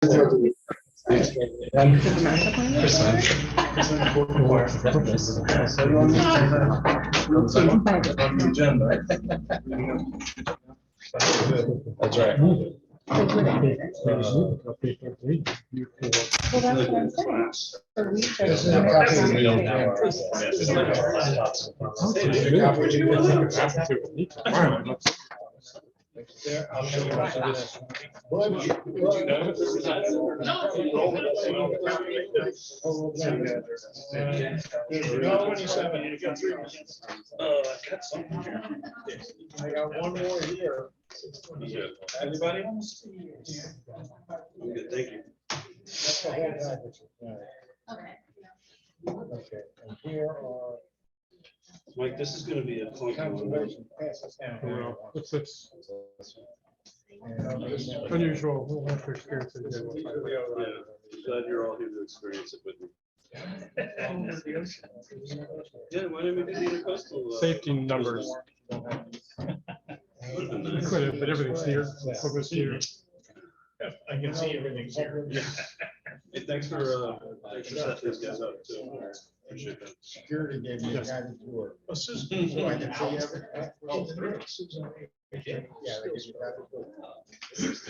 That's right. Well, that's what I'm saying. So we don't have I'll show you what it is. I got one more here. Everybody? Good, thank you. Okay. Okay, and here are. Mike, this is going to be a conservation. Well, it's unusual. We'll have to experience it again. Glad you're all here to experience it with me. Yeah, why don't we do the coastal? Safety numbers. We could have, but everything's here. Focus here. I can see everything's here. Hey, thanks for setting these guys up too. Appreciate that. Security gave me a guided tour. Oh, Susan. So I can see everything. Yeah, they give you guided tour.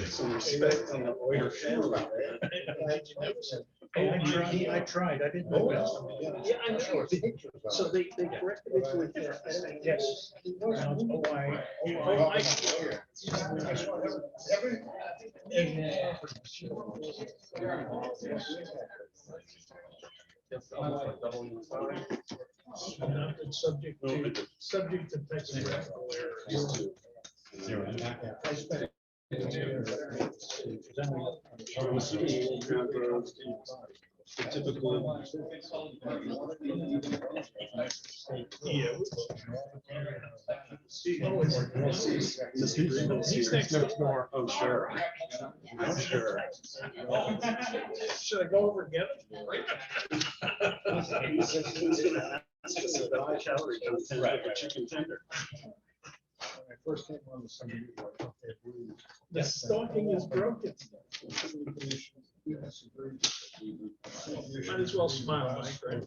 Some respect on the oil shale out there. I tried. I didn't know. Yeah, I know. So they corrected it to a different. Yes. Subject to technical errors. Typical. He's next door. Oh, sure. I'm sure. Should I go over and get it? Chicken tender. When I first came on the Sunday, the stocking is broken. Might as well smile, Mike, right?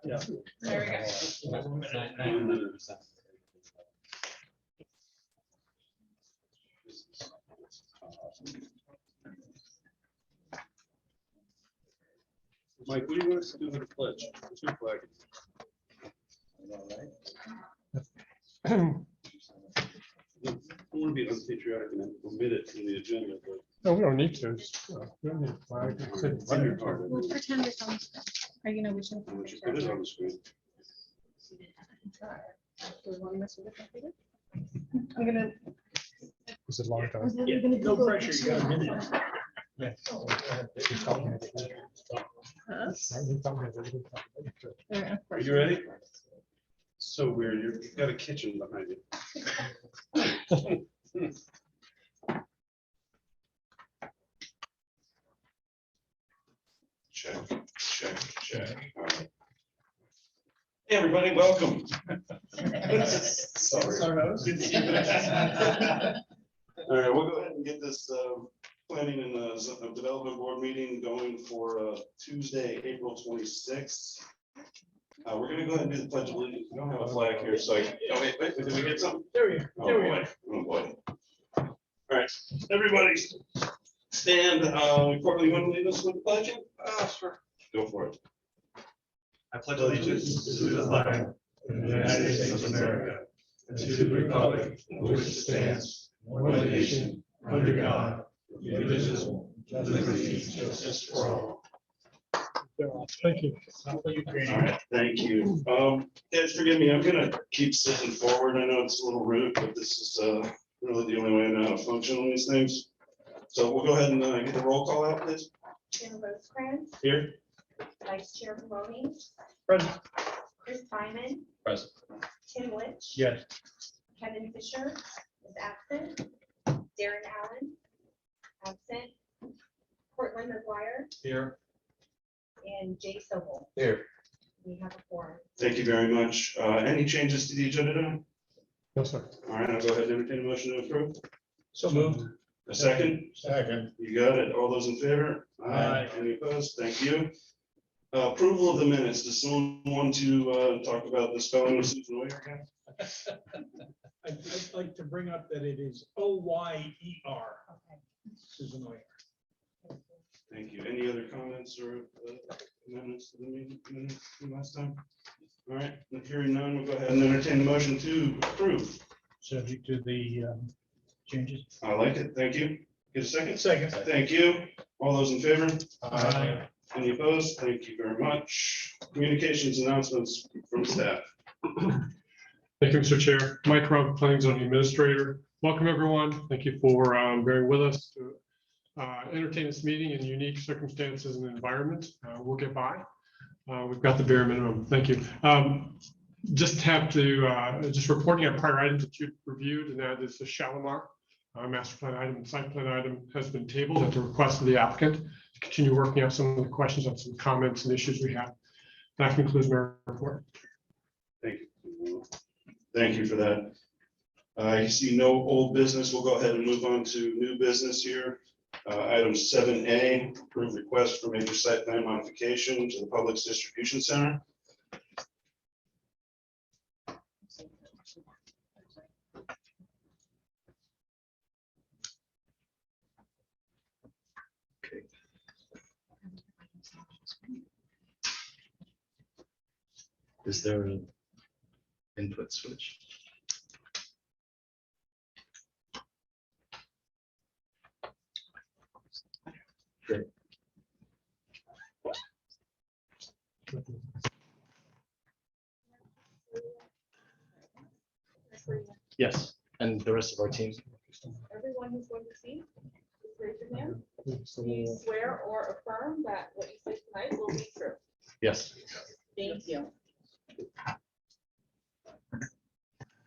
Yeah. There we go. Mike, what do you want us to do with the pledge? What's your flag? I don't want to be unpatriotic and omit it in the agenda, but. No, we don't need to. We don't need a flag. It's in flag. We'll pretend it's on. Are you know which one? Why don't you put it on the screen? Do we want to mess with it? I'm gonna. It's a long time. Yeah, no pressure, you got a minute. Yeah. Are you ready? So weird, you've got a kitchen behind you. Check, check, check. All right. Hey, everybody, welcome. Sorry. All right, we'll go ahead and get this planning and development board meeting going for Tuesday, April 26th. We're going to go ahead and do the Pledge of Allegiance. We don't have a flag here, so I. Oh, wait, did we get something? There we go. Oh, boy. Oh, boy. All right, everybody stand. Courtney, you want to lead us with the pledge? Sure. Go for it. I pledge allegiance to the flag of the United States of America and to the republic for which it stands, one nation, under God, indivisible, with liberty and justice for all. Thank you. All right, thank you. Guys, forgive me, I'm gonna keep sitting forward. I know it's a little rude, but this is really the only way I know how to function on these things. So we'll go ahead and get the roll call out, please. Jim Rosecrans, Here. Vice Chair Maloney, Present. Chris Simon, Present. Tim Lynch, Yes. Kevin Fisher is absent, Darren Allen, absent, Cortland McGuire, Here. and Jay Sobel. Here. We have a forum. Thank you very much. Any changes to the agenda tonight? No, sir. All right, I'll go ahead and entertain a motion to approve. So moved. A second? Second. You got it. All those in favor? Aye. Any opposed? Thank you. Approval of the minutes. Does someone want to talk about the spelling of Susan Oyer again? I'd like to bring up that it is Oyer, Okay. Susan Oyer. Thank you. Any other comments or amendments to the minutes from last time? All right, hearing none, we'll go ahead and entertain the motion to approve. Subject to the changes. I like it. Thank you. Get a second? Second. Thank you. All those in favor? Aye. Any opposed? Thank you very much. Communications announcements from staff. Thank you, Mr. Chair. Mike Rump, Planning Zoning Administrator. Welcome, everyone. Thank you for bearing with us to entertain this meeting in unique circumstances and environment. We'll get by. We've got the bare minimum. Thank you. Just have to, just reporting on prior items that you reviewed, and that is the Shalimar master plan item and site plan item has been tabled at the request of the applicant to continue working out some of the questions on some comments and issues we have. That concludes my report. Thank you. Thank you for that. I see no old business. We'll go ahead and move on to new business here. Item 7A, approved request for major site plan modification to the Publix Distribution Center. Is there an input switch? Great. Yes, and the rest of our team. Everyone who's going to speak, please raise your hand. Do you swear or affirm that what you say tonight will be true? Yes. Thank you.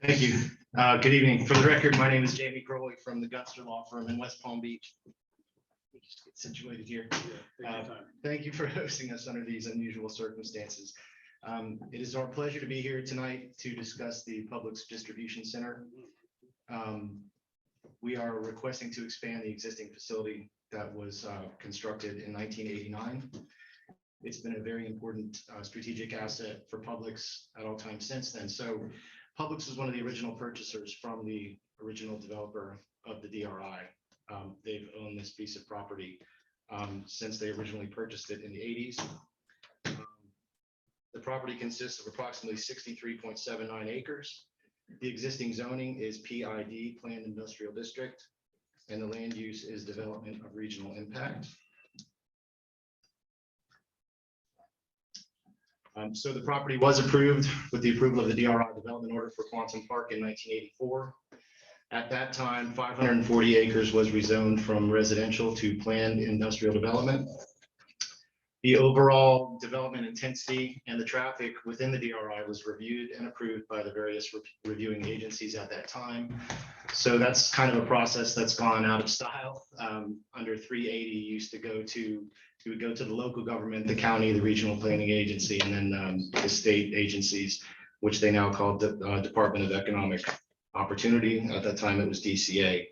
Thank you. Good evening. For the record, my name is Jamie Crowley from the Gunster Law Firm in West Palm Beach. We'll just get situated here. Thank you for hosting us under these unusual circumstances. It is our pleasure to be here tonight to discuss the Publix Distribution Center. We are requesting to expand the existing facility that was constructed in 1989. It's been a very important strategic asset for Publix at all times since then. So Publix was one of the original purchasers from the original developer of the DRI. They've owned this piece of property since they originally purchased it in the 80s. The property consists of approximately 63.79 acres. The existing zoning is PID, Planned Industrial District, and the land use is Development of Regional Impact. So the property was approved with the approval of the DRI development order for Quantum Park in 1984. At that time, 540 acres was rezoned from residential to planned industrial development. The overall development intensity and the traffic within the DRI was reviewed and approved by the various reviewing agencies at that time. So that's kind of a process that's gone out of style. Under 380 used to go to the local government, the county, the regional planning agency, and then the state agencies, which they now call the Department of Economic Opportunity. At that time, it was DCA.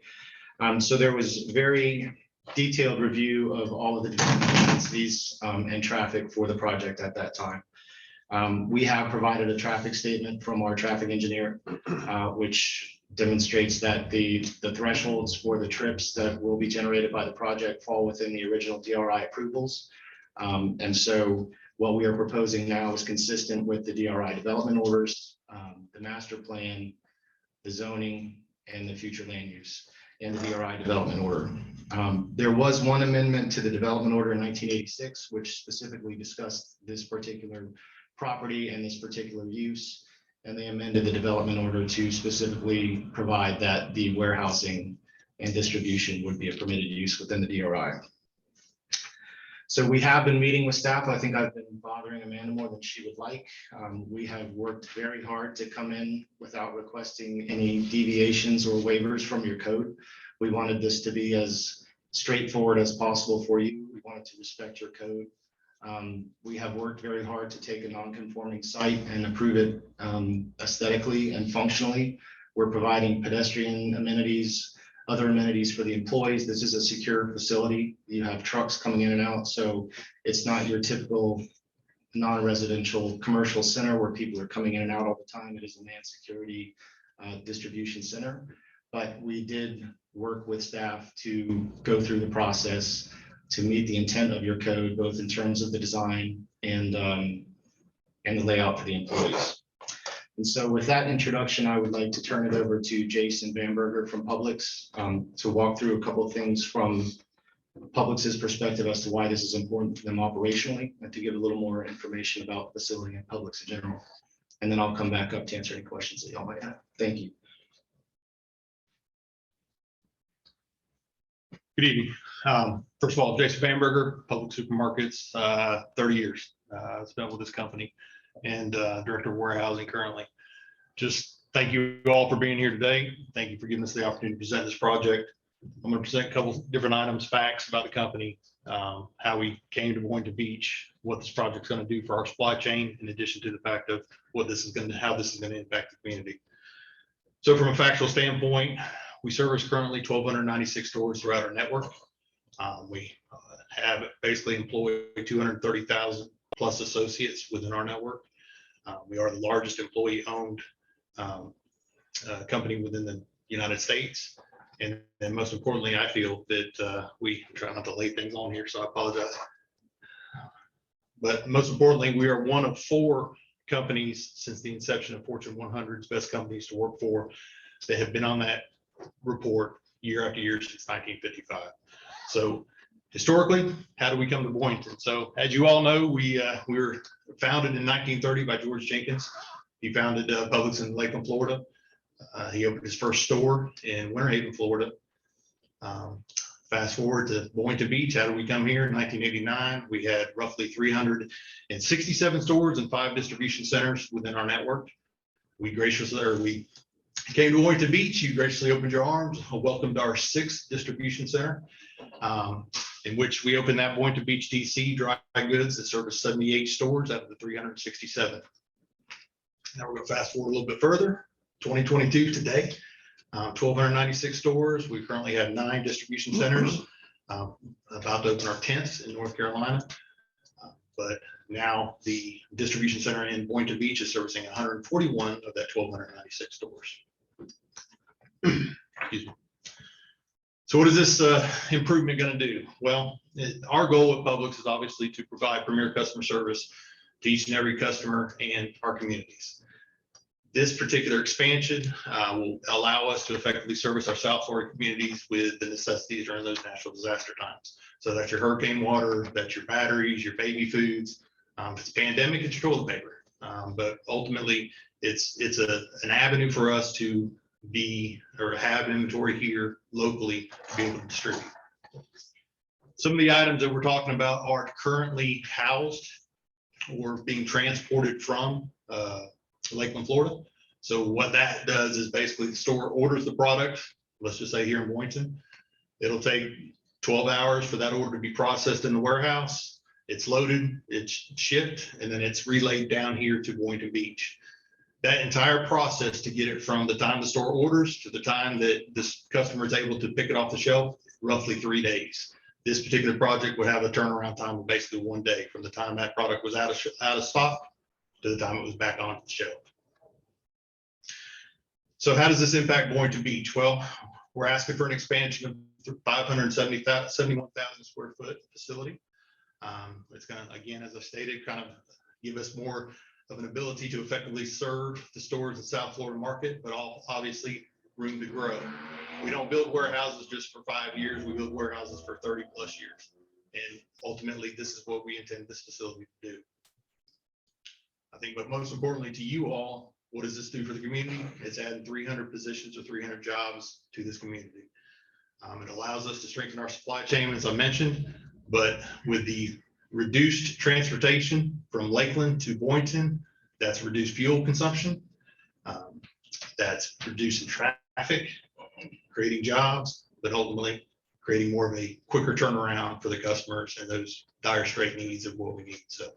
So there was very detailed review of all of the development intensities and traffic for the project at that time. We have provided a traffic statement from our traffic engineer, which demonstrates that the thresholds for the trips that will be generated by the project fall within the original DRI approvals. And so what we are proposing now is consistent with the DRI development orders, the master plan, the zoning, and the future land use, and the DRI development order. There was one amendment to the development order in 1986, which specifically discussed this particular property and this particular use. And they amended the development order to specifically provide that the warehousing and distribution would be a permitted use within the DRI. So we have been meeting with staff. I think I've been bothering Amanda more than she would like. We have worked very hard to come in without requesting any deviations or waivers from your code. We wanted this to be as straightforward as possible for you. We wanted to respect your code. We have worked very hard to take a non-conforming site and improve it aesthetically and functionally. We're providing pedestrian amenities, other amenities for the employees. This is a secure facility. You have trucks coming in and out, so it's not your typical non-residential commercial center where people are coming in and out all the time. It is a manned security distribution center. But we did work with staff to go through the process to meet the intent of your code, both in terms of the design and the layout for the employees. And so with that introduction, I would like to turn it over to Jason Bamberger from Publix to walk through a couple of things from Publix's perspective as to why this is important to them operationally, and to give a little more information about the facility and Publix in general. And then I'll come back up to answer any questions that y'all might have. Thank you. Good evening. First of all, Jason Bamberger, Public Supermarkets, 30 years. Spent with this company, and Director of Warehousing currently. Just thank you all for being here today. Thank you for giving us the opportunity to present this project. I'm going to present a couple different items, facts about the company, how we came to Boynton Beach, what this project's going to do for our supply chain, in addition to the fact of what this is going to, how this is going to impact the community. So from a factual standpoint, we service currently 1,296 stores throughout our network. We have basically employed 230,000 plus associates within our network. We are the largest employee-owned company within the United States. And then most importantly, I feel that we try not to lay things on here, so I apologize. But most importantly, we are one of 4 companies since the inception of Fortune 100's best companies to work for that have been on that report year after year since 1955. So historically, how do we come to Boynton? So as you all know, we were founded in 1930 by George Jenkins. He founded Publix in Lakeland, Florida. He opened his first store in Winter Haven, Florida. Fast forward to Boynton Beach. How did we come here? In 1989, we had roughly 367 stores and 5 distribution centers within our network. We came to Boynton Beach. You graciously opened your arms. Welcome to our 6th distribution center, in which we opened that Boynton Beach DC dry goods that service 78 stores out of the 367. Now we're going to fast forward a little bit further. 2022 today, 1,296 stores. We currently have 9 distribution centers, about to open our 10th in North Carolina. But now the distribution center in Boynton Beach is servicing 141 of that 1,296 stores. Excuse me. So what is this improvement going to do? Well, our goal at Publix is obviously to provide premier customer service to each and every customer and our communities. This particular expansion will allow us to effectively service our South Florida communities with the necessities during those natural disaster times. So that's your hurricane water, that's your batteries, your baby foods. If it's a pandemic, it's your toilet paper. But ultimately, it's an avenue for us to have inventory here locally to be able to distribute. Some of the items that we're talking about are currently housed or being transported from Lakeland, Florida. So what that does is basically the store orders the product, let's just say here in Boynton. It'll take 12 hours for that order to be processed in the warehouse. It's loaded, it's shipped, and then it's relayed down here to Boynton Beach. That entire process to get it from the time the store orders to the time that this customer is able to pick it off the shelf, roughly 3 days. This particular project would have a turnaround time of basically 1 day from the time that product was out of stock to the time it was back on the shelf. So how does this impact Boynton Beach? Well, we're asking for an expansion of 71,000 square foot facility. It's going to, again, as I stated, kind of give us more of an ability to effectively serve the stores in South Florida market, but obviously room to grow. We don't build warehouses just for 5 years. We build warehouses for 30 plus years. And ultimately, this is what we intend this facility to do. I think, but most importantly to you all, what does this do for the community? It's adding 300 positions or 300 jobs to this community. It allows us to strengthen our supply chain, as I mentioned, but with the reduced transportation from Lakeland to Boynton, that's reduced fuel consumption. That's reducing traffic, creating jobs, but ultimately creating more of a quicker turnaround for the customers and those dire straight needs of what we need. So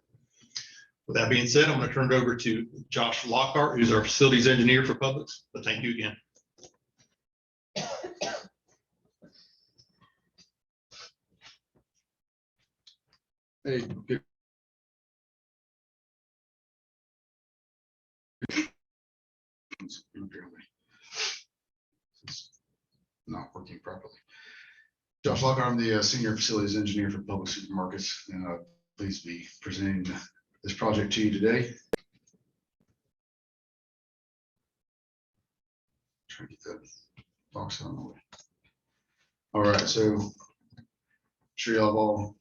with that being said, I'm going to turn it over to Josh Lockhart, who's our facilities engineer for Publix. But thank you again. Hey, good. It's not working properly. Josh Lockhart, I'm the Senior Facilities Engineer for Public Supermarkets, and pleased to be presenting this project to you today. Trying to get that box on the way. All right, so I'm sure y'all have all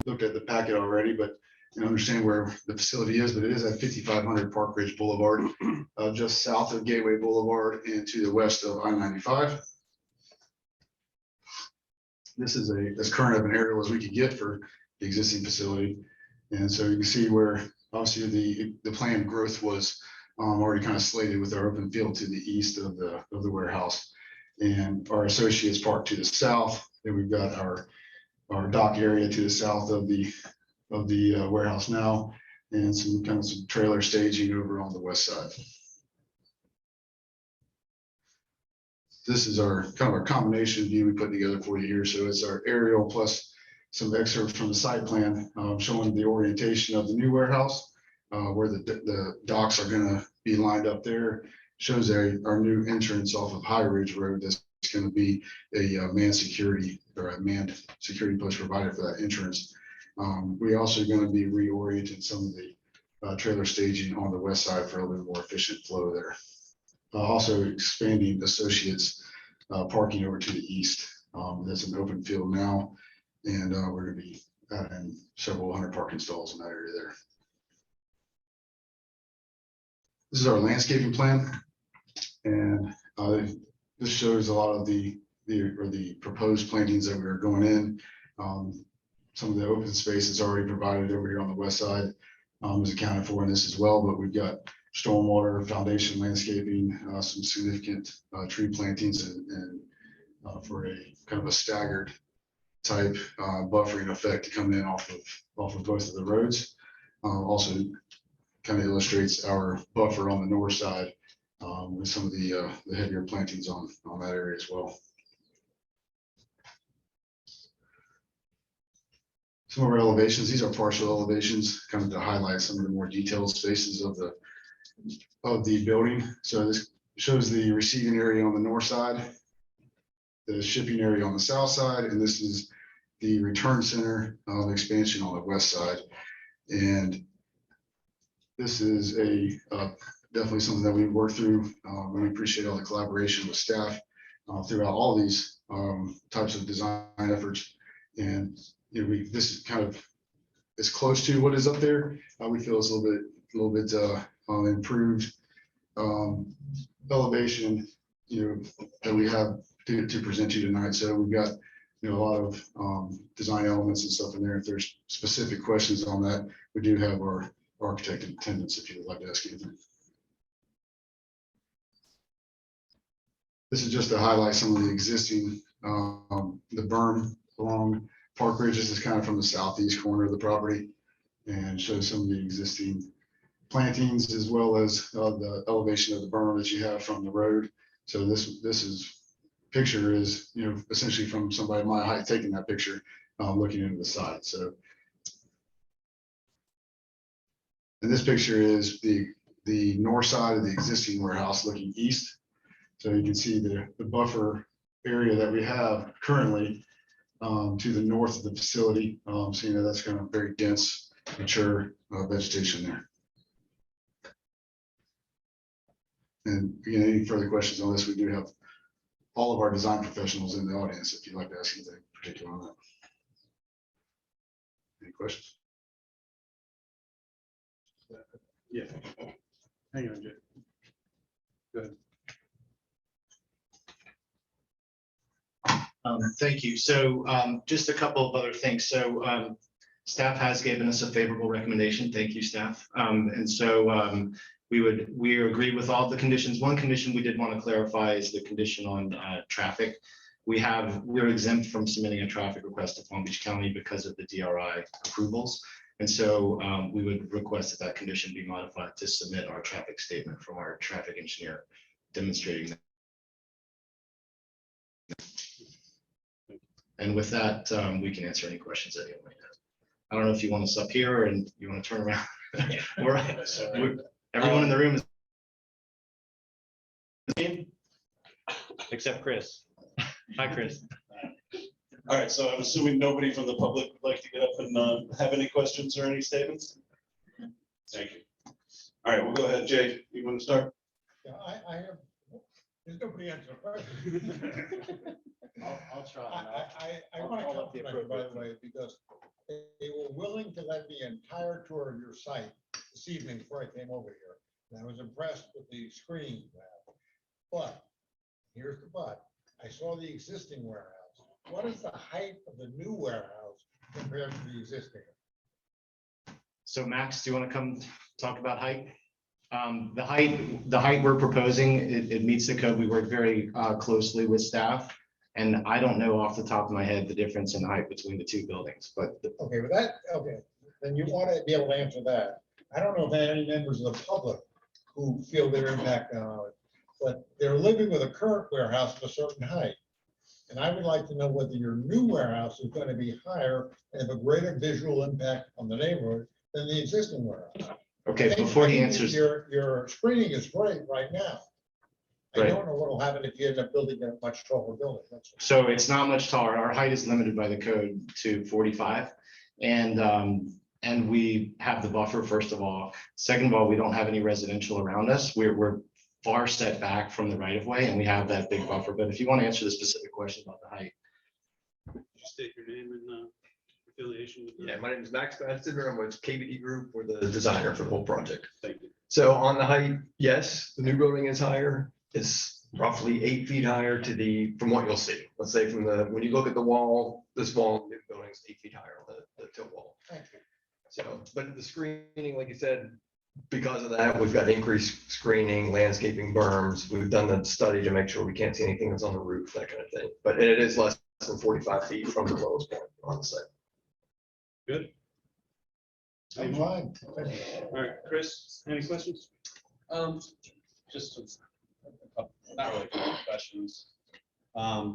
looked at the packet already, but you understand where the facility is, but it is at 5500 Park Ridge Boulevard, just south of Gateway Boulevard and to the west of I-95. This is as current of an aerial as we could get for the existing facility. And so you can see where obviously the planned growth was already kind of slated with our open field to the east of the warehouse, and our associates parked to the south. And we've got our dock area to the south of the warehouse now, and some trailer staging over on the west side. This is our combination view we put together for you here. So it's our aerial plus some excerpts from the site plan showing the orientation of the new warehouse, where the docks are going to be lined up there. Shows our new entrance off of High Ridge Road. That's going to be a manned security post provided for that entrance. We also going to be reorienting some of the trailer staging on the west side for a little bit more efficient flow there. Also expanding associates parking over to the east. That's an open field now, and we're going to be adding several hundred parking stalls in that area there. This is our landscaping plan, and this shows a lot of the proposed plantings that we are going in. Some of the open space is already provided over here on the west side, is accounted for in this as well, but we've got stormwater, foundation landscaping, some significant tree plantings, and for a kind of a staggered type buffering effect to come in off of both of the roads. Also kind of illustrates our buffer on the north side with some of the heavier plantings on that area as well. Some of our elevations, these are partial elevations, kind of to highlight some of the more detailed spaces of the building. So this shows the receiving area on the north side, the shipping area on the south side, and this is the return center of expansion on the west side. And this is definitely something that we've worked through. We appreciate all the collaboration with staff throughout all these types of design efforts. And this is kind of as close to what is up there. We feel it's a little bit improved elevation, that we have to present to you tonight. So we've got a lot of design elements and stuff in there. If there's specific questions on that, we do have our architect in attendance if you would like to ask anything. This is just to highlight some of the existing, the berm along Park Ridge. This is kind of from the southeast corner of the property, and shows some of the existing plantings as well as the elevation of the berm that you have from the road. So this picture is essentially from somebody my height taking that picture, looking into the side. So, and this picture is the north side of the existing warehouse looking east. So you can see the buffer area that we have currently to the north of the facility. Seeing that that's kind of very dense, mature vegetation there. And again, any further questions on this, we do have all of our design professionals in the audience if you'd like to ask anything particular on that. Any questions? Yeah. Hang on, Jay. Go ahead. Thank you. So just a couple of other things. So staff has given us a favorable recommendation. Thank you, staff. And so we agree with all the conditions. One condition we did want to clarify is the condition on traffic. We're exempt from submitting a traffic request to Palm Beach County because of the DRI approvals. And so we would request that condition be modified to submit our traffic statement from our traffic engineer demonstrating that. And with that, we can answer any questions that you might have. I don't know if you want us up here and you want to turn around. Everyone in the room is. Except Chris. Hi, Chris. All right, so I'm assuming nobody from the public would like to get up and have any questions or any statements? Thank you. All right, we'll go ahead. Jay, you want to start? Yeah, I have, there's nobody answer questions. I'll try. I want to compliment you, by the way, because they were willing to let me an entire tour of your site this evening before I came over here. And I was impressed with the screening you have. But here's the but. I saw the existing warehouse. What is the height of the new warehouse compared to the existing? So Max, do you want to come talk about height? The height we're proposing, it meets the code. We work very closely with staff. And I don't know off the top of my head the difference in height between the two buildings, but Okay, but that, okay, then you want to be able to answer that. I don't know if there are any members of the public who feel they're impacted on it, but they're living with a current warehouse of a certain height. And I would like to know whether your new warehouse is going to be higher and have a greater visual impact on the neighborhood than the existing warehouse. okay, before he answers, Your screening is great right now. I Right. don't know what will happen if you end up building a much taller building. That's all. so it's not much taller. Our height is limited by the code to 45. And we have the buffer, first of all. Second of all, we don't have any residential around us. We're far set back from the right of way and we have that big buffer. But if you want to answer the specific question about the height. Just state your name and affiliation. Yeah, my name is Max Baxter. I'm with KBD Group. We're the designer for the whole project. Thank you. So on the height, yes, the new building is higher. It's roughly 8 feet higher from what you'll see. Let's say when you look at the wall, this wall, the new building is 8 feet higher on the tilt wall. Thank you. So, but the screening, like you said, because of that, we've got increased screening, landscaping, berms. We've done the study to make sure we can't see anything that's on the roof, that kind of thing. But it is less than 45 feet from the lowest point on the site. Good. I'm fine. All right, Chris, any questions? Just not really questions. I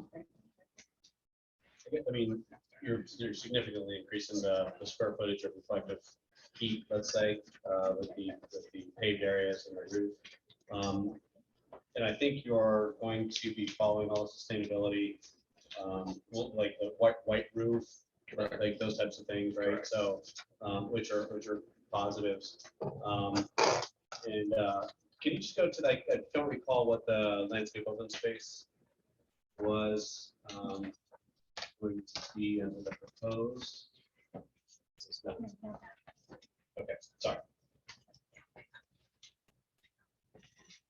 mean, you're significantly increasing the square footage of reflective heat, let's say, with the paved areas and the roof. And I think you're going to be following all the sustainability, like the white roof, like those types of things, right? So, which are positives. And can you just go to like, I don't recall what the landscape open space was going to be under the proposed. Okay, sorry.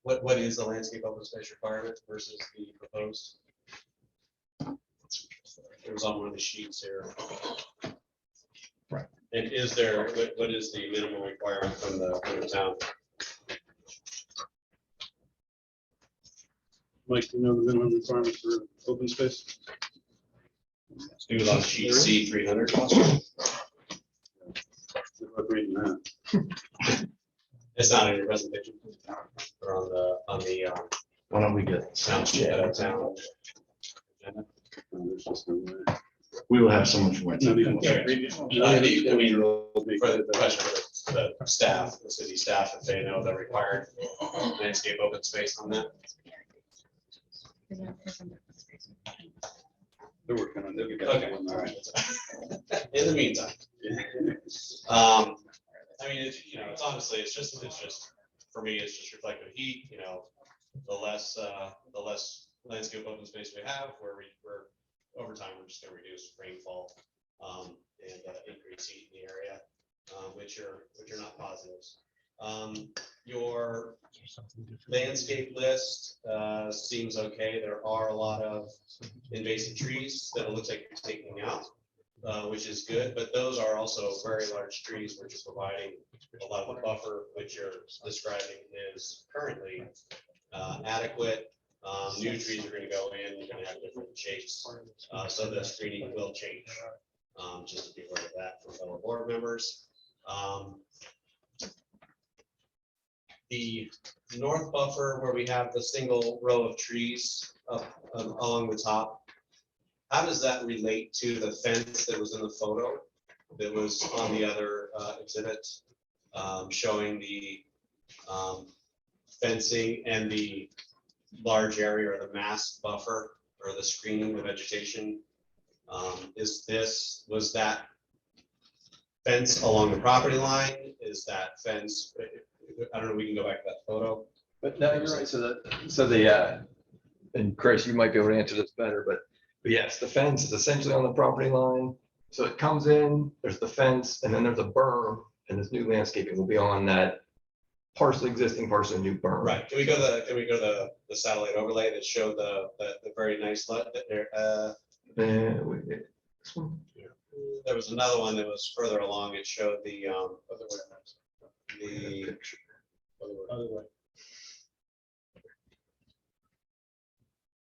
What is the landscape open space requirement versus the proposed? It was on one of the sheets here. Right. And is there, what is the minimum requirement from the town? Mike, do you know the minimum requirements for open space? It was on sheet C 300. Reading that. It's not in your presentation. Or on the Why don't we get, town sheet, town. agenda. There's just no way. we will have someone from it. Not even- Okay. I mean, for the question for the staff, the city staff, if they know the required landscape open space on that. They're working on it. Okay, all right. In the meantime. I mean, it's, it's honestly, it's just, for me, it's just reflective heat, the less landscape open space we have, we're over time, we're just gonna reduce rainfall, and increase heat in the area, which are not positives. Your landscape list seems okay. There are a lot of invasive trees that it looks like you're taking out, which is good, but those are also very large trees, which is providing a lot of the buffer, which you're describing is currently adequate. New trees are going to go in, you're going to have different shapes, so the screening will change. Just to be aware of that for fellow board members. The north buffer where we have the single row of trees up along the top, how does that relate to the fence that was in the photo? that was on the other exhibit, showing the fencing and the large area or the mass buffer or the screening, the vegetation. Was that fence along the property line? Is that fence, I don't know, we can go back to that photo. But no, you're right. So the, and Chris, you might be able to answer this better, but yes, the fence is essentially on the property line. So it comes in, there's the fence, and then there's a berm, and this new landscaping will be on that partially existing, partially new berm. Right, can we go to the satellite overlay that showed the very nice lot there? This one? There was another one that was further along. It showed the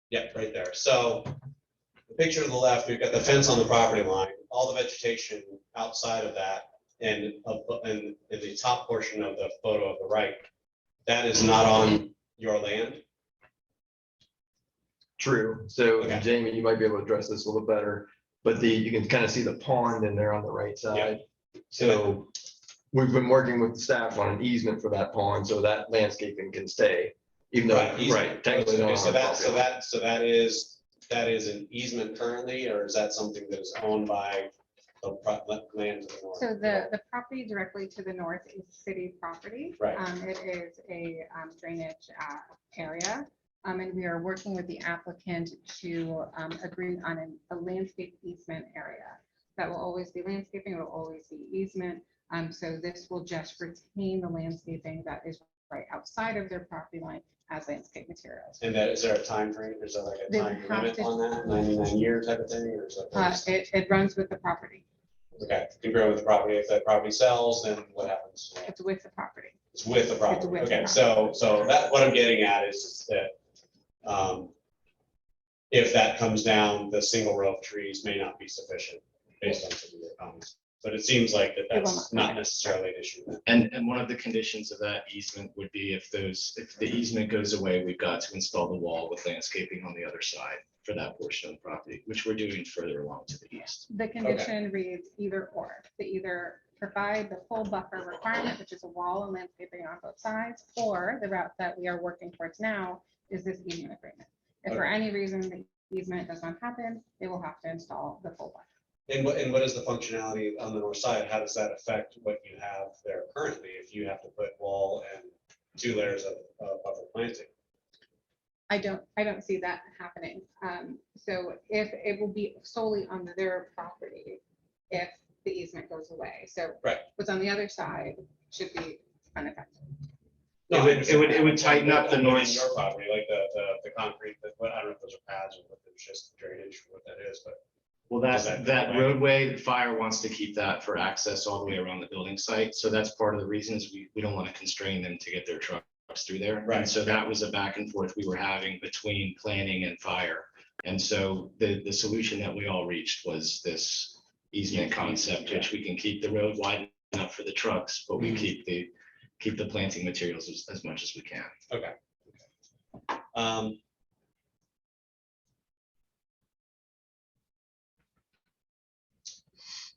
yeah, right there. So the picture to the left, we've got the fence on the property line, all the vegetation outside of that, and in the top portion of the photo of the right, that is not on your land. True. So Okay. Jamie, you might be able to address this a little better, but you can kind of see the pond in there on the right side. So we've been working with the staff on an easement for that pond so that landscaping can stay, even though, right, technically. Okay, not so on our property. that is an easement currently, or is that something that is owned by the land to the north? So the property directly to the north is city property. Right. It is a drainage area. And we are working with the applicant to agree on a landscape easement area. That will always be landscaping, it will always be easement. So this will just retain the landscaping that is right outside of their property line as landscape materials. And is there a time frame? Is there like a They time have limit to- on that, 99-year type of thing, or is that? It runs with the property. Okay, can grow with the property. If that property sells, then what happens? It's with the property. It's with the property. with the Okay, so that, what I'm getting at is that if that comes down, the single row of trees may not be sufficient based on some of your comments. But it seems like will that's not. not necessarily an issue then. And one of the conditions of that easement would be if the easement goes away, we've got to install the wall with landscaping on the other side for that portion of the property, which we're doing further along to the east. The condition reads either or. They either provide the full buffer requirement, which is a wall and landscaping on both sides, or the route that we are working towards now is this easement agreement. If for any reason the easement does not happen, they will have to install the full buffer. And what is the functionality on the north side? How does that affect what you have there currently if you have to put wall and 2 layers of buffer planting? I don't see that happening. So if it will be solely on their property, if the easement goes away. So Right. what's on the other side should be unaffected. No, It would tighten up the within north. Your property, like the concrete, what, I don't know if those are pads or what, it's just drainage, what that is, but. Well, that roadway, the fire wants to keep that for access all the way around the building site. So that's part of the reason is we don't want to constrain them to get their trucks through there. Right. And so that was a back and forth we were having between planning and fire. And so the solution that we all reached was this easement concept, which we can keep the road wide enough for the trucks, but we keep the planting materials as much as we can. Okay.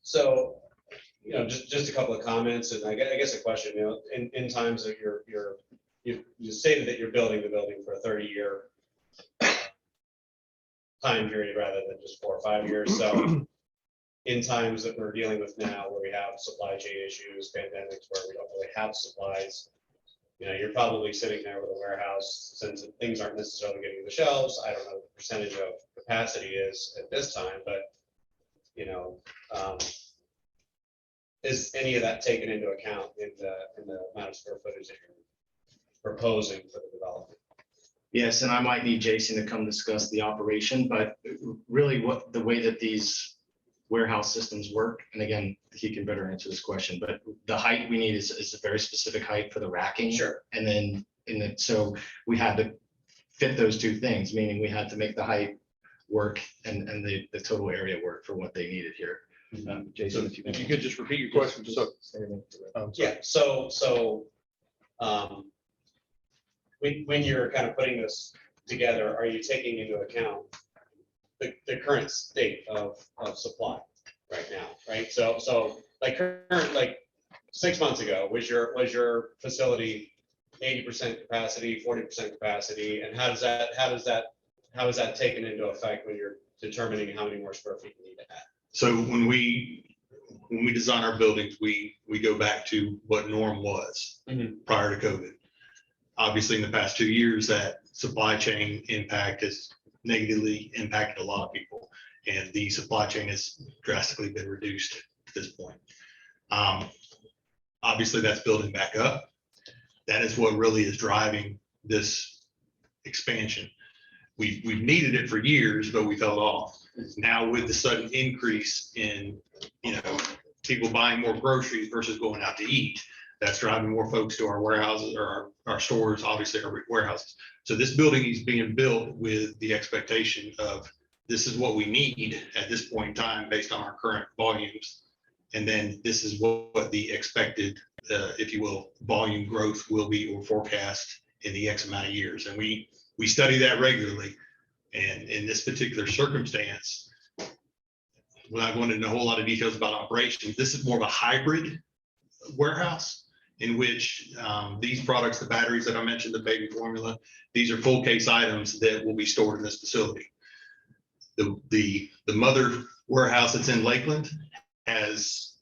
So, just a couple of comments, and I guess a question, in times that you stated that you're building the building for a 30-year time period rather than just 4 or 5 years. So in times that we're dealing with now, where we have supply chain issues, pandemics, where we don't really have supplies, you're probably sitting there with a warehouse, since things aren't necessarily getting to the shelves. I don't know what the percentage of capacity is at this time, but is any of that taken into account in the amount of square footage that you're proposing for the development? Yes, and I might need Jason to come discuss the operation, but really the way that these warehouse systems work, and again, he can better answer this question, but the height we need is a very specific height for the racking. Sure. And then so we had to fit those 2 things, meaning we had to make the height work and the total area work for what they needed here. Jason, If you could just repeat your question, so. Yeah, so when you're kind of putting this together, are you taking into account the current state of supply, right? now, right? So like current, like 6 months ago, was your facility 80% capacity, 40% capacity? And how is that taken into effect when you're determining how many more square feet you need to add? So when we design our buildings, we go back to what norm was prior to COVID. Obviously, in the past 2 years, that supply chain impact has negatively impacted a lot of people, and the supply chain has drastically been reduced at this point. Obviously, that's building back up. That is what really is driving this expansion. We've needed it for years, but we fell off. Now with the sudden increase in, people buying more groceries versus going out to eat, that's driving more folks to our warehouses or our stores, obviously our warehouses. So this building is being built with the expectation of this is what we need at this point in time based on our current volumes. And then this is what the expected, if you will, volume growth will be or forecast in the X amount of years. And we study that regularly. And in this particular circumstance, without going into a whole lot of details about operations, this is more of a hybrid warehouse in which these products, the batteries that I mentioned, the baby formula, these are full case items that will be stored in this facility. The mother warehouse that's in Lakeland has,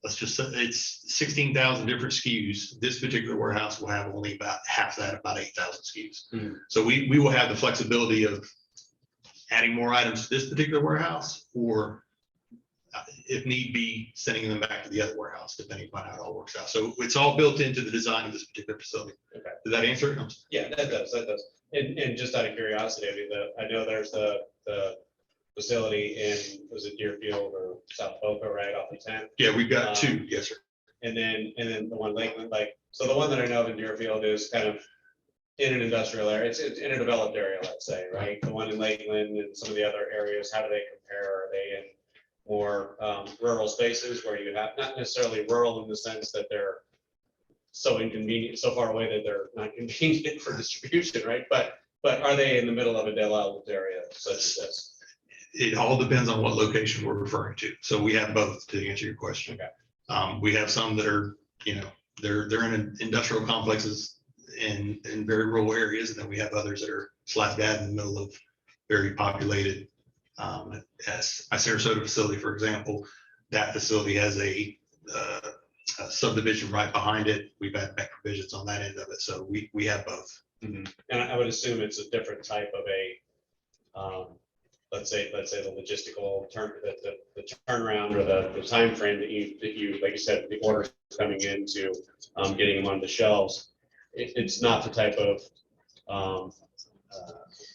let's just say it's 16,000 different SKUs. This particular warehouse will have only about half that, about 8,000 SKUs. So we will have the flexibility of adding more items to this particular warehouse, or if need be, sending them back to the other warehouse, depending upon how it all works out. So it's all built into the design of this particular facility. Okay. Did that answer it? Yeah, that does. And just out of curiosity, I mean, I know there's the facility in, was it Deerfield or South Boca, right off the 10th? Yeah, we've got two. Yes, sir. And then the one Lakeland, so the one that I know of in Deerfield is kind of in an industrial area. It's in a developed area, let's say, right? The one in Lakeland and some of the other areas, how do they compare? Are they in more rural spaces where you have, not necessarily rural in the sense that they're so inconvenient, so far away that they're not convenient for distribution, right? But are they in the middle of a developed area such as this? It all depends on what location we're referring to. So we have both, to answer your question. Okay. We have some that are, they're in industrial complexes in very rural areas, and then we have others that are slap dab in the middle of very populated. As my Sarasota facility, for example, that facility has a subdivision right behind it. We've had back provisions on that end of it, so we have both. And I would assume it's a different type of a, let's say the logistical the turnaround or the time frame that you like you said, the orders coming into getting them on the shelves. It's not the type of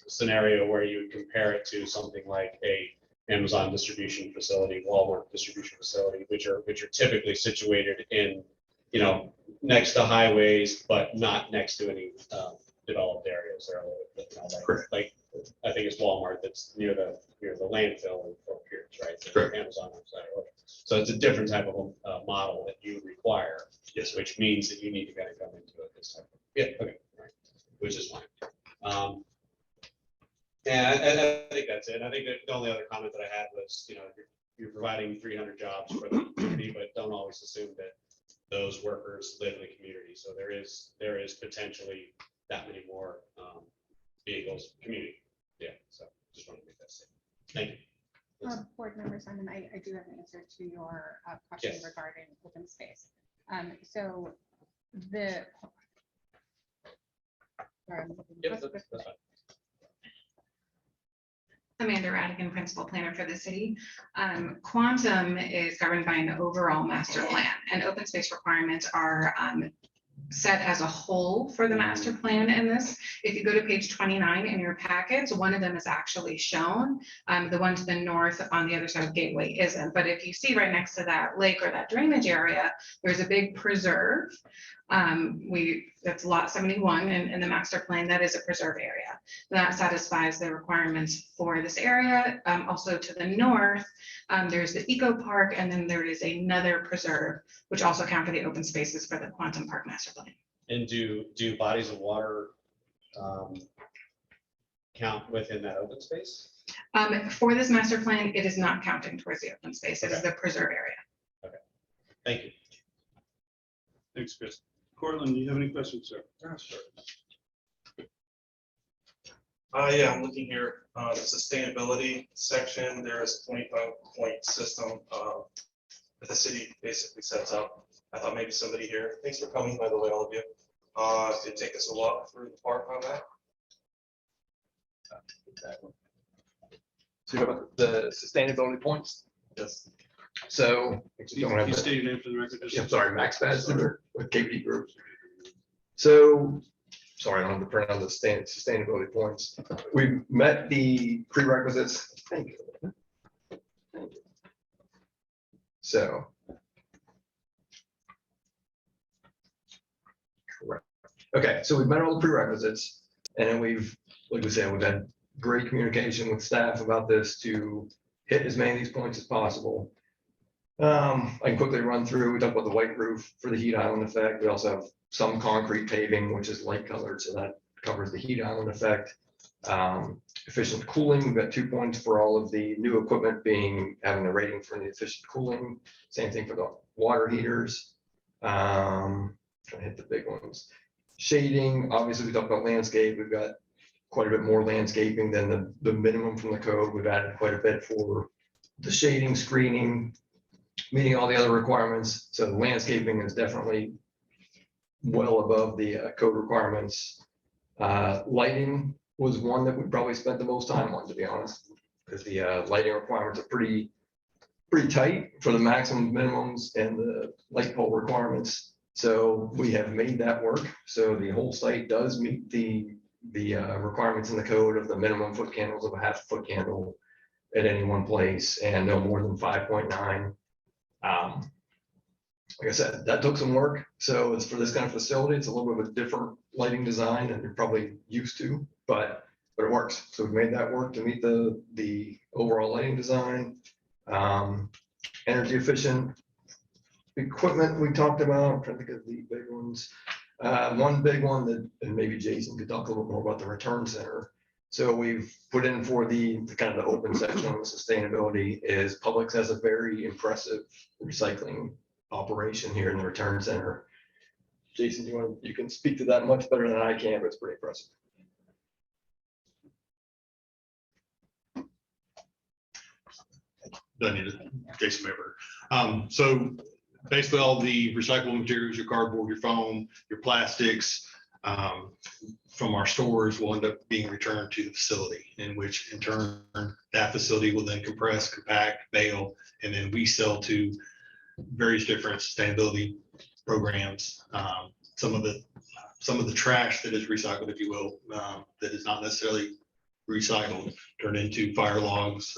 scenario where you would compare it to something like a Amazon distribution facility, Walmart distribution facility, which are typically situated in, next to highways, but not next to any developed areas. Or like I think it's Walmart that's near the landfill in Fort Pierce, right? So Amazon on the side of it. So it's a different type of model that you require. Yes, which means that you need to kind of come into it this time. Yeah, okay, right. Which is fine. And I think that's it. I think that the only other comment that I had was, you're providing 300 jobs for the community, but don't always assume that those workers live in the community. So there is potentially that many more vehicles, community. Yeah, so just wanted to make that statement. Thank you. Board member Simon, I do have an answer to your question Yes. regarding open space. So the. Sorry, I'm looking- Yep, that's fine. Amanda Radigan, principal planner for the city. Quantum is governed by an overall master plan, and open space requirements are set as a whole for the master plan in this. If you go to page 29 in your packets, one of them is actually shown. The one to the north on the other side of Gateway isn't. But if you see right next to that lake or that drainage area, there's a big preserve. That's lot 71 in the master plan. That is a preserve area. That satisfies the requirements for this area. Also to the north, there's the eco park, and then there is another preserve, which also count for the open spaces for the Quantum Park master plan. And do bodies of water count within that open space? For this master plan, it is not counting towards the open space. It is the preserve area. Thank you. Thanks, Chris. Cortland, do you have any questions, sir? Sure. Yeah, I'm looking here, the sustainability section, there is a 25-point system that the city basically sets up. I thought maybe somebody here, thanks for coming, by the way, all of you. Could take us a walk through the park on that. So you know about the sustainability points? Yes. So. You state your name for the record. Yeah, I'm sorry, Max Badger with KPD Group. So, sorry, I don't have to print out the sustainability points. We've met the prerequisites. Thank you. Thank you. So. Correct. Okay, so we've met all the prerequisites, and then we've, like we said, we've had great communication with staff about this to hit as many of these points as possible. I can quickly run through. We talked about the white roof for the heat island effect. We also have some concrete paving, which is light colored, so that covers the heat island effect. Efficient cooling, we've got 2 points for all of the new equipment having a rating for the efficient cooling. Same thing for the water heaters. Trying to hit the big ones. Shading, obviously we talked about landscape. We've got quite a bit more landscaping than the minimum from the code. We've added quite a bit for the shading, screening, meeting all the other requirements. So the landscaping is definitely well above the code requirements. Lighting was one that we probably spent the most time on, to be honest, because the lighting requirements are pretty tight for the maximum minimums and the light pole requirements. So we have made that work. So the whole site does meet the requirements in the code of the minimum foot candles of a half foot candle at any one place and no more than 5.9. Like I said, that took some work. So it's for this kind of facility, it's a little bit of a different lighting design than you're probably used to, but it works. So we've made that work to meet the overall lighting design. Energy efficient equipment we talked about. I'm trying to think of the big ones. One big one that, and maybe Jason could talk a little bit more about the return center. So we've put in for the kind of the open section on the sustainability is Publix has a very impressive recycling operation here in the return center. Jason, you can speak to that much better than I can, but it's pretty impressive. Done it, Jason Weber. So basically all the recyclable materials, your cardboard, your foam, your plastics, from our stores will end up being returned to the facility, in which in turn that facility will then compress, compact, bale, and then we sell to various different sustainability programs. Some of the trash that is recycled, if you will, that is not necessarily recycled, turned into fire logs.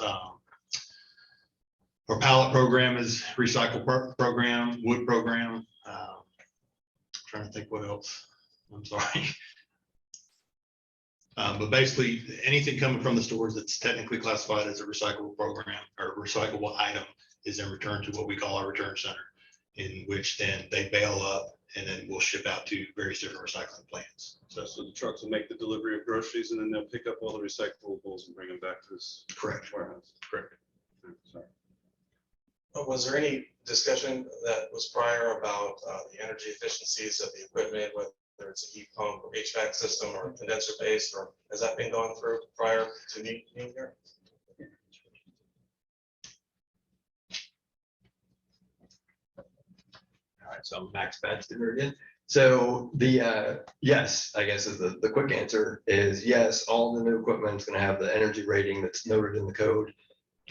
Our pallet program is recycle program, wood program. Trying to think what else. I'm sorry. But basically anything coming from the stores that's technically classified as a recyclable program or recyclable item is then returned to what we call our return center, in which then they bale up and then we'll ship out to various different recycling plants. So the trucks will make the delivery of groceries and then they'll pick up all the recyclables and bring them back to this Correct. warehouse. Correct. Sorry. Was there any discussion that was prior about the energy efficiencies of the equipment, whether it's a heat pump or HVAC system or condenser based, or has that been gone through prior to me being here? All right, so I'm Max Badger again. So the yes, I guess is the quick answer is yes, all the new equipment is going to have the energy rating that's noted in the code.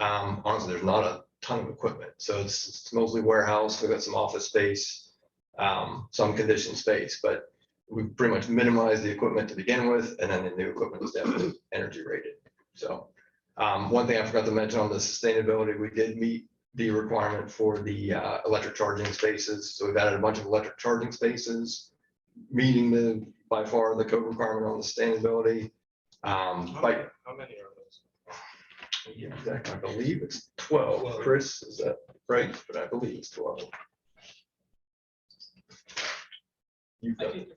Honestly, there's not a ton of equipment, so it's mostly warehouse. We've got some office space, some conditioned space, but we pretty much minimized the equipment to begin with, and then the new equipment is definitely energy rated. So one thing I forgot to mention on the sustainability, we did meet the requirement for the electric charging spaces. So we've added a bunch of electric charging spaces, meeting by far the code requirement on the sustainability. How many are those? Yeah, exactly. I believe it's 12. Chris, is that right? But I believe it's 12. You've got it.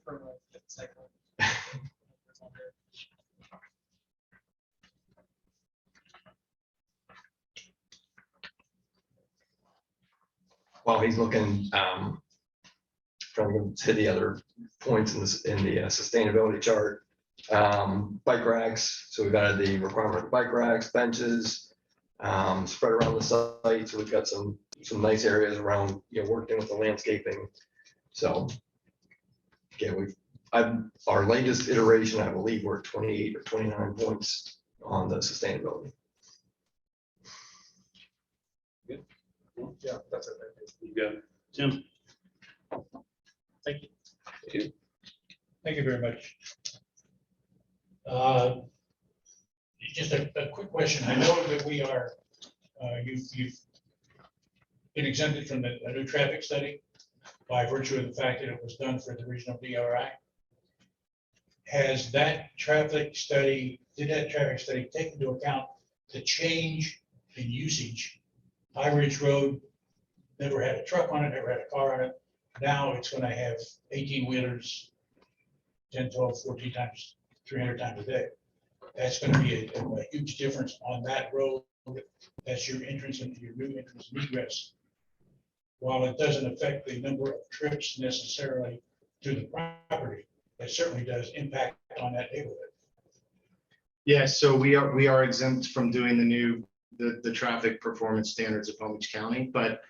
while he's looking, trying to hit the other points in this, in the sustainability chart. Bike racks, so we've added the requirement of bike racks, benches, spread around the site, so we've got some nice areas around, worked in with the landscaping. So, yeah, our latest iteration, I believe, we're at 28 or 29 points on the sustainability. Yeah, that's it. You got it. Tim? Thank you. Thank you very much. Just a quick question. I know that we are, you've been exempted from the new traffic study by virtue of the fact that it was done for the regional DRI. Has that traffic study, did that traffic study take into account the change in usage? High Ridge Road never had a truck on it, never had a car on it. Now it's going to have 18 wheelers, 10, 12, 14 times, 300 times a day. That's going to be a huge difference on that road. That's your entrance into your new entrance and egress. While it doesn't affect the number of trips necessarily to the property, it certainly does impact on that neighborhood. Yeah, so we are exempt from doing the traffic performance standards of Palm Beach County, but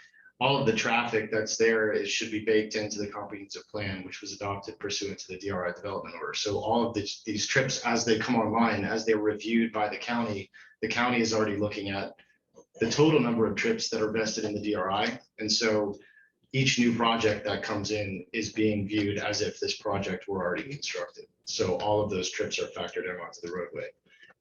all of the traffic that's there, it should be baked into the comprehensive plan, which was adopted pursuant to the DRI development order. So all of these trips, as they come online, as they're reviewed by the county is already looking at the total number of trips that are vested in the DRI. And so each new project that comes in is being viewed as if this project were already constructed. So all of those trips are factored in onto the roadway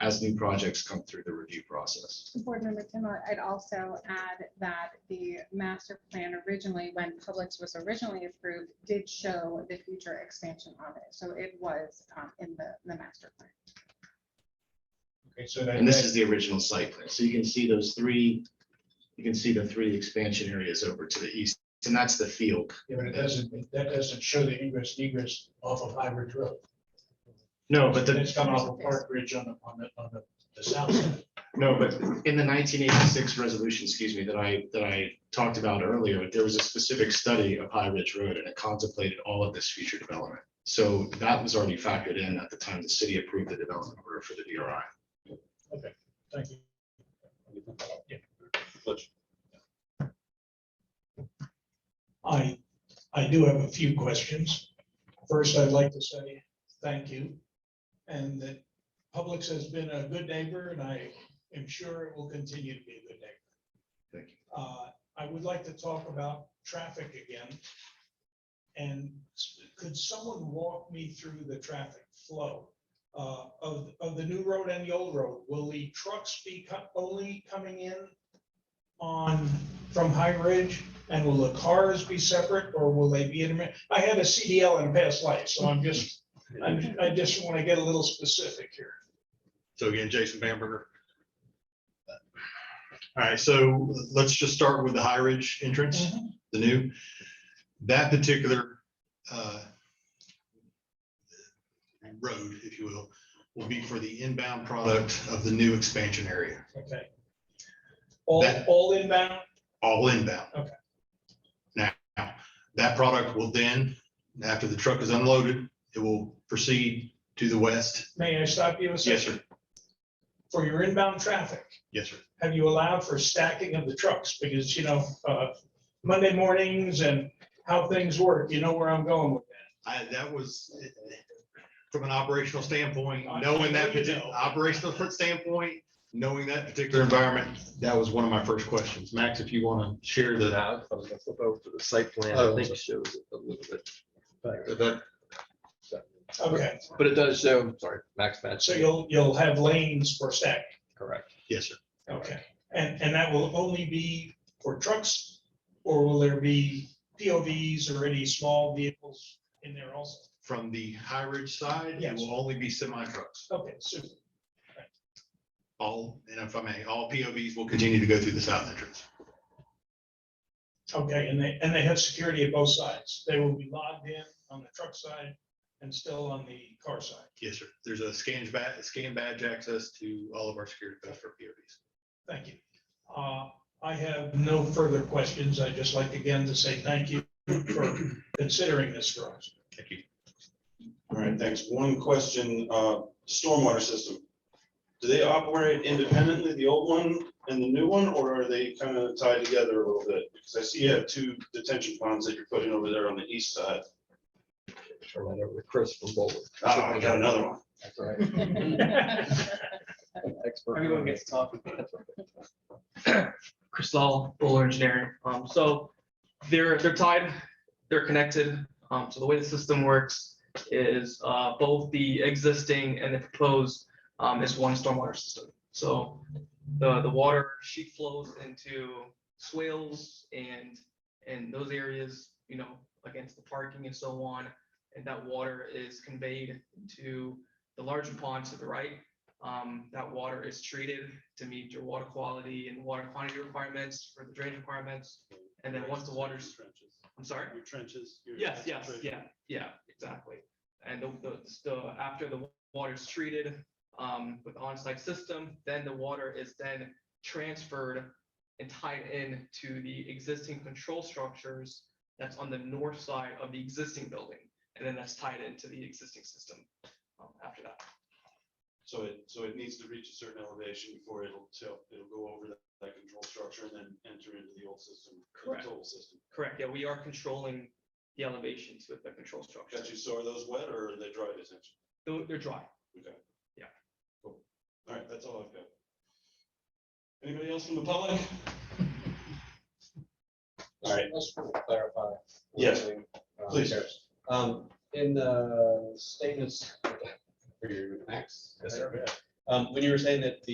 as new projects come through the review process. Board Member Tim, I'd also add that the master plan originally, when Publix was originally approved, did show the future expansion on it. So it was in the master plan. Okay, so that. And this is the original site plan. So you can see those three, you can see the three expansion areas over to the east, and that's the field. Yeah, but that doesn't show the ingress and egress off of High Ridge Road. No, but It's coming off of Park Ridge on the south side. No, but in the 1986 resolution, excuse me, that I talked about earlier, there was a specific study of High Ridge Road, and it contemplated all of this future development. So that was already factored in at the time the city approved the development order for the DRI. Okay, thank you. I do have a few questions. First, I'd like to say thank you, and that Publix has been a good neighbor, and I am sure it will continue to be a good neighbor. Thank you. I would like to talk about traffic again. And could someone walk me through the traffic flow of the new road and the old road? Will the trucks be only coming in from High Ridge, and will the cars be separate, or will they be in? I had a CDL in a past life, so I just want to get a little specific here. So again, Jason Bamberger. All right, so let's just start with the High Ridge entrance, the new. That particular road, if you will be for the inbound product of the new expansion area. Okay. All inbound? All inbound. Okay. Now, that product will then, after the truck is unloaded, it will proceed to the west. May I stop you a second? Yes, sir. For your inbound traffic, Yes, sir. have you allowed for stacking of the trucks? Because, Monday mornings and how things work, you know where I'm going with that. That was from an operational standpoint, I knowing know that you particular know. operational standpoint, knowing that particular environment, that was one of my first questions. Max, if you want to share the. I was gonna flip over to the site plan. Oh, I think it shows it a little bit. Okay, But it does show, sorry, max match. so you'll have lanes for stacking. Correct. Yes, sir. Okay, and that will only be for trucks, or will there be POVs or any small vehicles in there also? From the High Ridge side, it Yes. will only be semi trucks. Okay, super. And if I may, all POVs will continue to go through the south entrance. Okay, and they have security at both sides. They will be logged in on the truck side and still on the car side. Yes, sir. There's a scan badge access to all of our security posts for POVs. Thank you. I have no further questions. I'd just like again to say thank you for considering this for us. Thank you. All right, thanks. One question, stormwater system. Do they operate independently, the old one and the new one, or are they kind of tied together a little bit? Because I see you have 2 detention ponds that you're putting over there on the east side. Turn that over to Chris from Boulder. Oh, I got another one. That's right. Expert. Everyone gets to talk. Crystal, Bowler Engineering. So they're tied, they're connected. So the way the system works is both the existing and the proposed is one stormwater system. So the water sheet flows into swales and those areas, you know, against the parking and so on. And that water is conveyed to the larger pond to the right. That water is treated to meet your water quality and water quantity requirements for the drainage requirements. And then once the water's, I'm sorry? Your trenches. your Yes, infiltration. yeah, exactly. And after the water is treated with the on-site system, then the water is then transferred and tied in to the existing control structures that's on the north side of the existing building. And then that's tied into the existing system after that. So it needs to reach a certain elevation before it'll go over that control structure and then enter into the old system. Correct. The total system. Correct, yeah, we are controlling the elevations with the control structure. That you saw, are those wet or are they dry essentially? They're dry. Okay. Yeah. Cool. All right, that's all I've got. Anybody else from the public? All right. Let's clarify. Yes, please. In the statements for your max. Yes, sir. When you were saying that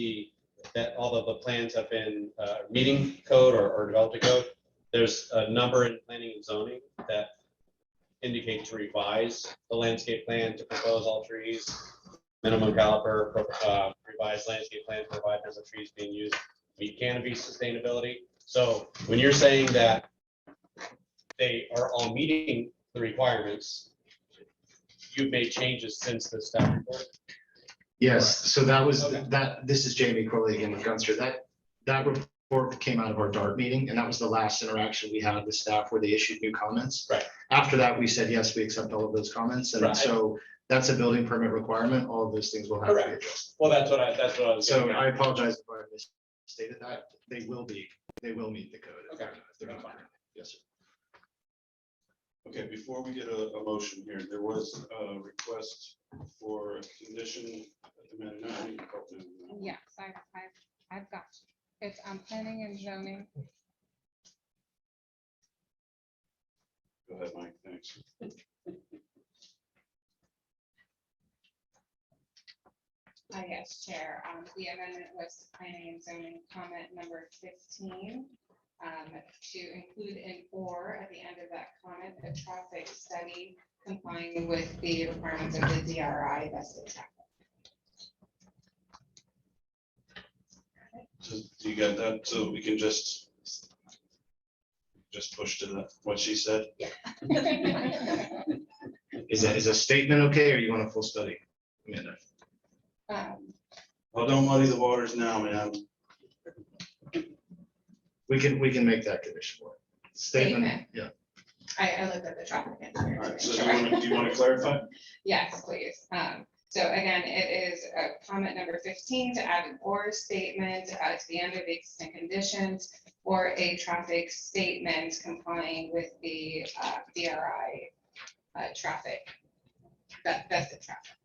that all of the plans have been meeting code or developed a code, there's a number in planning and zoning that indicate to revise the landscape plan to propose all trees, minimum caliper, revised landscape plan to provide as the trees being used, meet canopy sustainability. So when you're saying that they are all meeting the requirements, you've made changes since the staff report? Yes, so that was, Okay. this is Jamie Corley again with Gunster. That report came out of our DART meeting, and that was the last interaction we had with staff where they issued new comments. Right. After that, we said, yes, we accept all of those comments, and Right. so that's a building permit requirement. All of those things will have to be Correct. addressed. Well, that's what I was. So getting at. I apologize if I misstated that. They will meet the code. Okay. If they're not. Yes, sir. Okay, before we get a motion here, there was a request for a condition. Yes, I've got you. It's planning and zoning. Go ahead, Mike, thanks. Yes, Chair. The amendment was planning and zoning comment number 15. To include in 4 at the end of that comment, a traffic study complying with the requirements of the DRI vested traffic. So do you got that? So we can just push to what she said? Is a statement okay, or you want a full study? Amanda? Well, don't muddy the waters now, man. We can make that condition work. Statement, Statement. yeah. I looked at the traffic engineer. All to right, make so sure. do you want to clarify? Yes, please. So again, it is comment number 15 to add an or statement to the end of the existing conditions or a traffic statement complying with the DRI traffic, vested traffic.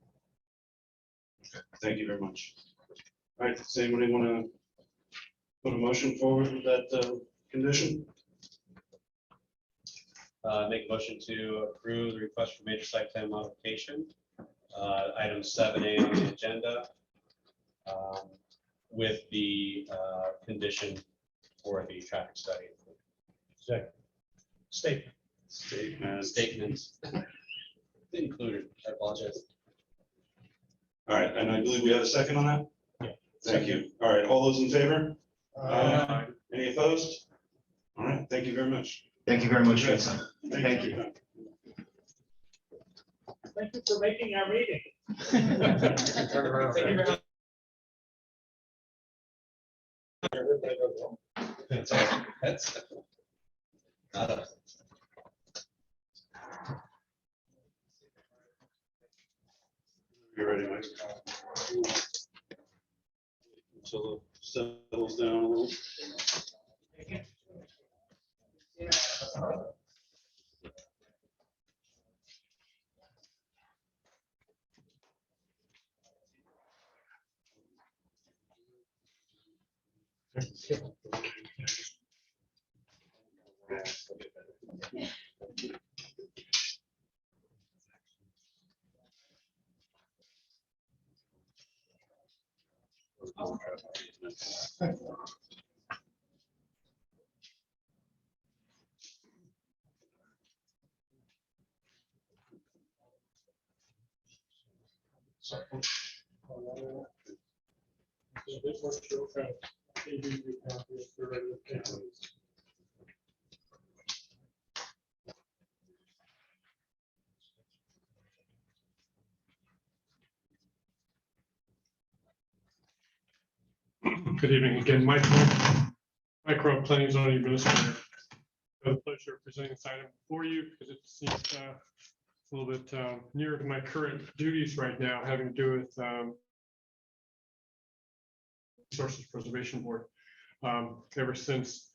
Thank you very much. All right, does anybody want to put a motion forward with that condition? Make a motion to approve the request for major site plan modification. Item 7A on the agenda. With the condition for the traffic study. Second. Statement. Statements. Included, I apologize. All right, and I believe we have a second on that? Yeah. Thank you. All right, all those in favor? Any opposed? All right, thank you very much. Thank you very much, Jason. Thank you. Thank you for making our meeting. Turn around. Thank you very much. That's not a. You ready, Mike? Until it settles down a little. Good evening again, Mike Rowe, Planning and Zoning Administrator. I have the pleasure of presenting this item for you because it seems a little bit nearer to my current duties right now, having to do with Resources Preservation Board. Ever since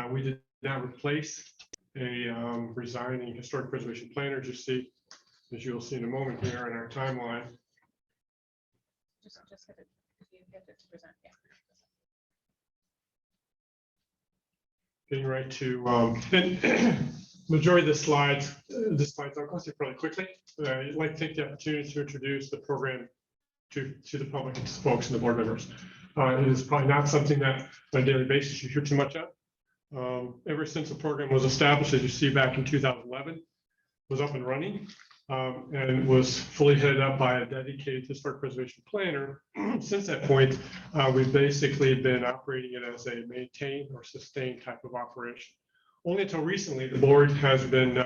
we did not replace a resigning historic preservation planner, as you will see in a moment here in our timeline. Just hit it. You get it to present, yeah. Getting right to majority of the slides. I'll go through fairly quickly. I'd like to take the opportunity to introduce the program to the public and folks and the board members. It is probably not something that on a daily basis you hear too much of. Ever since the program was established, as you see back in 2011, was up and running and was fully headed up by a dedicated historic preservation planner. Since that point, we've basically been operating it as a maintain or sustain type of operation. Only until recently, the board has been,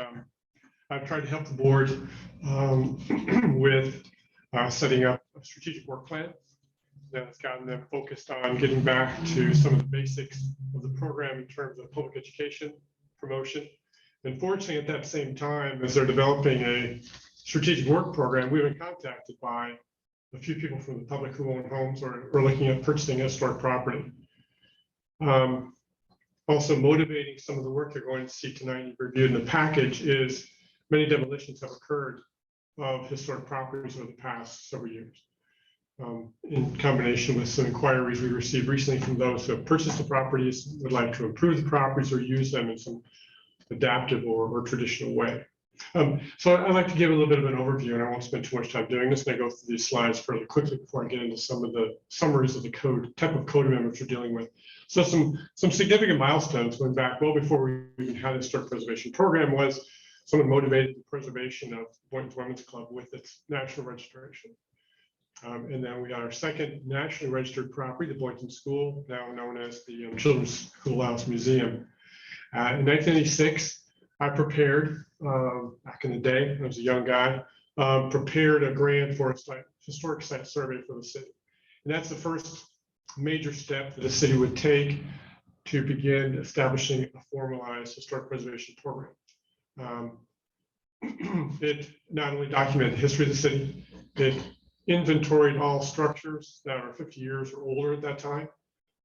I've tried to help the board with setting up a strategic work plan that's gotten them focused on getting back to some of the basics of the program in terms of public education, promotion. Unfortunately, at that same time, as they're developing a strategic work program, we've been contacted by a few people from the public who own homes or are looking at purchasing historic property. Also motivating some of the work they're going to see tonight reviewed in the package is many demolitions have occurred of historic properties over the past several years. In combination with some inquiries we received recently from those who have purchased the properties, would like to improve the properties or use them in some adaptive or traditional way. So I'd like to give a little bit of an overview, and I won't spend too much time doing this, and I go through these slides fairly quickly before I get into some of the summaries of the code, type of code amendments we're dealing with. So some significant milestones going back well before we even had a historic preservation program was someone motivated the preservation of Boynton Women's Club with its national registration. And then we got our second nationally registered property, the Boynton School, now known as the Children's Schoolhouse Museum. In 1986, I prepared, back in the day, I was a young guy, prepared a grant for a historic site survey for the city. And that's the first major step that the city would take to begin establishing a formalized historic preservation program. It not only documented the history of the city, it inventoried all structures that are 50 years or older at that time,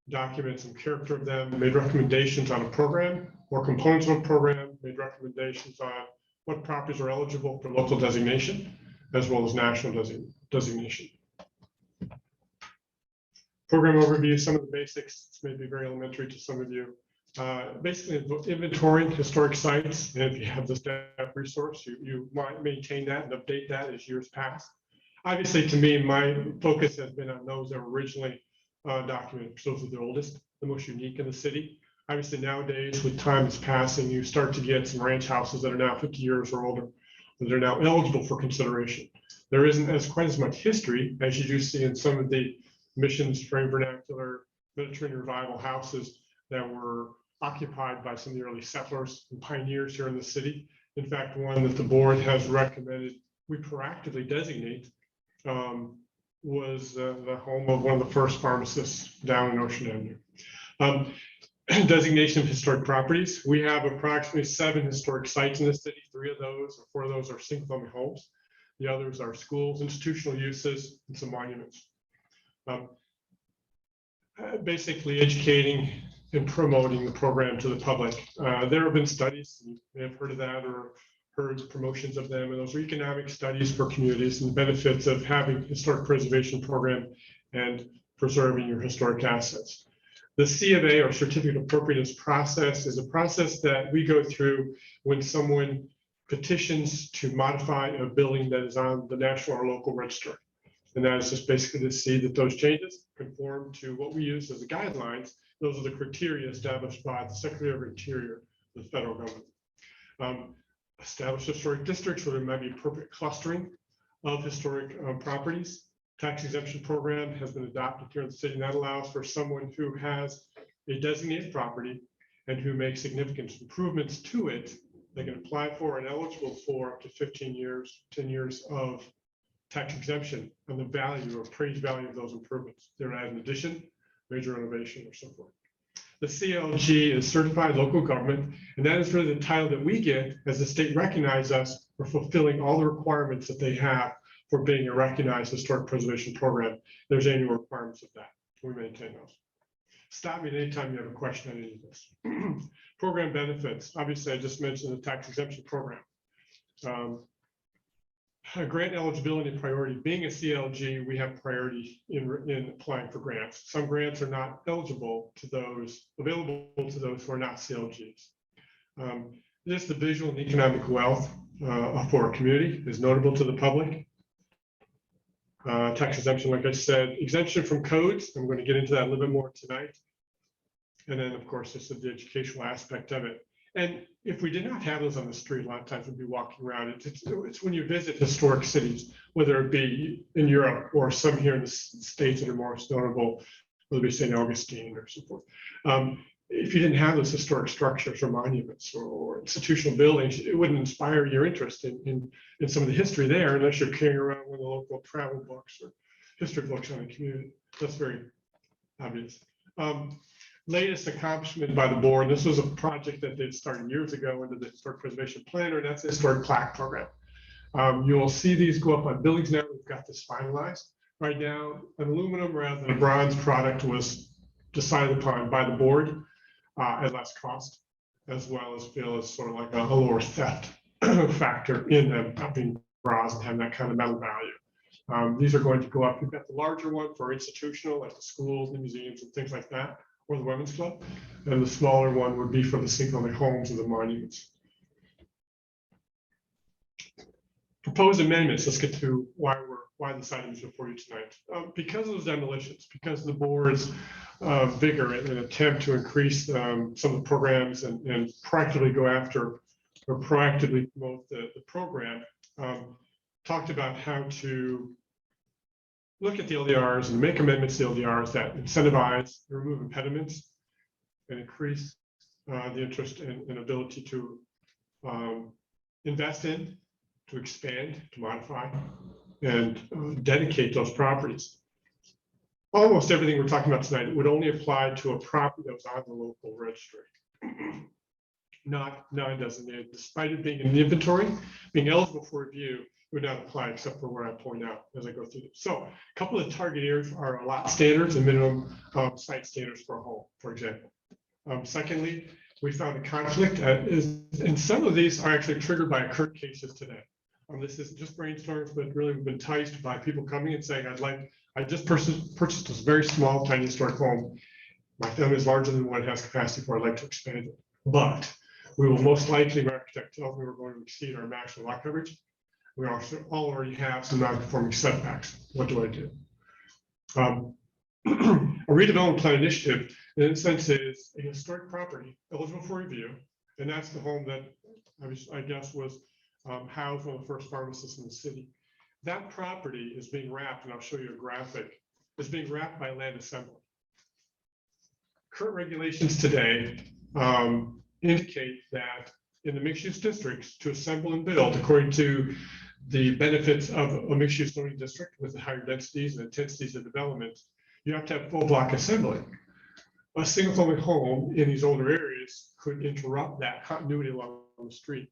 documented some character of them, made recommendations on a program or components of a program, made recommendations on what properties are eligible for local designation, as well as national designation. Program overview, some of the basics, this may be very elementary to some of you. Basically, inventorying historic sites, and if you have the staff resource, you might maintain that and update that as years pass. Obviously, to me, my focus has been on those that were originally documented, because those are the oldest, the most unique in the city. Obviously, nowadays, with time is passing, you start to get some ranch houses that are now 50 years or older, that are now eligible for consideration. There isn't quite as much history as you do see in some of the missions, frame vernacular, Mediterranean revival houses that were occupied by some of the early settlers and pioneers here in the city. In fact, one that the board has recommended we proactively designate was the home of one of the first pharmacists down in Ocean Avenue. Designation of historic properties. We have approximately 7 historic sites in the city. 3 of those, or 4 of those are single-family homes. The others are schools, institutional uses, and some monuments. Basically educating and promoting the program to the public. There have been studies, you may have heard of that or heard promotions of them, and those are economic studies for communities and the benefits of having a historic preservation program and preserving your historic assets. The C of A, or Certificate of Appropriateness process, is a process that we go through when someone petitions to modify a building that is on the national or local register. And that is just basically to see that those changes conform to what we use as the guidelines. Those are the criteria established by the Secretary of Interior of the federal government. Establish historic districts where there might be appropriate clustering of historic properties. Tax exemption program has been adopted here in the city, and that allows for someone who has a designated property and who makes significant improvements to it. They can apply for and eligible for up to 10 years of tax exemption on the value or appraised value of those improvements. They're an addition, major renovation, or so forth. The CLG is certified local government, and that is really the title that we get as the state recognizes us for fulfilling all the requirements that they have for being a recognized historic preservation program. There's annual requirements of that. We maintain those. Stop me at any time you have a question on any of this. Program benefits. Obviously, I just mentioned the tax exemption program. Grant eligibility and priority. Being a CLG, we have priority in applying for grants. Some grants are not eligible to those, available to those who are not CLGs. Just the visual and economic wealth for a community is notable to the public. Tax exemption, like I said, exemption from codes. I'm going to get into that a little bit more tonight. And then, of course, just the educational aspect of it. And if we did not have those on the street, a lot of times we'd be walking around. It's when you visit historic cities, whether it be in Europe or some here in the States that are more notable, whether it be St. Augustine or so forth. If you didn't have those historic structures or monuments or institutional buildings, it wouldn't inspire your interest in some of the history there unless you're carrying around one of the local travel books or history books on the community. That's very obvious. Latest accomplishment by the board. This was a project that they started years ago into the Historic Preservation Planner, and that's the Historic Plaque Program. You'll see these go up on buildings now. We've got this finalized. Right now, an aluminum rather than a bronze product was decided upon by the board at less cost, as well as feel as sort of like a lower theft factor in them not being bronze and having that kind of metal value. These are going to go up. We've got the larger one for institutional, like the schools, the museums, and things like that, or the women's club, and the smaller one would be for the single-family homes and the monuments. Proposed amendments. Let's get to why this item is before you tonight. Because of those demolitions, because of the board's vigor in an attempt to increase some of the programs and proactively go after or proactively promote the program, talked about how to look at the LDRs and make amendments to the LDRs that incentivize, remove impediments, and increase the interest and ability to invest in, to expand, to modify, and dedicate those properties. Almost everything we're talking about tonight would only apply to a property that was on the local registry, not non-designated. Despite it being in the inventory, being eligible for review, would not apply except for where I point out as I go through this. So a couple of target areas are lot standards and minimum site standards for a home, for example. Secondly, we found a conflict, and some of these are actually triggered by current cases today. This isn't just brainstorms, but really we've been enticed by people coming and saying, I just purchased this very small, tiny historic home. My family is larger than what it has capacity for. I'd like to expand it. But we will most likely, my architect tells me we're going to exceed our maximum lot coverage. We also already have some non-conforming setbacks. What do I do? A redevelopment plan initiative, in a sense, is a historic property eligible for review. And that's the home that I guess was housed one of the first pharmacists in the city. That property is being wrapped, and I'll show you a graphic, is being wrapped by land assembly. Current regulations today indicate that in the mixed-use districts, to assemble and build according to the benefits of a mixed-use zoning district with the higher densities and intensities of development, you have to have full block assembly. a single family home in these older areas could interrupt that continuity along the street.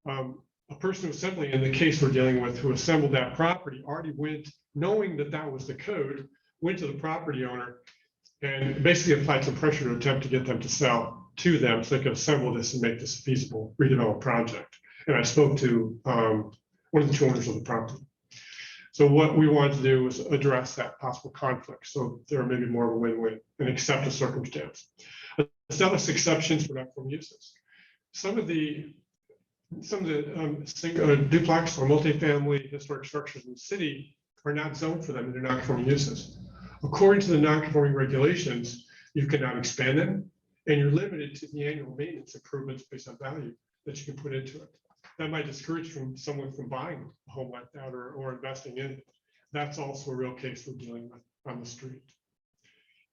A person who assembling, in the case we're dealing with, who assembled that property already went, knowing that that was the code, went to the property owner and basically applied some pressure to attempt to get them to sell to them so they could assemble this and make this a feasible redevelopment project. And I spoke to one of the two owners of the property. So what we wanted to do was address that possible conflict. So there may be more of a win-win and accept a circumstance. Establish exceptions for non-conforming uses. Some of the duplex or multifamily historic structures in the city are not zoned for them and they're non-conforming uses. According to the non-conforming regulations, you cannot expand them and you're limited to the annual maintenance improvements based on value that you can put into it. That might discourage someone from buying a home like that or investing in it. That's also a real case we're dealing with on the street.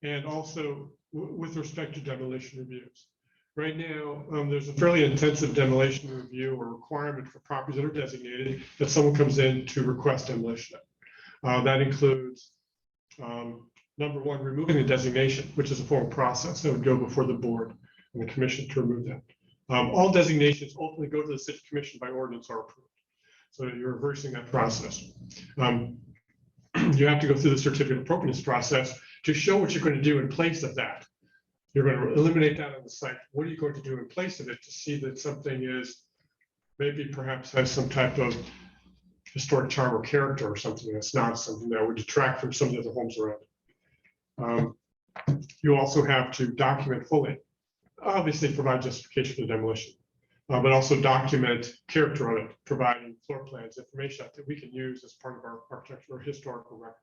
And also with respect to demolition reviews. Right now, there's a fairly intensive demolition review or requirement for properties that are designated that someone comes in to request demolition. That includes, number one, removing the designation, which is a formal process that would go before the board and the commission to remove that. All designations ultimately go to the city commission by ordinance or approved. So you're reversing that process. You have to go through the certificate of appropriateness process to show what you're going to do in place of that. You're going to eliminate that on the site. What are you going to do in place of it to see that something is maybe perhaps has some type of historic charm or character or something that's not something that would detract from some of the other homes around it. You also have to document fully, obviously provide justification for the demolition, but also document character on it, providing floor plans, information that we can use as part of our architectural or historical record.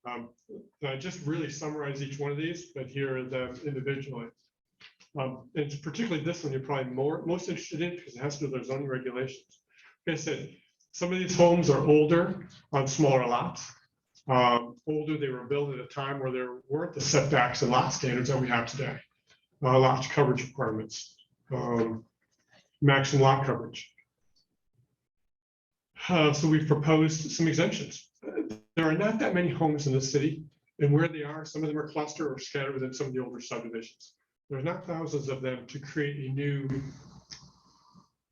I just really summarize each one of these, but here are them individually. And particularly this one, you're probably most interested in because it has to do with their zoning regulations. Like I said, some of these homes are older on smaller lots. Older, they were built at a time where there weren't the setbacks and lot standards that we have today. Lot coverage requirements, maximum lot coverage. So we've proposed some exemptions. There are not that many homes in the city, and where they are, some of them are clustered or scattered within some of the older subdivisions. There's not thousands of them to create a new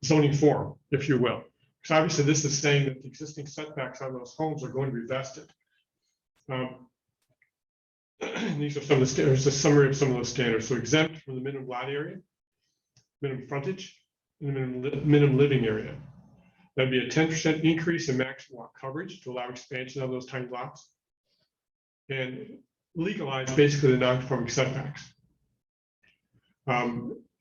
zoning form, if you will. Because obviously this is saying that the existing setbacks on those homes are going to be vested. These are some of the standards, a summary of some of those standards. So exempt from the minimum lot area, minimum frontage, and the minimum living area. That'd be a 10% increase in maximum lot coverage to allow expansion of those tiny lots. And legalize basically the non-conforming setbacks.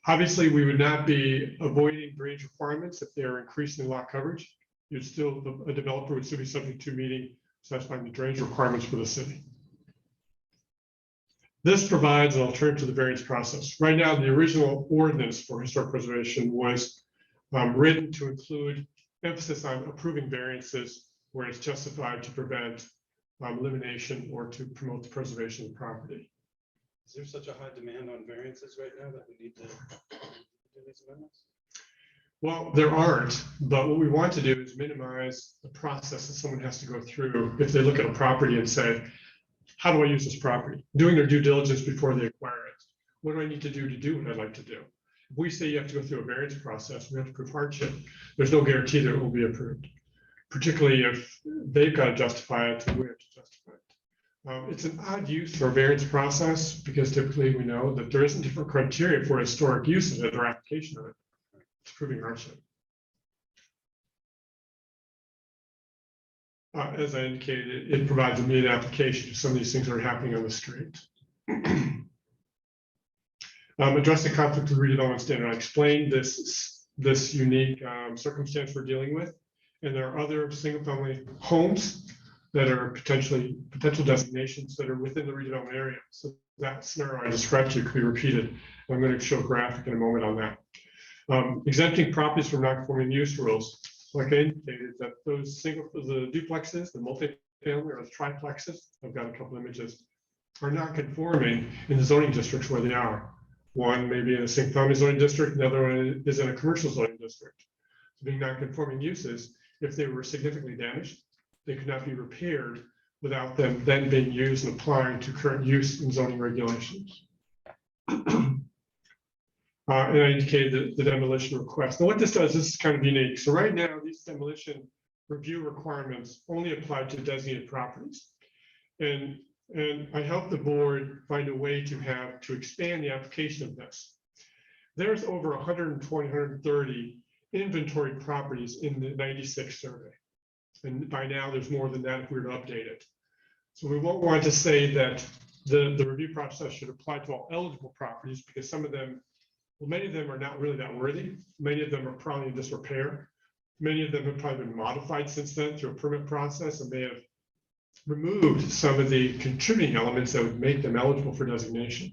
Obviously, we would not be avoiding drainage requirements if they're increasing lot coverage. You'd still, a developer would still be subject to meeting satisfying the drainage requirements for the city. This provides an alternative to the variance process. Right now, the original ordinance for historic preservation was written to include emphasis on approving variances where it's justified to prevent elimination or to promote the preservation of property. Is there such a high demand on variances right now that we need to do these amendments? Well, there aren't, but what we want to do is minimize the process that someone has to go through if they look at a property and say, how do I use this property? Doing their due diligence before they acquire it. What do I need to do what I'd like to do? If we say you have to go through a variance process, we have to prove hardship. There's no guarantee that it will be approved, particularly if they've got to justify it and we have to justify it. It's an odd use for a variance process because typically we know that there isn't different criteria for historic use of it or application of it. It's proving hardship. As I indicated, it provides immediate application to some of these things that are happening on the street. Addressing conflict with redevelopment standard. I explained this unique circumstance we're dealing with, and there are other single-family homes that are potential designations that are within the redevelopment area. So that scenario I described to you could be repeated. I'm going to show a graphic in a moment on that. Exempting properties from non-conforming use rules. Like I indicated, that the duplexes, the multifamily or the triplexes, I've got a couple images, are not conforming in the zoning districts where they are. One may be in a single family zoning district, another one is in a commercial zoning district. So being non-conforming uses, if they were significantly damaged, they could not be repaired without them then being used and applying to current use and zoning regulations. And I indicated the demolition request. Now, what this does, this is kind of unique. So right now, these demolition review requirements only apply to designated properties. And I helped the board find a way to expand the application of this. There's over 120, 130 inventory properties in the 96 survey. And by now, there's more than that if we were to update it. So we won't want to say that the review process should apply to all eligible properties, because some of them, well, many of them are not really that worthy. Many of them are probably in disrepair. Many of them have probably been modified since then through a permit process, and may have removed some of the contributing elements that would make them eligible for designation.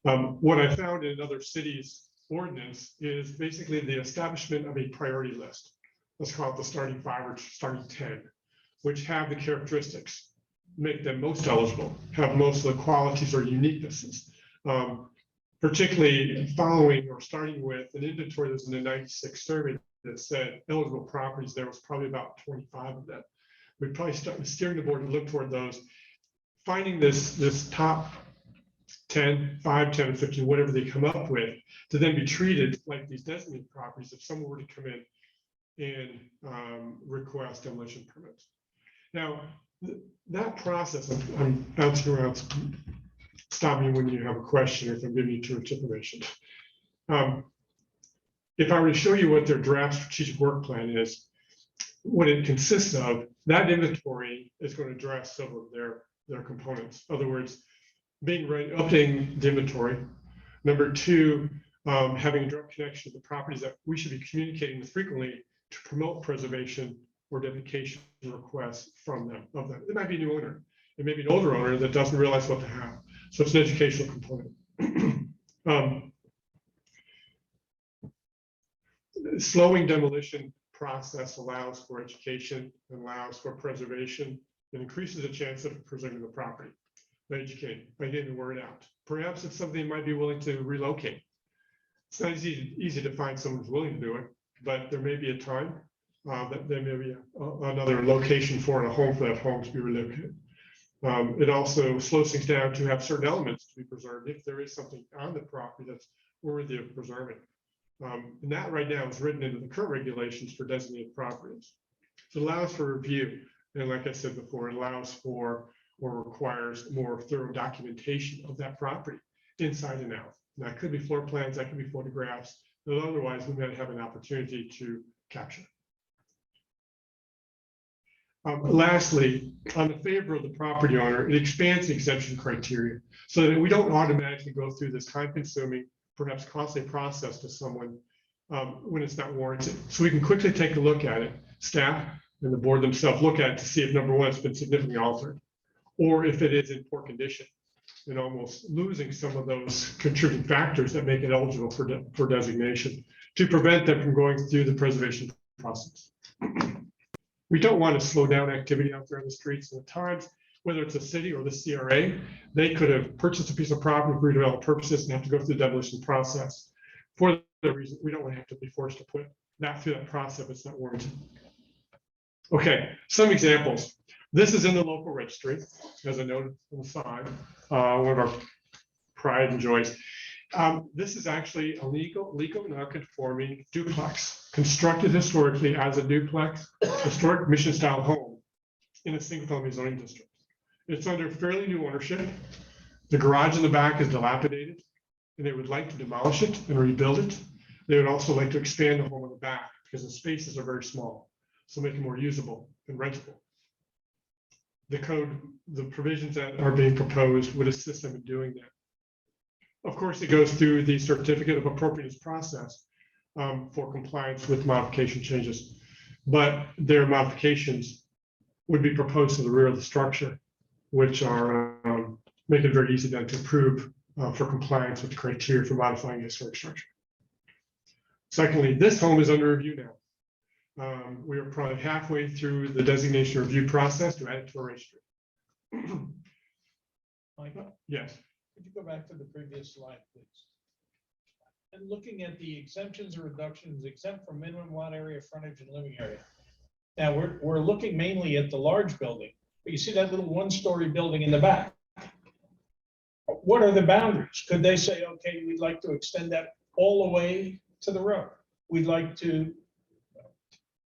What I found in other cities' ordinance is basically the establishment of a priority list. Let's call it the starting 5 or starting 10, which have the characteristics, make them most eligible, have most of the qualities or uniquenesses. Particularly following or starting with an inventory that's in the 96 survey that said eligible properties, there was probably about 25 of them. We'd probably start steering the board to look toward those, finding this top 10, 5, 10, 15, whatever they come up with, to then be treated like these designated properties if someone were to come in and request demolition permits. Now, that process, I'm bouncing around. Stop me when you have a question or if I'm giving you too much information. If I were to show you what their draft strategic work plan is, what it consists of, that inventory is going to address several of their components. In other words, being ready, updating the inventory. Number 2, having a direct connection to the properties that we should be communicating with frequently to promote preservation or dedication requests from them. It might be a new owner. It may be an older owner that doesn't realize what to have. So it's an educational component. Slowing demolition process allows for education, and allows for preservation, and increases the chance of preserving the property. By educating, by getting the word out. Perhaps it's something they might be willing to relocate. It's not easy to find someone who's willing to do it, but there may be a time that there may be another location for it, a home for that home to be relocated. It also slows things down to have certain elements to be preserved if there is something on the property that's worthy of preserving. And that right now is written into the current regulations for designated properties. So it allows for review. And like I said before, it allows for or requires more thorough documentation of that property inside and out. And that could be floor plans, that could be photographs, that otherwise we might have an opportunity to capture. Lastly, on the favor of the property owner, it expands the exemption criteria so that we don't automatically go through this time-consuming, perhaps costly process to someone when it's not warranted. So we can quickly take a look at it. Staff and the board themselves look at it to see if, number 1, it's been significantly altered, or if it is in poor condition, and almost losing some of those contributing factors that make it eligible for designation, to prevent them from going through the preservation process. We don't want to slow down activity out there on the streets. And at times, whether it's a city or the CRA, they could have purchased a piece of property for redevelopment purposes and have to go through the demolition process. For the reason, we don't want to have to be forced to put that through that process if it's not warranted. Okay, some examples. This is in the local registry, as I noted on the side, one of our pride and joys. This is actually a legal non-conforming duplex, constructed historically as a duplex, historic mission-style home in a single-family zoning district. It's under fairly new ownership. The garage in the back is dilapidated, and they would like to demolish it and rebuild it. They would also like to expand the home in the back because the spaces are very small, so make it more usable and rentable. The code, the provisions that are being proposed would assist them in doing that. Of course, it goes through the certificate of appropriateness process for compliance with modification changes, but their modifications would be proposed to the rear of the structure, which are make it very easy then to approve for compliance with the criteria for modifying a historic structure. Secondly, this home is under review now. We are probably halfway through the designation review process to add it to our registry. Mike, Yes. could you go back to the previous slide, please? And looking at the exemptions or reductions, exempt from minimum lot area, frontage, and living area. Now, we're looking mainly at the large building. But you see that little one-story building in the back? What are the boundaries? Could they say, okay, we'd like to extend that all the way to the road? We'd like to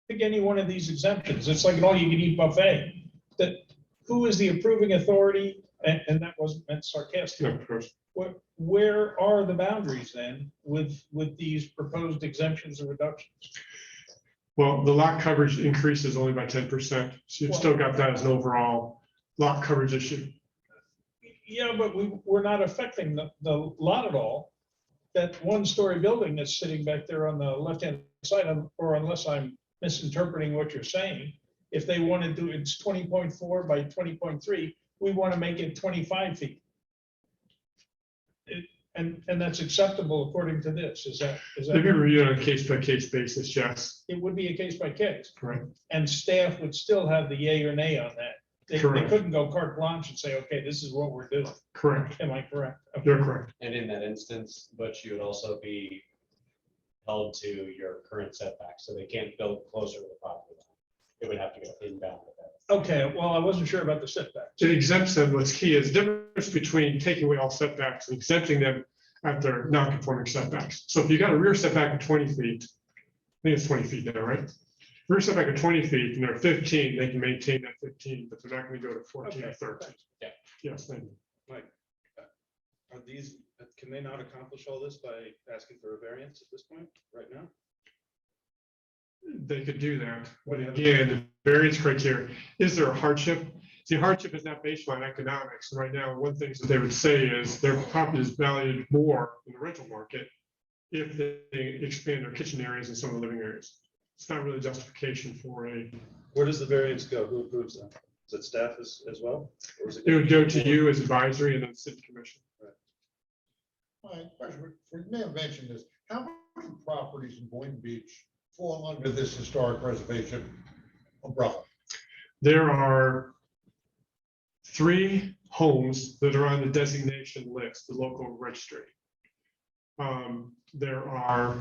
pick any one of these exemptions. It's like an all-you-can-eat buffet. That, who is the approving authority? And that wasn't meant sarcastic. Yeah, of course. Where are the boundaries then with these proposed exemptions and reductions? Well, the lot coverage increases only by 10%. So you've still got that as an overall lot coverage issue. Yeah, but we're not affecting the lot at all. That one-story building that's sitting back there on the left-hand side, or unless I'm misinterpreting what you're saying, if they want to do, it's 20.4 by 20.3, we want to make it 25 feet. And that's acceptable according to this, is that? If you review it on a case-by-case basis, yes. It would be a case by case. Correct. And staff would still have the yay or nay on that. They Correct. couldn't go carte blanche and say, okay, this is what we're doing. Correct. Am I correct? Okay. You're correct. And in that instance, but you would also be held to your current setback, so they can't build closer to the property line. It would have to go inbound with that. Okay, well, I wasn't sure about the setbacks. It exempts them. What's key is the difference between taking away all setbacks and exempting them at their non-conforming setbacks. So if you got a rear setback of 20 feet, I think it's 20 feet now, right? Rear setback of 20 feet and they're 15, they can maintain that 15, but they're not going to go to 14 or 13. Yeah. Yes, thank you. Mike, are these, can they not accomplish all this by asking for a variance at this point, right now? They could do that, but again, the variance criteria, is there a hardship? See, hardship is not based on economics. Right now, one thing that they would say is their property is valued more in the rental market if they expand their kitchen areas and some of the living areas. It's not really justification for a. Where does the variance go? Who approves that? Is it staff as well? Or is It would go to you as advisory and then city commission. My question, we may have mentioned this, how many properties in Boynton Beach fall under this historic preservation umbrella? There are 3 homes that are on the designation list, the local registry. There are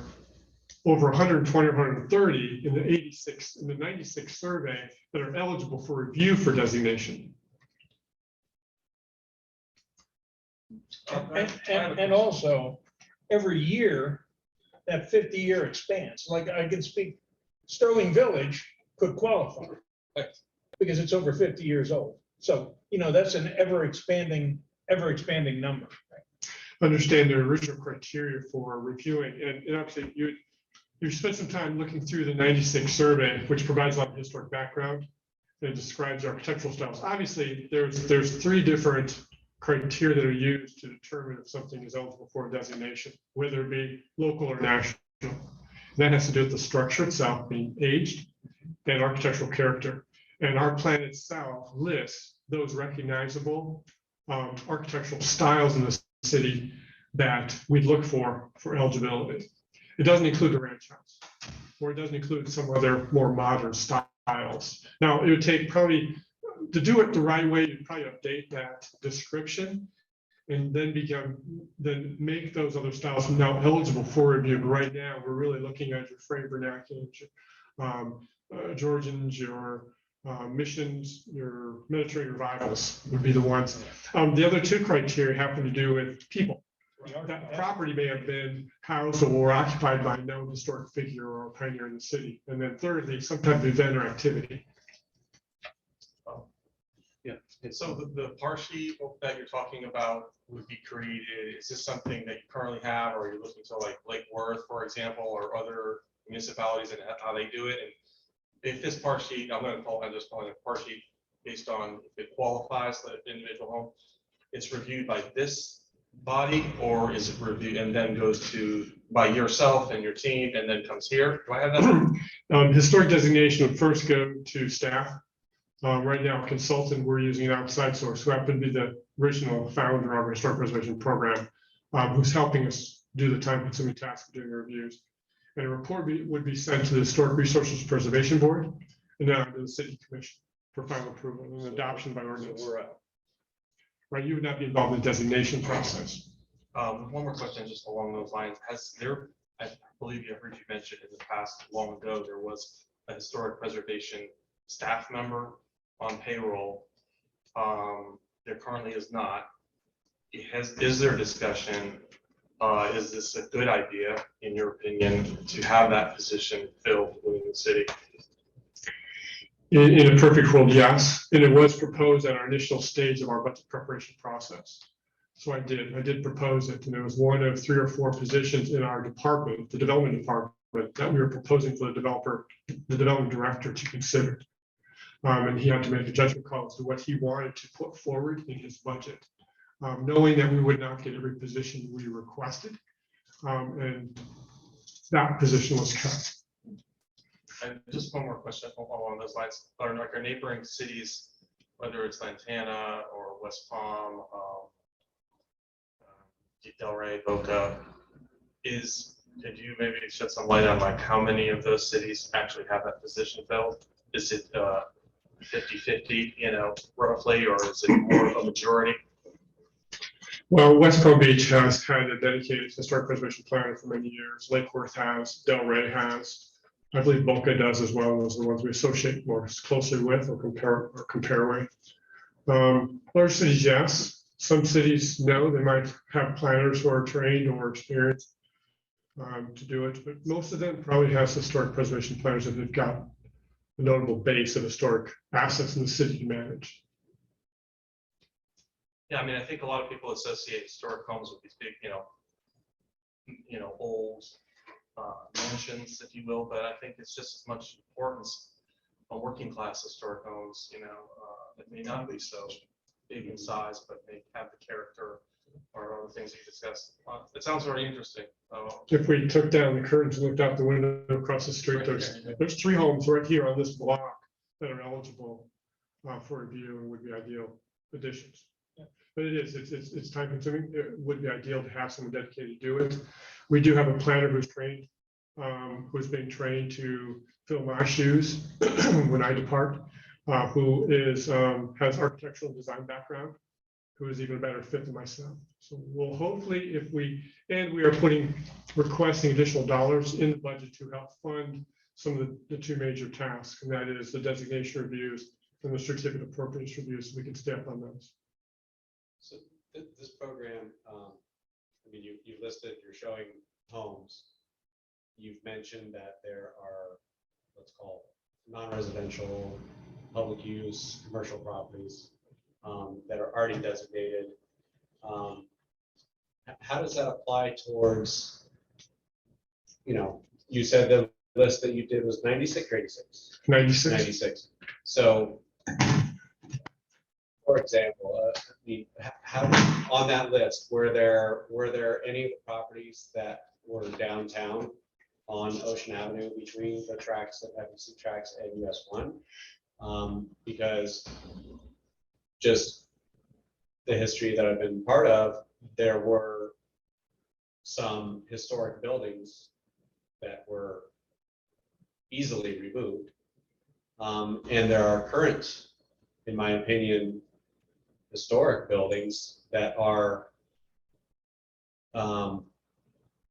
over 120 or 130 in the 96 survey that are eligible for review for designation. And also, every year, that 50-year expands. Like I can speak, Sterling Village could qualify because it's over 50 years old. So, that's an ever expanding number. Understand the original criteria for reviewing, and actually you spent some time looking through the 96 survey, which provides a lot of historic background and describes architectural styles. Obviously, there's 3 different criteria that are used to determine if something is eligible for a designation, whether it be local or national. And that has to do with the structure itself being aged and architectural character. And our plan itself lists those recognizable architectural styles in the city that we look for eligibility. It doesn't include the ranch house, or it doesn't include some other more modern styles. Now, it would take probably, to do it the right way, you'd probably update that description and then make those other styles now eligible for review. But right now, we're really looking at your frame vernacular, Georgians, your missions, your Mediterranean revivals would be the ones. The other 2 criteria have to do with people. That property may have been housed or occupied by a known historic figure or a pioneer in the city. And then thirdly, some type of event or activity. Yeah, and so the par sheet that you're talking about would be created, is this something that you currently have, or you're looking to like Lake Worth, for example, or other municipalities and how they do it? And if this par sheet, I'm just calling it a par sheet based on if it qualifies the individual home, it's reviewed by this body, or is it reviewed and then goes to by yourself and your team and then comes here? Do I have that? Historic designation would first go to staff. Right now, a consultant, we're using an outside source who happened to be the original founder of our historic preservation program, who's helping us do the time-consuming task of doing the reviews. And a report would be sent to the Historic Resources Preservation Board and then to the City Commission for final approval and adoption by ordinance. So we're out. Right, you would not be involved in the designation process. One more question just along those lines. I believe you heard you mentioned in the past long ago, there was a historic preservation staff member on payroll There currently is not. Is there discussion? Is this a good idea, in your opinion, to have that position filled within the city? In a perfect world, yes, and it was proposed at our initial stage of our budget preparation process. So I did propose it, and it was one of 3 or 4 positions in our department, the development department, that we were proposing for the development director to consider. And he had to make a judgment call as to what he wanted to put forward in his budget, knowing that we would not get every position we requested. And that position was cut. And just one more question along those lines. Are like our neighboring cities, whether it's Lantana or West Palm, Delray, Boca, could you maybe shed some light on like how many of those cities actually have that position filled? Is it 50-50, roughly, or is it more of a majority? Well, West Palm Beach has had a dedicated historic preservation planner for many years. Lake Worth has, Delray has. I believe Boca does as well. Those are the ones we associate more closely with or compare with. Large cities, yes. Some cities, no. They might have planners who are trained or experienced to do it, but most of them probably has historic preservation planners that have got a notable base of historic assets in the city to manage. Yeah, I mean, I think a lot of people associate historic homes with these big, old mansions, if you will, but I think it's just as much importance on working class historic homes, it may not be so big in size, but they have the character or other things you discussed. It sounds very interesting. If we took down the curtains and looked out the window across the street, there's 3 homes right here on this block that are eligible for review and would be ideal additions. But it's time consuming. It would be ideal to have someone dedicated to do it. We do have a planner who's trained, who's been trained to fill my shoes when I depart, who has architectural design background, who is even a better fit than myself. So we'll hopefully, we are requesting additional dollars in the budget to help fund some of the 2 major tasks, and that is the designation reviews and the certificate of appropriation reviews, so we can stay up on those. So this program, you listed, you're showing homes. You've mentioned that there are, let's call non-residential, public use, commercial properties that are already designated. How does that apply towards, you said the list that you did was 96 or 86? 96. 96. So, for example, how on that list, were there any of the properties that were downtown on Ocean Avenue between the tracks, the FEC tracks and US 1? Because just the history that I've been part of, there were some historic buildings that were easily removed. And there are current, in my opinion, historic buildings that are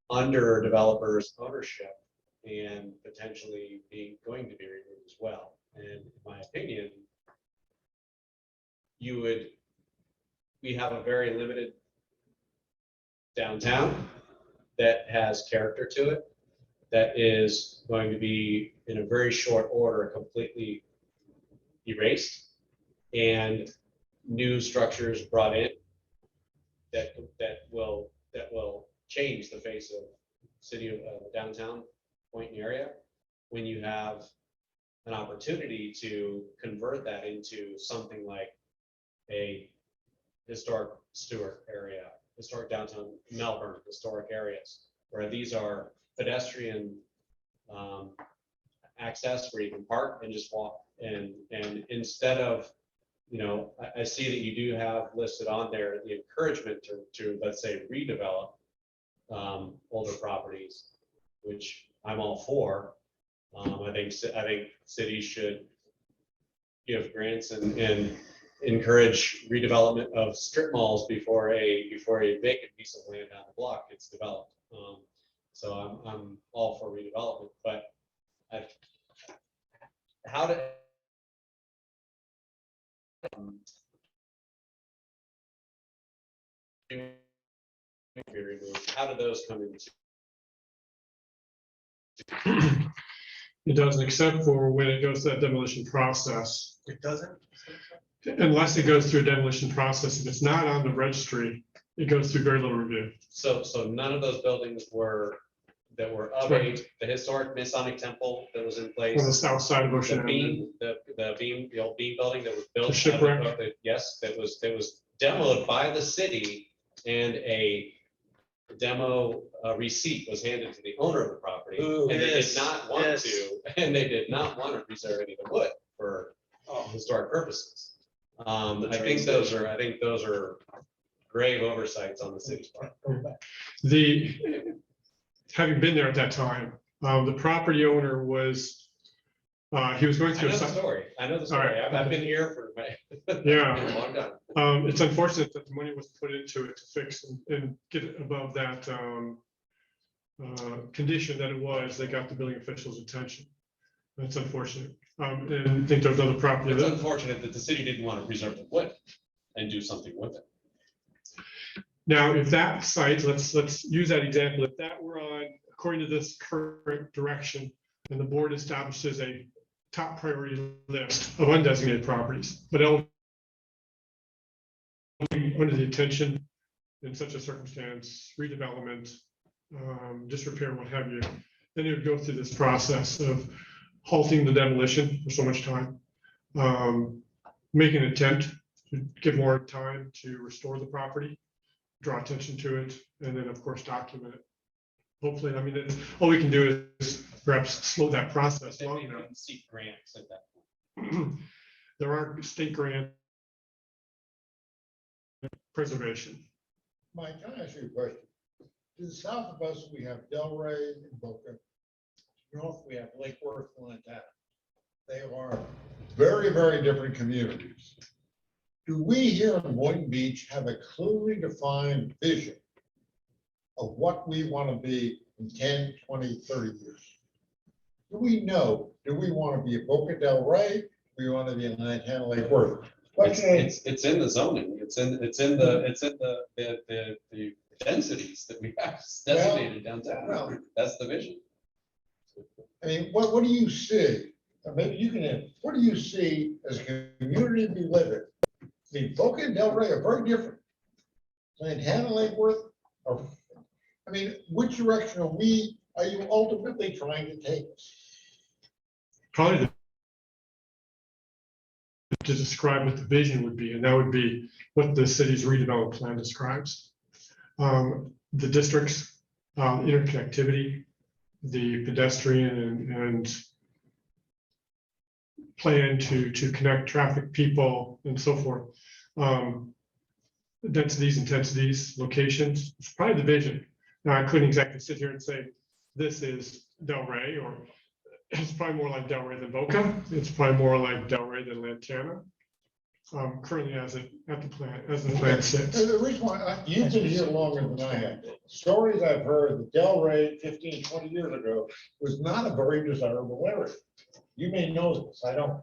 under developers' ownership and potentially going to be removed as well. And in my opinion, we have a very limited downtown that has character to it, that is going to be in a very short order completely erased, and new structures brought in that will change the face of city of downtown Boynton area, when you have an opportunity to convert that into something like a historic Stewart area, historic downtown Melbourne, historic areas, where these are pedestrian access where you can park and just walk. And instead of, I see that you do have listed on there the encouragement to let's say redevelop older properties, which I'm all for. I think cities should give grants and encourage redevelopment of strip malls before a vacant piece of land on the block gets developed. So I'm all for redevelopment, but how be removed. How do those come into? It doesn't, except for when it goes to that demolition process. It doesn't? Unless it goes through a demolition process, if it's not on the registry, it goes through very little review. So none of those buildings that were of Right. the historic Masonic temple that was in On the place. south side of The Ocean Avenue. beam, the old beam building that was built. The shipwreck. Yes, that was demoed by the city, and a demo receipt was handed to the owner of the property. Ooh, And they yes, did not want yes. to, and they did not want to preserve any of the wood for historic purposes. I think those are grave oversights on the city's part. Having been there at that time, the property owner was, he was going I through. know the story. All right. I've been here for Yeah. a long time. It's unfortunate that the money was put into it to fix and get it above that condition that it was. They got the building officials' attention. That's unfortunate. And I think there's other property. It's unfortunate that the city didn't want to preserve the wood and do something with it. Now, if that site, let's use that example. If that were on, according to this current direction, and the board establishes a top priority list of undesignated properties, but under the attention in such a circumstance, redevelopment, disrepair, what have you, then it would go through this process of halting the demolition for so much time, make an attempt to give more time to restore the property, draw attention to it, and then of course document it. Hopefully, I mean, all we can do is perhaps slow that process long enough. Seek grants at that point. There are state grant preservation. Mike, can I ask you a question? To the south of us, we have Delray and Boca. North, we have Lake Worth and Lantana. They are very, very different communities. Do we here in Boynton Beach have a clearly defined vision of what we want to be in 10, 20, 30 years? Do we know, do we want to be a Boca Del Rey? Do we want to be in Lantana Lake Worth? It's in the zoning. It's in the densities that we have designated downtown. Well, That's the vision. I mean, what do you see? Or maybe you can, what do you see as a community we live in? I mean, Boca and Del Rey are very different. Lantana Lake Worth are, I mean, which direction are you ultimately trying to take us? Probably to describe what the vision would be, and that would be what the city's redevelopment plan describes. The district's interconnectivity, the pedestrian and plan to connect traffic, people, and so forth. Densities, intensities, locations, it's probably the vision. Now, I couldn't exactly sit here and say, this is Del Rey, or it's probably more like Del Rey than Boca. It's probably more like Del Rey than Lantana. Currently as the plan sits. The reason why, you've been here longer than I have. Stories I've heard that Del Rey 15, 20 years ago was not a very desirable area. You may know this, I don't.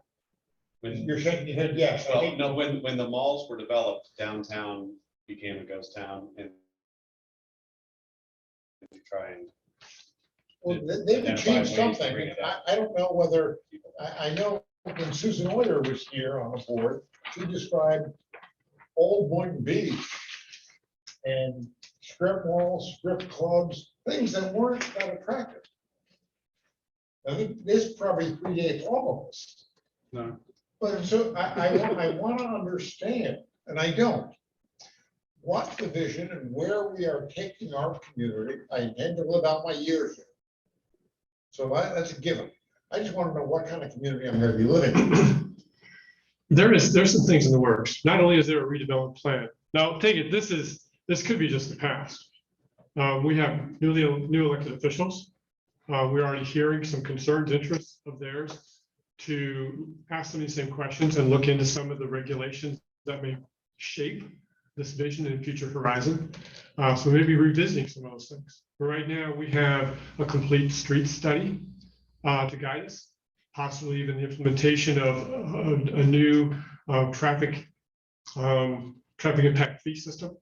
You're shaking your head, yes. I Well, think- no, when the malls were developed, downtown became a ghost town, and to try and Well, they've identify achieved ways to something. bring it back. I don't know whether, I know when Susan Euler was here on the board, she described old Boynton Beach and strip malls, strip clubs, things that weren't that attractive. I think this probably predates all of us. No. But so I want to understand, and I don't, what's the vision and where we are taking our community. I intend to live out my years here. So that's a given. I just want to know what kind of community I'm going to be living in. There's some things in the works. Not only is there a redevelopment plan. Now, take it, this could be just the past. We have new elected officials. We're already hearing some concerns, interests of theirs to ask them these same questions and look into some of the regulations that may shape this vision and future horizon. So maybe revisiting some of those things. But right now, we have a complete street study to guide us, possibly even the implementation of a new traffic impact fee system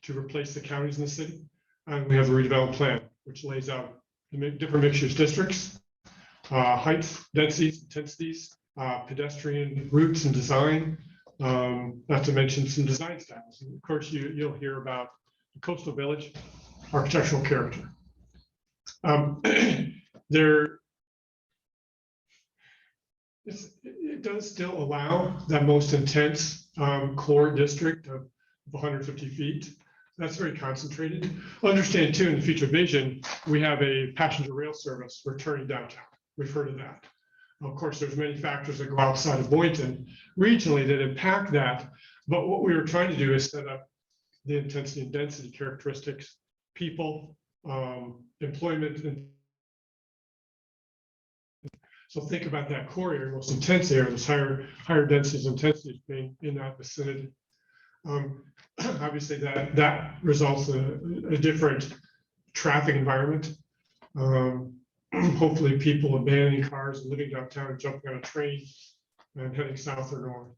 to replace the counties in the city. And we have a redevelopment plan, which lays out the different mixed-use districts, heights, densities, intensities, pedestrian routes and design, not to mention some design styles. And of course, you'll hear about the coastal village, architectural character. It does still allow that most intense core district of 150 feet. That's very concentrated. Understand too, in the future vision, we have a passenger rail service returning downtown. We've heard of that. Of course, there's many factors that go outside of Boynton regionally that impact that. But what we were trying to do is set up the intensity and density characteristics, people, employment. And so think about that core area, most intense area, those higher densities, intensities being in that vicinity. Obviously, that results in a different traffic environment. Hopefully, people abandoning cars and living downtown and jumping on a train and heading south or north.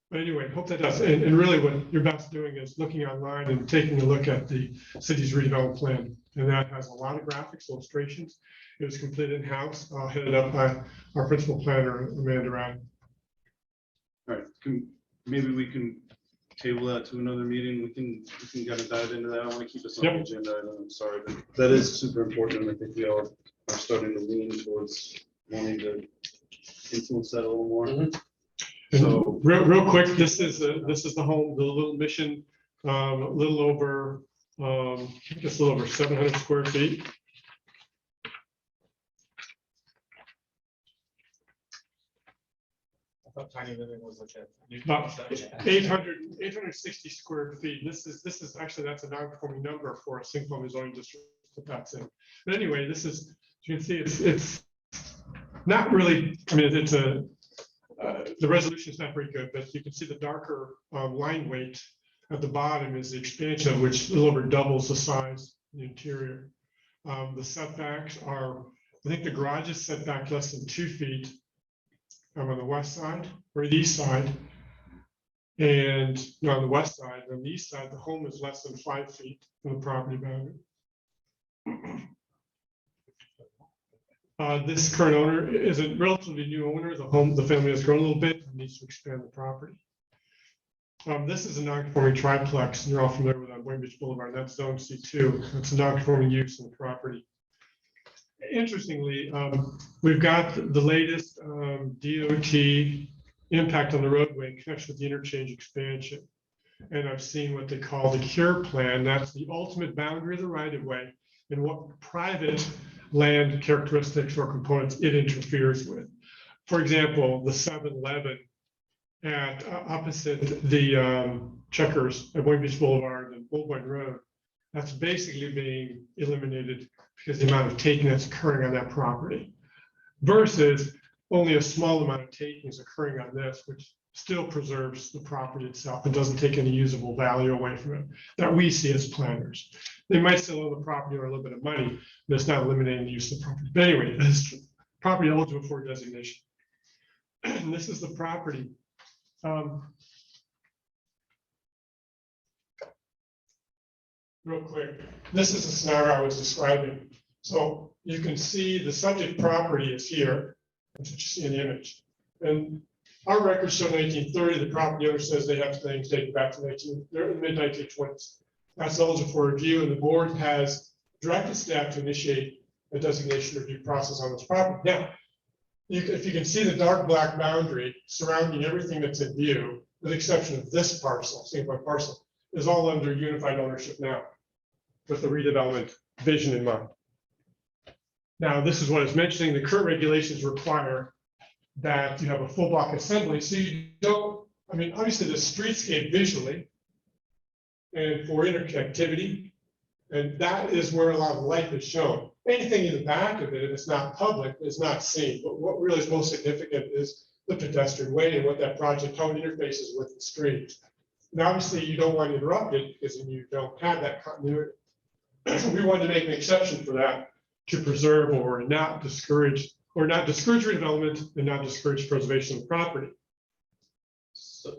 But anyway, hope that does. And really, what you're best doing is looking online and taking a look at the city's redevelopment plan, and that has a lot of graphics, illustrations. It was completed in-house, headed up by our principal planner, Amanda Ryan. All right, maybe we can table that to another meeting. We can kind of dive into that. I want to keep us on the agenda. I'm sorry, but that is super important. I think we all are starting to lean towards wanting to influence that a little more. So real quick, this is the home, the little mission, a little over, just a little over 700 square feet. Tiny living was like About 860 square feet. This is actually, that's a non-conforming number for a single-family zoning district that that's in. But anyway, this is, you can see, it's not really. I mean, it's the resolution is not very good, but you can see the darker line weight at the bottom is the expansion of which a little over doubles the size of the interior. The setbacks are, I think the garage is set back less than 2 feet. On the west side or the east side, and on the west side. On the east side, the home is less than 5 feet from the property boundary. This current owner is a relatively new owner. The family has grown a little bit and needs to expand the property. This is a non-conforming triplex, and you're all familiar with on Boynton Beach Boulevard. That's zone C2. It's a non-conforming use in the property. Interestingly, we've got the latest DOT impact on the roadway in connection with the interchange expansion. And I've seen what they call the CURE plan. That's the ultimate boundary of the right-of-way and what private land characteristics or components it interferes with. For example, the 7-Eleven at opposite the Checkers at Boynton Beach Boulevard and Old Boynton Road, that's basically being eliminated because the amount of taking that's occurring on that property versus only a small amount of taking is occurring on this, which still preserves the property itself and doesn't take any usable value away from it that we see as planners. They might still own the property or a little bit of money, but it's not eliminating the use of the property. But anyway, it's property eligible for designation. And this is the property. Real quick, this is the scenario I was describing. So you can see the subject property is here. That's what you see in the image. And our records show 1930. The property owner says they have things dating back to mid-1920s. That's eligible for review, and the board has directed staff to initiate a designation review process on this property. Now, if you can see the dark black boundary surrounding everything that's in view, with the exception of this parcel, single parcel, is all under unified ownership now, with the redevelopment vision in mind. Now, this is what I was mentioning. The current regulations require that you have a full block assembly. So you don't, I mean, obviously the streetscape visually and for interconnectivity, and that is where a lot of life is shown. Anything in the back of it, if it's not public, is not seen. But what really is most significant is the pedestrian way and what that project, how it interfaces with the street. Now, obviously, you don't want to interrupt it because then you don't have that continuity. We wanted to make an exception for that to preserve or not discourage redevelopment and not discourage preservation of property. So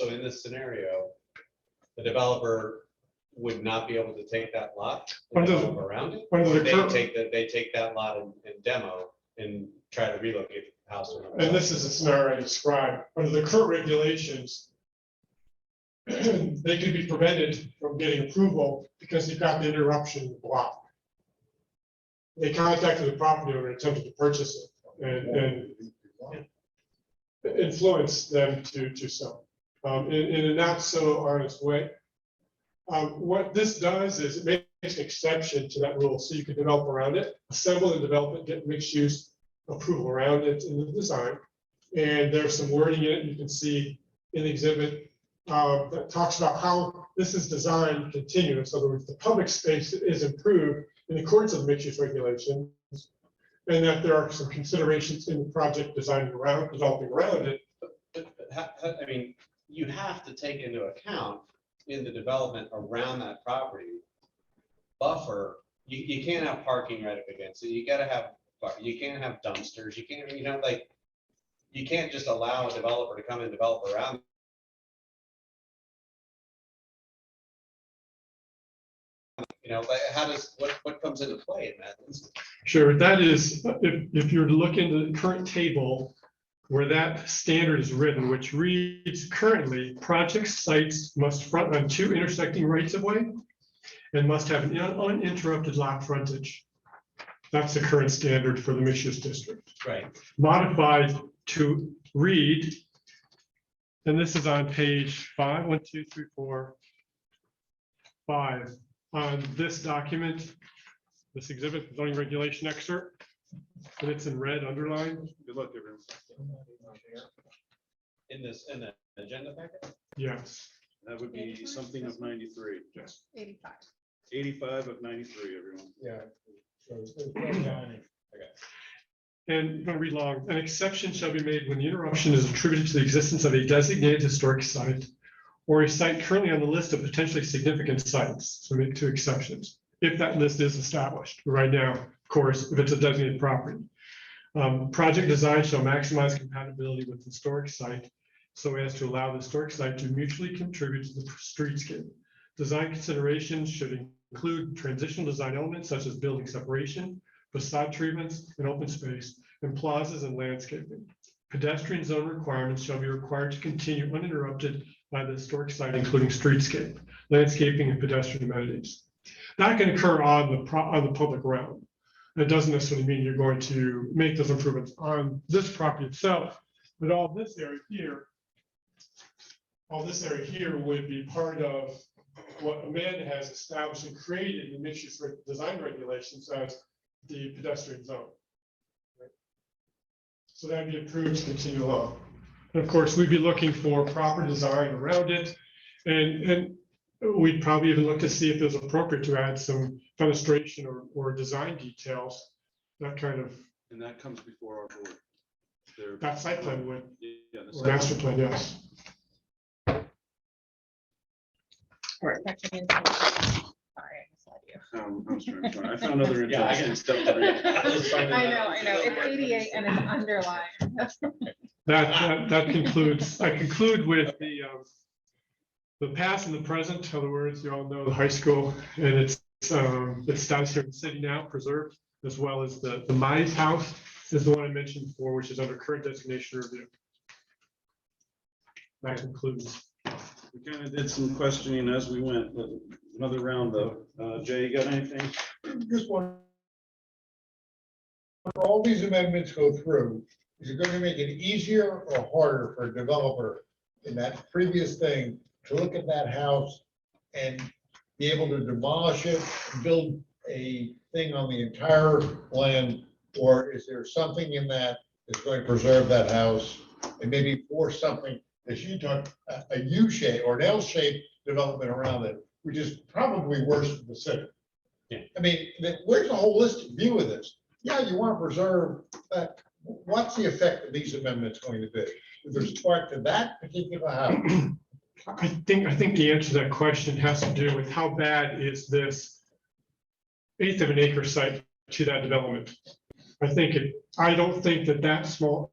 in this scenario, the developer would not be able to take that lot and Under the- develop around it? under Or the they current- take that lot and demo and try to relocate the house. to another And this is a scenario I described, under the current regulations, they could be prevented from getting approval because they've got the interruption block. They contacted the property owner, and attempted to purchase it and influence them to sell in a not so honest way. What this does is it makes an exception to that rule, so you can develop around it, assemble and develop it, get mixed use approval around it in the design. And there's some wording in it you can see in the exhibit that talks about how this is designed continuous. In other words, the public space is improved in accordance with mixed use regulations, and that there are some considerations in the project designing around, developing around it. I mean, you have to take into account in the development around that property buffer, you can't have parking right up against it. You gotta have, you can't have dumpsters. You can't, like, you can't just allow a developer to come and develop around. Like, how does, what comes into play in that instance? Sure, that is, if you're to look into the current table where that standard is written, which reads currently, project sites must front on 2 intersecting rights of way and must have an uninterrupted lot frontage. That's the current standard for the mixed use district. Right. Modified to read, and this is on page 5, 1, 2, 3, 4, 5. On this document, this exhibit, zoning regulation excerpt, and it's in red underlined. Good luck, everyone. In the agenda packet? Yes. That would be something of 93. Yes. 85. 85 of 93, everyone. Yeah. So it's down. And I'm going to read long. An exception shall be made when the interruption is attributed to the existence of a designated historic site or a site currently on the list of potentially significant sites. So make 2 exceptions if that list is established. Right now, of course, if it's a designated property. Project design shall maximize compatibility with the historic site so as to allow the historic site to mutually contribute to the streetscape. Design considerations should include transitional design elements such as building separation, facade treatments, and open space, and plazas and landscaping. Pedestrian zone requirements shall be required to continue uninterrupted by the historic site, including streetscape, landscaping, and pedestrian amenities. That can occur on the public realm. That doesn't necessarily mean you're going to make those improvements on this property itself, but all this area here would be part of what Amanda has established and created in mixed use design regulations as the pedestrian zone. Right? So that'd be approved to continue along. And of course, we'd be looking for proper design around it, and we'd probably even look to see if it's appropriate to add some fenestration or design details, that kind of. And that comes before our board. That site plan would, Yeah, the or master plan, yes. Sorry, I misled you. I was trying to find, I found other Yeah, I interesting stuff to read. I know, it's 88 and it's underlined. That concludes, I conclude with the past and the present. In other words, you all know the high school and its status here in the city now preserved, as well as the Mize house is the one I mentioned before, which is under current designation review. That concludes. We kind of did some questioning as we went, but another round though. Jay, you got anything? Just one. For all these amendments go through, is it going to make it easier or harder for a developer in that previous thing to look at that house and be able to demolish it, build a thing on the entire land? Or is there something in that that's going to preserve that house and maybe force something, as you talked, a U-shape or an L-shaped development around it, which is probably worse for the city? Yeah. I mean, where's the holistic view of this? Yeah, you want to preserve that. What's the effect of these amendments going to be with respect to that particular house? I think the answer to that question has to do with how bad is this 1/8 of an acre site to that development. I don't think that small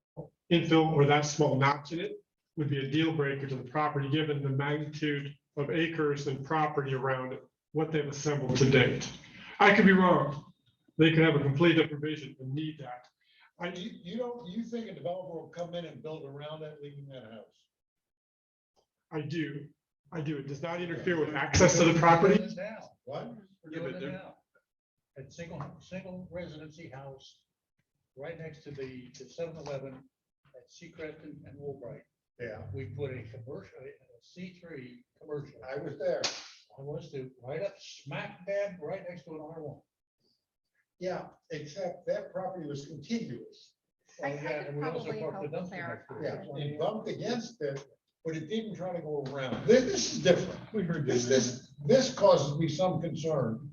infill or that small notch in it would be a deal breaker to the property, given the magnitude of acres and property around it. what they've assembled to date. I could be wrong. They could have a complete different vision and need that. You think a developer will come in and build around it, leaving that house? I do. It does not interfere with access to the property. Now, what? We're doing it now. A single residency house right next to the 7-Eleven at Seacrest and Woolbright. Yeah, We put a commercial, a C3 commercial. I was there. I was to, right up smack dab, right next to an R1. Yeah, except that property was contiguous. I Yeah, could and we also probably parked the help dumpster next to it. clarify. Yeah, it bumped against it, but it didn't try to go around. This is different. We heard This causes me some concern.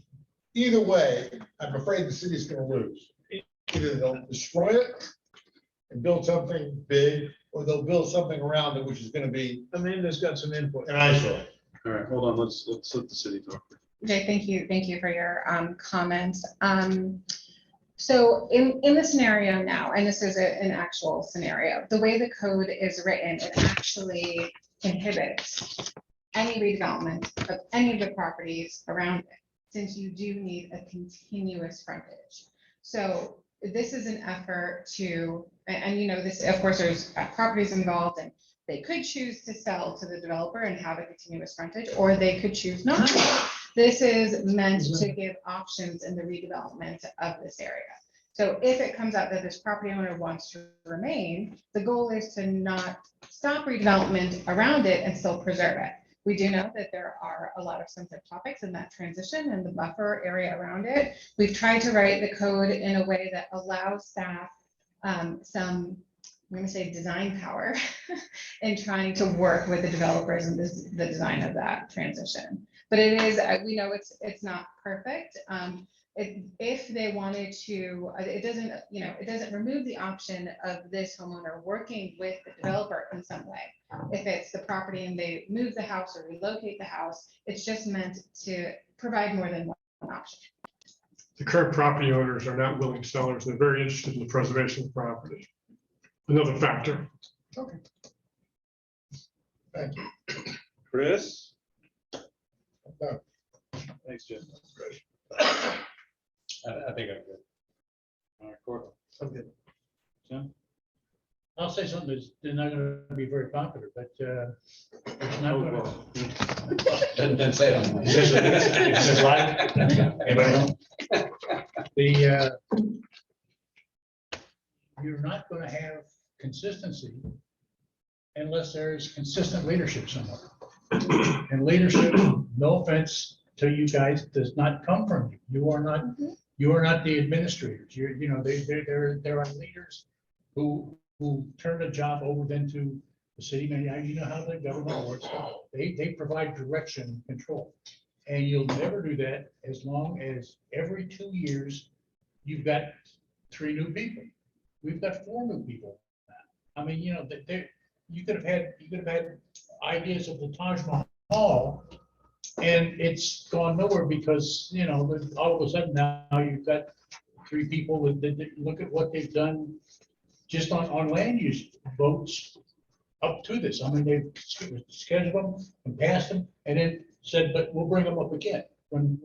Either way, I'm afraid the city's gonna lose. Either they'll destroy it and build something big, or they'll build something around it, which is gonna be Amanda's got some input. an eyesore. All right, hold on, let's let the city talk. Okay, thank you for your comments. So in the scenario now, and this is an actual scenario, the way the code is written, it actually inhibits any redevelopment of any of the properties around it, since you do need a continuous frontage. So this is an effort to, and you know, this, of course, there's properties involved, and they could choose to sell to the developer and have a continuous frontage, or they could choose not to. This is meant to give options in the redevelopment of this area. So if it comes out that this property owner wants to remain, the goal is to not stop redevelopment around it and still preserve it. We do know that there are a lot of sensitive topics in that transition and the buffer area around it. We've tried to write the code in a way that allows staff some, I'm going to say, design power in trying to work with the developers and the design of that transition. But it is, we know it's not perfect. If they wanted to, it doesn't, you know, it doesn't remove the option of this homeowner working with the developer in some way. If it's the property and they move the house or relocate the house, it's just meant to provide more than one option. The current property owners are not willing sellers. They're very interested in the preservation of the property. Another factor. Okay. Thank you. Chris? No. Thanks, Jim. I think I'm good. All right, Court. I'm good. I'll say something that's not gonna be very popular, but it's not gonna. Then say it. Is it live? Anybody know? You're not gonna have consistency unless there's consistent leadership somewhere. And leadership, no offense to you guys, does not come from you. You are not the administrators. You know, there are leaders who turn the job over then to the city manager. You know how the government works. They provide direction and control. And you'll never do that as long as every 2 years you've got 3 new people. We've got 4 new people now. I mean, you know, you could have had ideas of the Taj Mahal, and it's gone nowhere because, you know, all of a sudden now you've got 3 people that look at what they've done just on land use votes up to this. I mean, they've scheduled them and passed them and then said, but we'll bring them up again when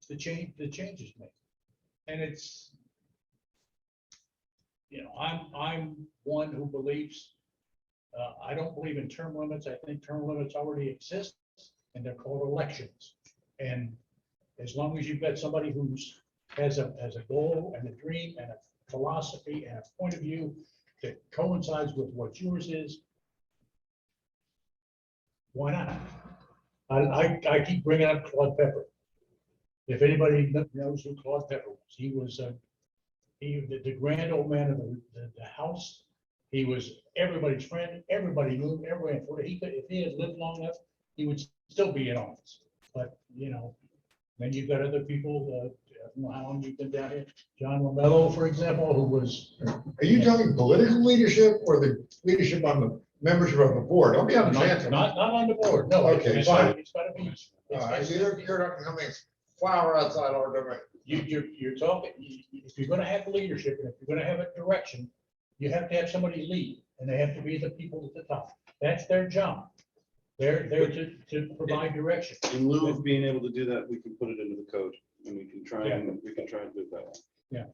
the change is made. And it's, you know, I'm one who believes, I don't believe in term limits. I think term limits already exist and they're called elections. And as long as you've got somebody who's has a goal and a dream and a philosophy and a point of view that coincides with what yours is, why not? I keep bringing up Claude Pepper. If anybody knows who Claude Pepper was, he was the grand old man of the house. He was everybody's friend. Everybody knew him. If he had lived long enough, he would still be in office. But you know, then you've got other people. I don't know how long you've been down here. John Romello, for example, who was. Are you talking political leadership or the leadership on the membership of the board? Don't be on the chance. Not on the board. No. Okay, fine. It's gotta be. You're not coming flower outside our domain. You're talking, if you're gonna have leadership and if you're gonna have a direction, you have to have somebody lead, and they have to be the people at the top. That's their job. They're there to provide direction. In lieu of being able to do that, we can put it into the code and we can try and do it that way.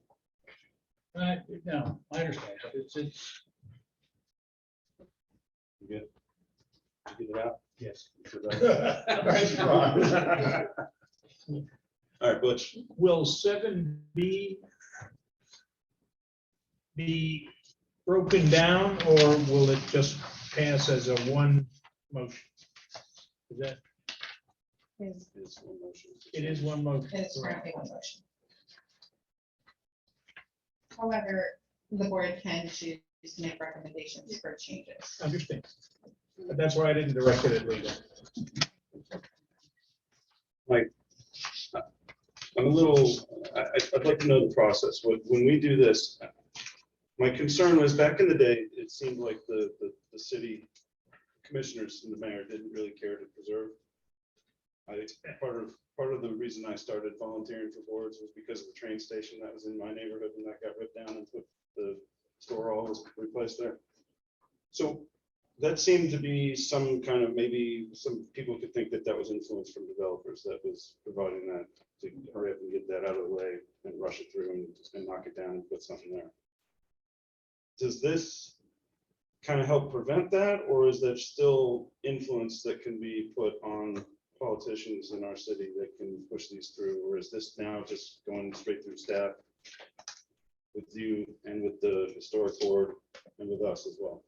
No, I understand, but it's, You good? You get it out? yes. Nice try. All right, Butch. Will 7B be broken down, or will it just pass as a one motion? Is that, It's one motion. it is one motion? It's currently one motion. However, the board can choose to make recommendations for changes. Understand. But that's why I didn't direct it at legal. Like, I'm a little, I'd like to know the process. When we do this, my concern was back in the day, it seemed like the city commissioners and the mayor didn't really care to preserve. Part of the reason I started volunteering for boards was because of the train station that was in my neighborhood and that got ripped down and put the store all was replaced there. So that seemed to be some kind of, maybe some people could think that that was influence from developers that was providing that to hurry up and get that out of the way and rush it through and knock it down and put something there. Does this kind of help prevent that, or is there still influence that can be put on politicians in our city that can push these through, or is this now just going straight through staff with you and with the historic board and with us as well?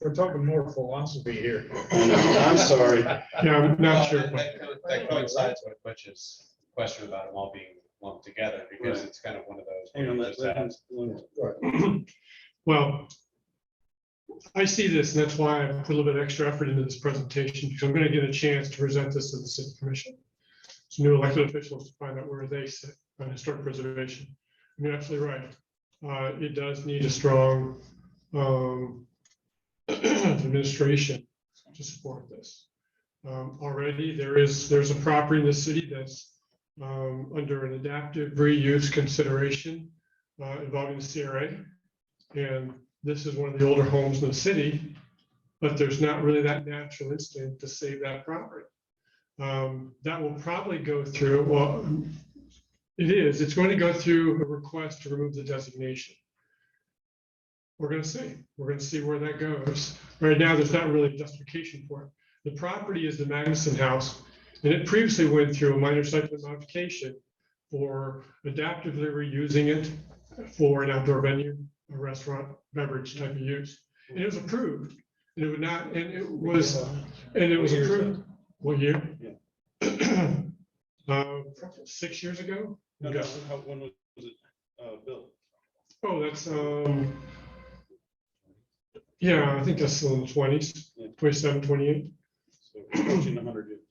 We're talking more philosophy here. I'm sorry. Yeah, I'm not sure. That coincides with Butch's question about them all being lumped together, because it's kind of one of those. Hang on, where you just have- Well, I see this, and that's why I put a little bit of extra effort into this presentation, because I'm going to get a chance to present this to the city commission. So new elected officials to find out where they sit on historic preservation. You're absolutely right. It does need a strong administration to support this. Already there's a property in the city that's under an adaptive reuse consideration involving the CRA. And this is one of the older homes in the city, but there's not really that natural instinct to save that property. That will probably go through, well, it's going to go through a request to remove the designation. We're going to see where that goes. Right now, there's not really justification for it. The property is the Magnuson House, and it previously went through a minor site plan modification for adaptively reusing it for an outdoor venue, a restaurant, beverage type of use. And it was approved. And it would not, and it was approved. What year? Yeah. 6 years ago. No, when was it built? Oh, that's yeah, I think that's still in the 20s, 27, 28. So approaching 100 years.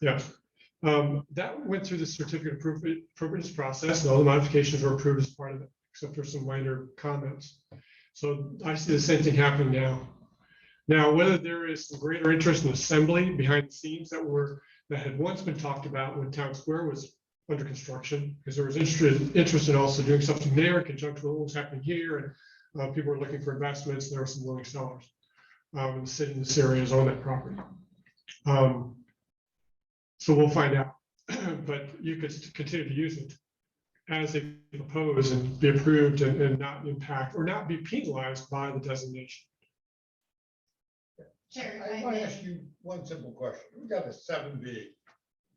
Yeah. That went through the certificate of appropriateness process, and all the modifications were approved as part of it, except for some minor comments. So I see the same thing happening now. Now, whether there is some greater interest in assembly behind the scenes that had once been talked about when Town Square was under construction, because there was interest in also doing something there in conjunction with what was happening here, and people were looking for investments. And there were some willing sellers. The city in this area is on that property. So we'll find out, but you could continue to use it as they propose and be approved and not impact or not be penalized by the designation. I want to ask you one simple question. We've got a 7B,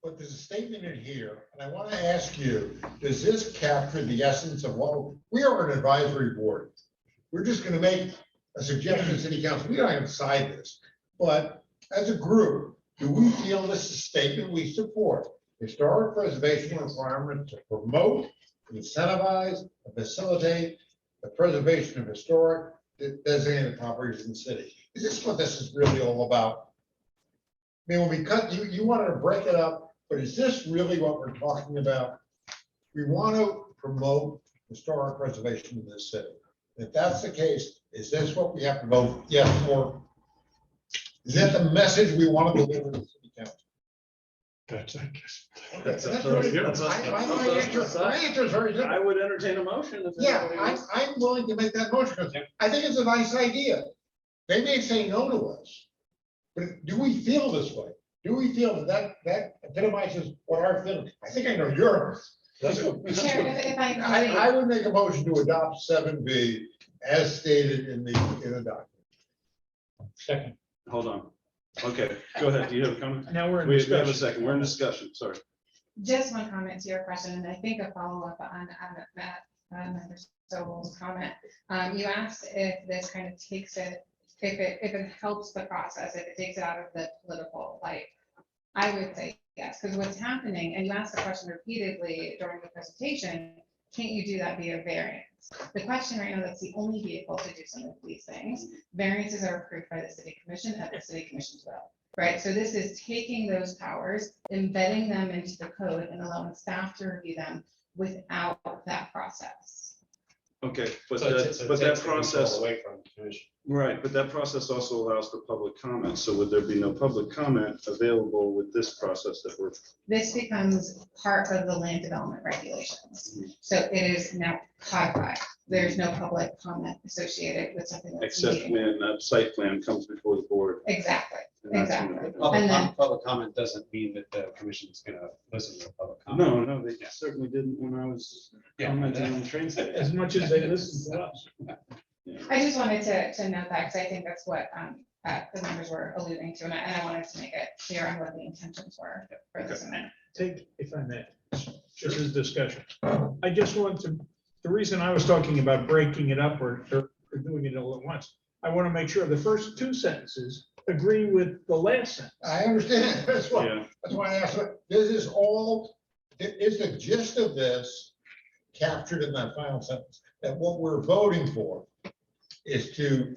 but there's a statement in here, and I want to ask you, does this capture the essence of what we are an advisory board? We're just going to make a suggestion to city council. We don't have to decide this, but as a group, do we feel this is a statement we support? Historic preservation requirement to promote, incentivize, and facilitate the preservation of historic designated properties in the city. Is this what this is really all about? I mean, when we cut, you wanted to break it up, but is this really what we're talking about? We want to promote historic preservation in this city. If that's the case, is this what we have to vote yes for? Is that the message we want to deliver to the city council? That's, I guess. That's my answer is very good. I would entertain a motion. Yeah, I'm willing to make that motion because I think it's a nice idea. They may say no to us, but do we feel this way? Do we feel that epitomizes what our feeling? I think I know yours. Chair, if I I would make a motion to adopt 7B as stated in the document. Second. Hold on. Okay, go ahead. Do you have a comment? Now we're in We have a discussion. second. We're in discussion. Sorry. Just one comment to your question, and I think a follow-up on that, Member Sobel's comment. You asked if this kind of takes it, if it helps the process, if it takes it out of the political light. I would say yes, because what's happening, and you asked the question repeatedly during the presentation, can't you do that via variance? The question right now, that's the only vehicle to do some of these things. Variances are approved by the city commission at the city commission's will. Right, so this is taking those powers, embedding them into the code and allowing staff to review them without that process. Okay, but So it's that, a but that takes the control process, away from the commission. right, but that process also allows for public comment. So would there be no public comment available with this process that we're? This becomes part of the land development regulations. So it is now codified. There's no public comment associated with something that's Except meeting. when a site plan comes before the board. Exactly, And that's when- exactly. Public And then- public comment doesn't mean that the commission is gonna listen to the public comment. No, they certainly didn't when I was Yeah. commenting on the train station. As much as they listen to us. I just wanted to note that, because I think that's what the members were alluding to, and I wanted to make it clear on what the intentions were for this amendment. Take, if I may, this is discussion. I just want to, the reason I was talking about breaking it up or doing it all at once, I want to make sure the first two sentences agree with the last sentence. I understand. That's why, Yeah. that's why I asked, this is all, is the gist of this captured in that final sentence? That what we're voting for is to,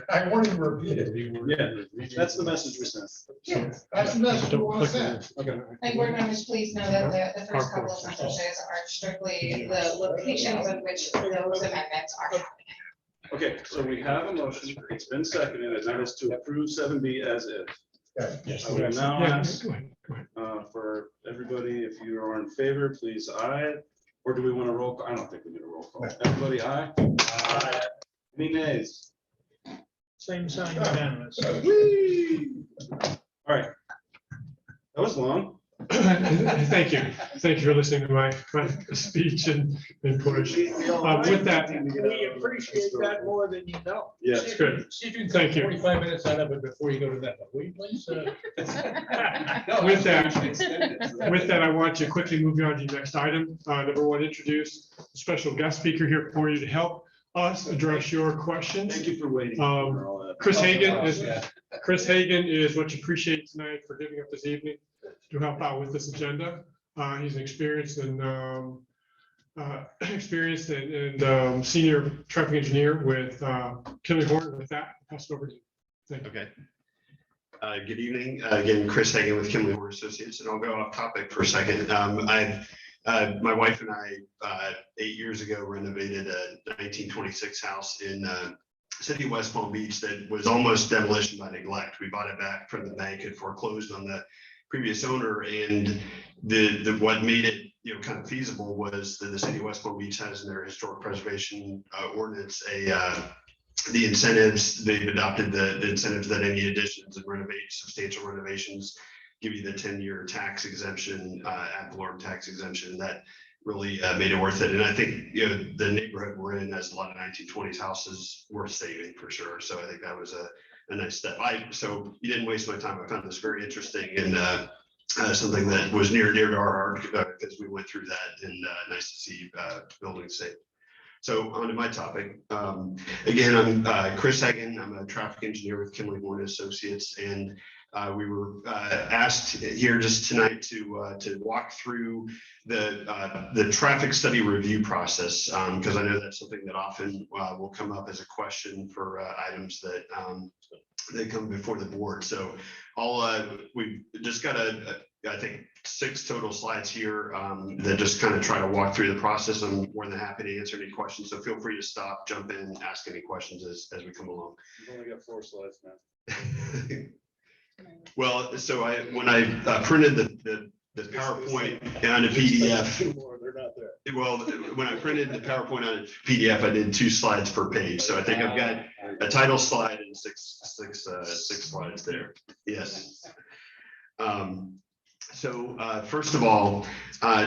I wanted to repeat it. Yeah, that's the message we sent. Yeah. That's the message we want to send. Okay. And board members, please know that the first couple of sentences are strictly the locations in which those amendments are happening. Okay, so we have a motion. It's been seconded, and that is to approve 7B as is. Yes. I will now Yeah, ask go ahead, go ahead. for everybody, if you are in favor, please aye. Or do we want to roll? I don't think we need a roll call. Everybody aye? Aye. Any nays? Same sign unanimous. Whee! All right. That was long. Thank you. Thank you for listening to my speech and push. With that, We appreciate that more than you know. Yeah. it's good. See if you can Thank cut you. 45 minutes out of it before you go to that. Will you please? With that, I want to quickly move you on to the next item. Number one, introduce a special guest speaker here for you to help us address your questions. Thank you for waiting. Chris Hagan is much appreciated tonight for giving up this evening to help out with this agenda. He's an experienced and senior traffic engineer with Kinley Horton. With that, I'll pass it over to you. Thank you. Okay. Good evening. Again, Chris Hagan with Kimley Horton Associates, and I'll go off topic for a second. My wife and I, 8 years ago, renovated a 1926 house in city of West Palm Beach that was almost demolition by neglect. We bought it back from the bank and foreclosed on the previous owner, and what made it kind of feasible was that the city of West Palm Beach has in their historic preservation ordinance the incentives. They've adopted the incentives that any additions and substantial renovations give you the 10-year tax exemption, ad valorem tax exemption. That really made it worth it. And I think the neighborhood we're in has a lot of 1920s houses worth saving for sure. So I think that was a nice step. So you didn't waste my time. I found this very interesting and something that was near and dear to our heart because we went through that, and nice to see buildings saved. So on to my topic. Again, I'm Chris Hagan. I'm a traffic engineer with Kimley Horton Associates, and we were asked here just tonight to walk through the traffic study review process, because I know that's something that often will come up as a question for items that they come before the board. So we've just got I think 6 total slides here that just kind of try to walk through the process. I'm more than happy to answer any questions. So feel free to stop, jump in, ask any questions as we come along. You've only got 4 slides now. Well, so when I printed the PowerPoint on a PDF. They're not there. Well, when I printed the PowerPoint on a PDF, I did 2 slides per page. So I think I've got a title slide and six slides there. Yes. First of all,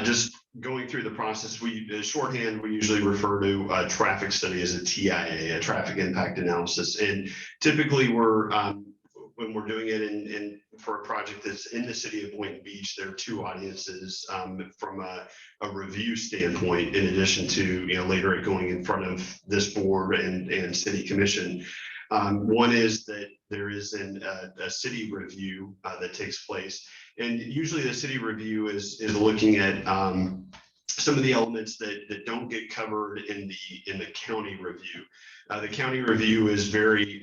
just going through the process, shorthand, we usually refer to a traffic study as a TIA, a traffic impact analysis. And typically when we're doing it for a project that's in the city of Boynton Beach, there are two audiences from a review standpoint, in addition to, later going in front of this board and city commission. One is that there is a city review that takes place. And usually the city review is looking at some of the elements that don't get covered in the county review. The county review is very,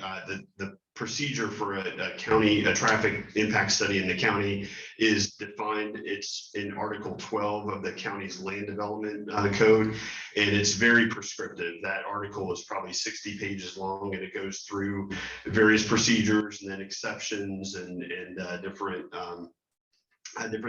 the procedure for a traffic impact study in the county is defined. It's in Article 12 of the county's land development code, and it's very prescriptive. That article is probably 60 pages long, and it goes through various procedures and then exceptions and different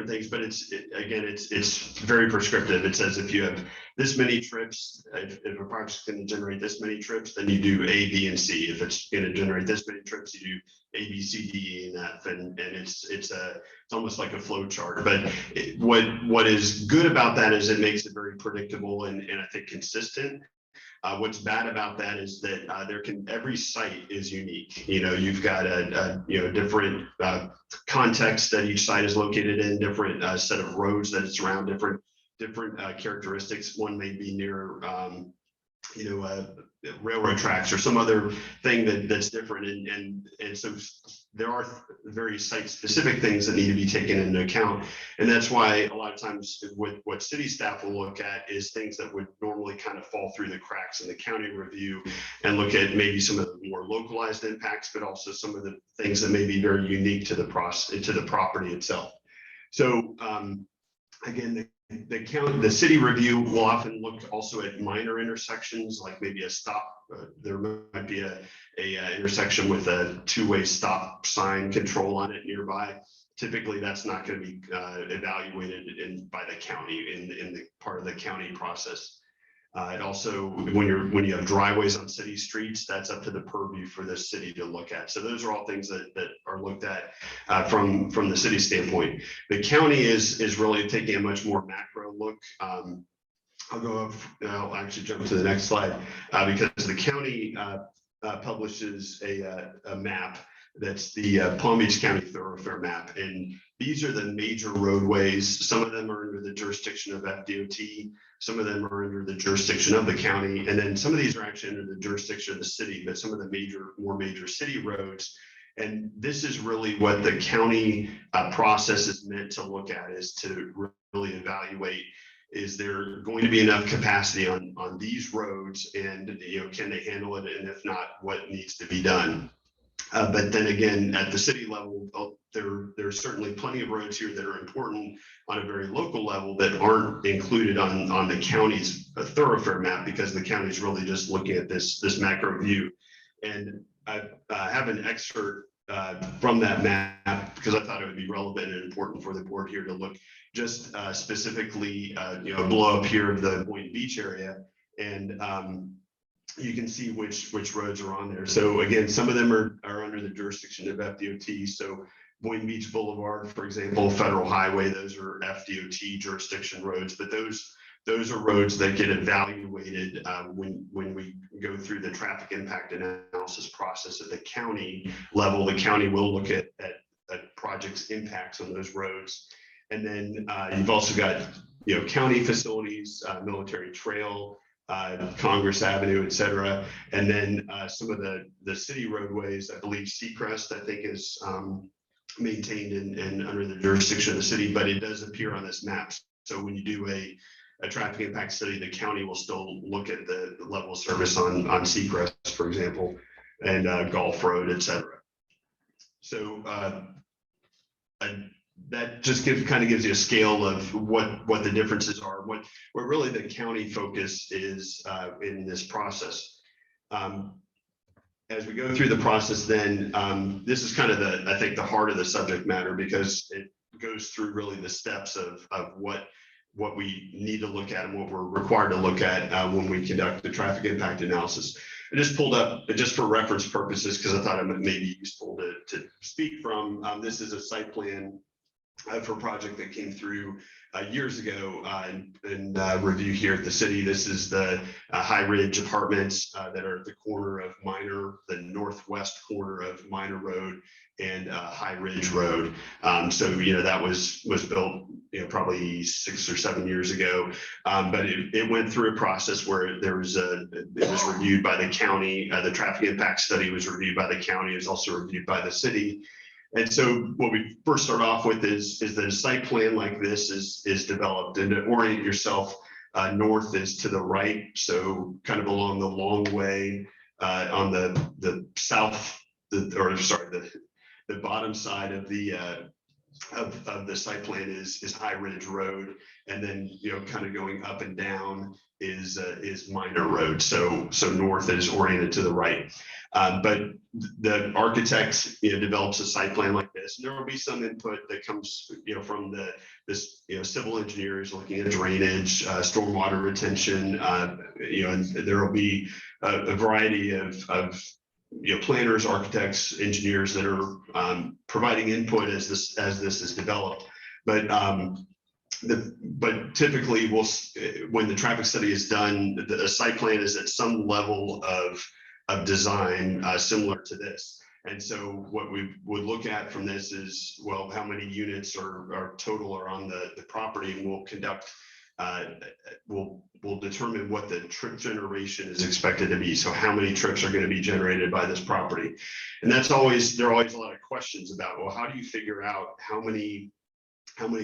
things, but it's very prescriptive. It says if you have this many trips, if a project's going to generate this many trips, then you do A, B, and C. If it's going to generate this many trips, you do A, B, C, D, E, and F, and it's almost like a flow chart. But what is good about that is it makes it very predictable and I think consistent. What's bad about that is that every site is unique. You've got a different context that each site is located in, different set of roads that it's around, different characteristics. One may be near railroad tracks or some other thing that's different, and so there are very site specific things that need to be taken into account. And that's why a lot of times what city staff will look at is things that would normally kind of fall through the cracks in the county review, and look at maybe some of the more localized impacts, but also some of the things that may be very unique to the property itself. So again, the city review will often look also at minor intersections, like maybe a stop. There might be a intersection with a two-way stop sign control on it nearby. Typically, that's not going to be evaluated by the county in the part of the county process. And also, when you have driveways on city streets, that's up to the purview for the city to look at. So those are all things that are looked at from the city standpoint. The county is really taking a much more macro look. I'll actually jump to the next slide because the county publishes a map. That's the Palm Beach County Thoroughfare map. And these are the major roadways. Some of them are under the jurisdiction of FDOT. Some of them are under the jurisdiction of the county. And then some of these are actually under the jurisdiction of the city, but some of the more major city roads. And this is really what the county process is meant to look at, is to really evaluate, is there going to be enough capacity on these roads, and can they handle it? And if not, what needs to be done? But then again, at the city level, there's certainly plenty of roads here that are important on a very local level that aren't included on the county's thoroughfare map, because the county is really just looking at this macro view. And I have an excerpt from that map because I thought it would be relevant and important for the board here to look just specifically, blow up here the Boynton Beach area, and you can see which roads are on there. So again, some of them are under the jurisdiction of FDOT. So Boynton Beach Boulevard, for example, Federal Highway, those are FDOT jurisdiction roads, but those are roads that get evaluated when we go through the traffic impact analysis process at the county level. The county will look at projects' impacts on those roads. And then you've also got county facilities, Military Trail, Congress Avenue, et cetera. And then some of the city roadways, I believe Seacrest, I think, is maintained and under the jurisdiction of the city, but it does appear on this map. So when you do a traffic impact study, the county will still look at the level of service on Seacrest, for example, and Gulf Road, et cetera. So that just gives you a scale of what the differences are, what really the county focus is in this process. As we go through the process, then this is kind of I think the heart of the subject matter, because it goes through really the steps of what we need to look at and what we're required to look at when we conduct the traffic impact analysis. just pulled up just for reference purposes because I thought it may be useful to speak from. This is a site plan for a project that came through years ago in review here at the city. This is the High Ridge Apartments that are at the corner of Minor, the northwest corner of Minor Road and High Ridge Road. So, that was built, probably 6 or 7 years ago. But it went through a process where it was reviewed by the county. The traffic impact study was reviewed by the county. It was also reviewed by the city. And so what we first start off with is that a site plan like this is developed, and to orient yourself, north is to the right. So kind of along the long way on the south, the bottom side of the site plan is High Ridge Road, and then kind of going up and down is Minor Road. So north is oriented to the right. But the architect develops a site plan like this, and there will be some input that comes from this civil engineers looking at drainage, stormwater retention, and there will be a variety of planners, architects, engineers that are providing input as this is developed. But typically when the traffic study is done, the site plan is at some level of design similar to this. And so what we would look at from this is, well, how many units are total are on the property, and we'll conduct, we'll determine what the trip generation is expected to be. So how many trips are going to be generated by this property? And there are always a lot of questions about, well, how do you figure out how many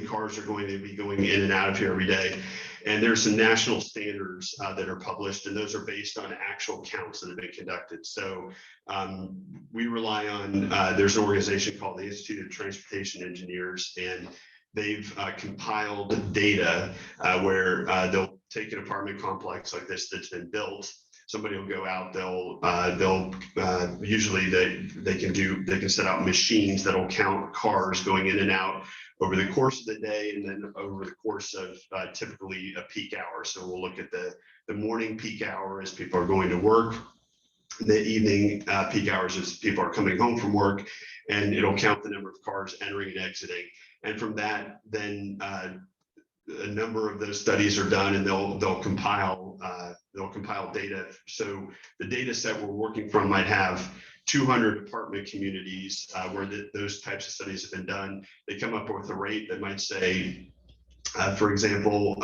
cars are going to be going in and out of here every day? And there's some national standards that are published, and those are based on actual counts that have been conducted. So we rely on, there's an organization called the Institute of Transportation Engineers, and they've compiled data where they'll take an apartment complex like this that's been built. Somebody will go out, they'll usually they can set out machines that'll count cars going in and out over the course of the day, and then over the course of typically a peak hour. So we'll look at the morning peak hour as people are going to work, the evening peak hours as people are coming home from work, and it'll count the number of cars entering and exiting. And from that, then a number of those studies are done, and they'll compile data. So the data set we're working from might have 200 apartment communities where those types of studies have been done. They come up with a rate that might say, for example,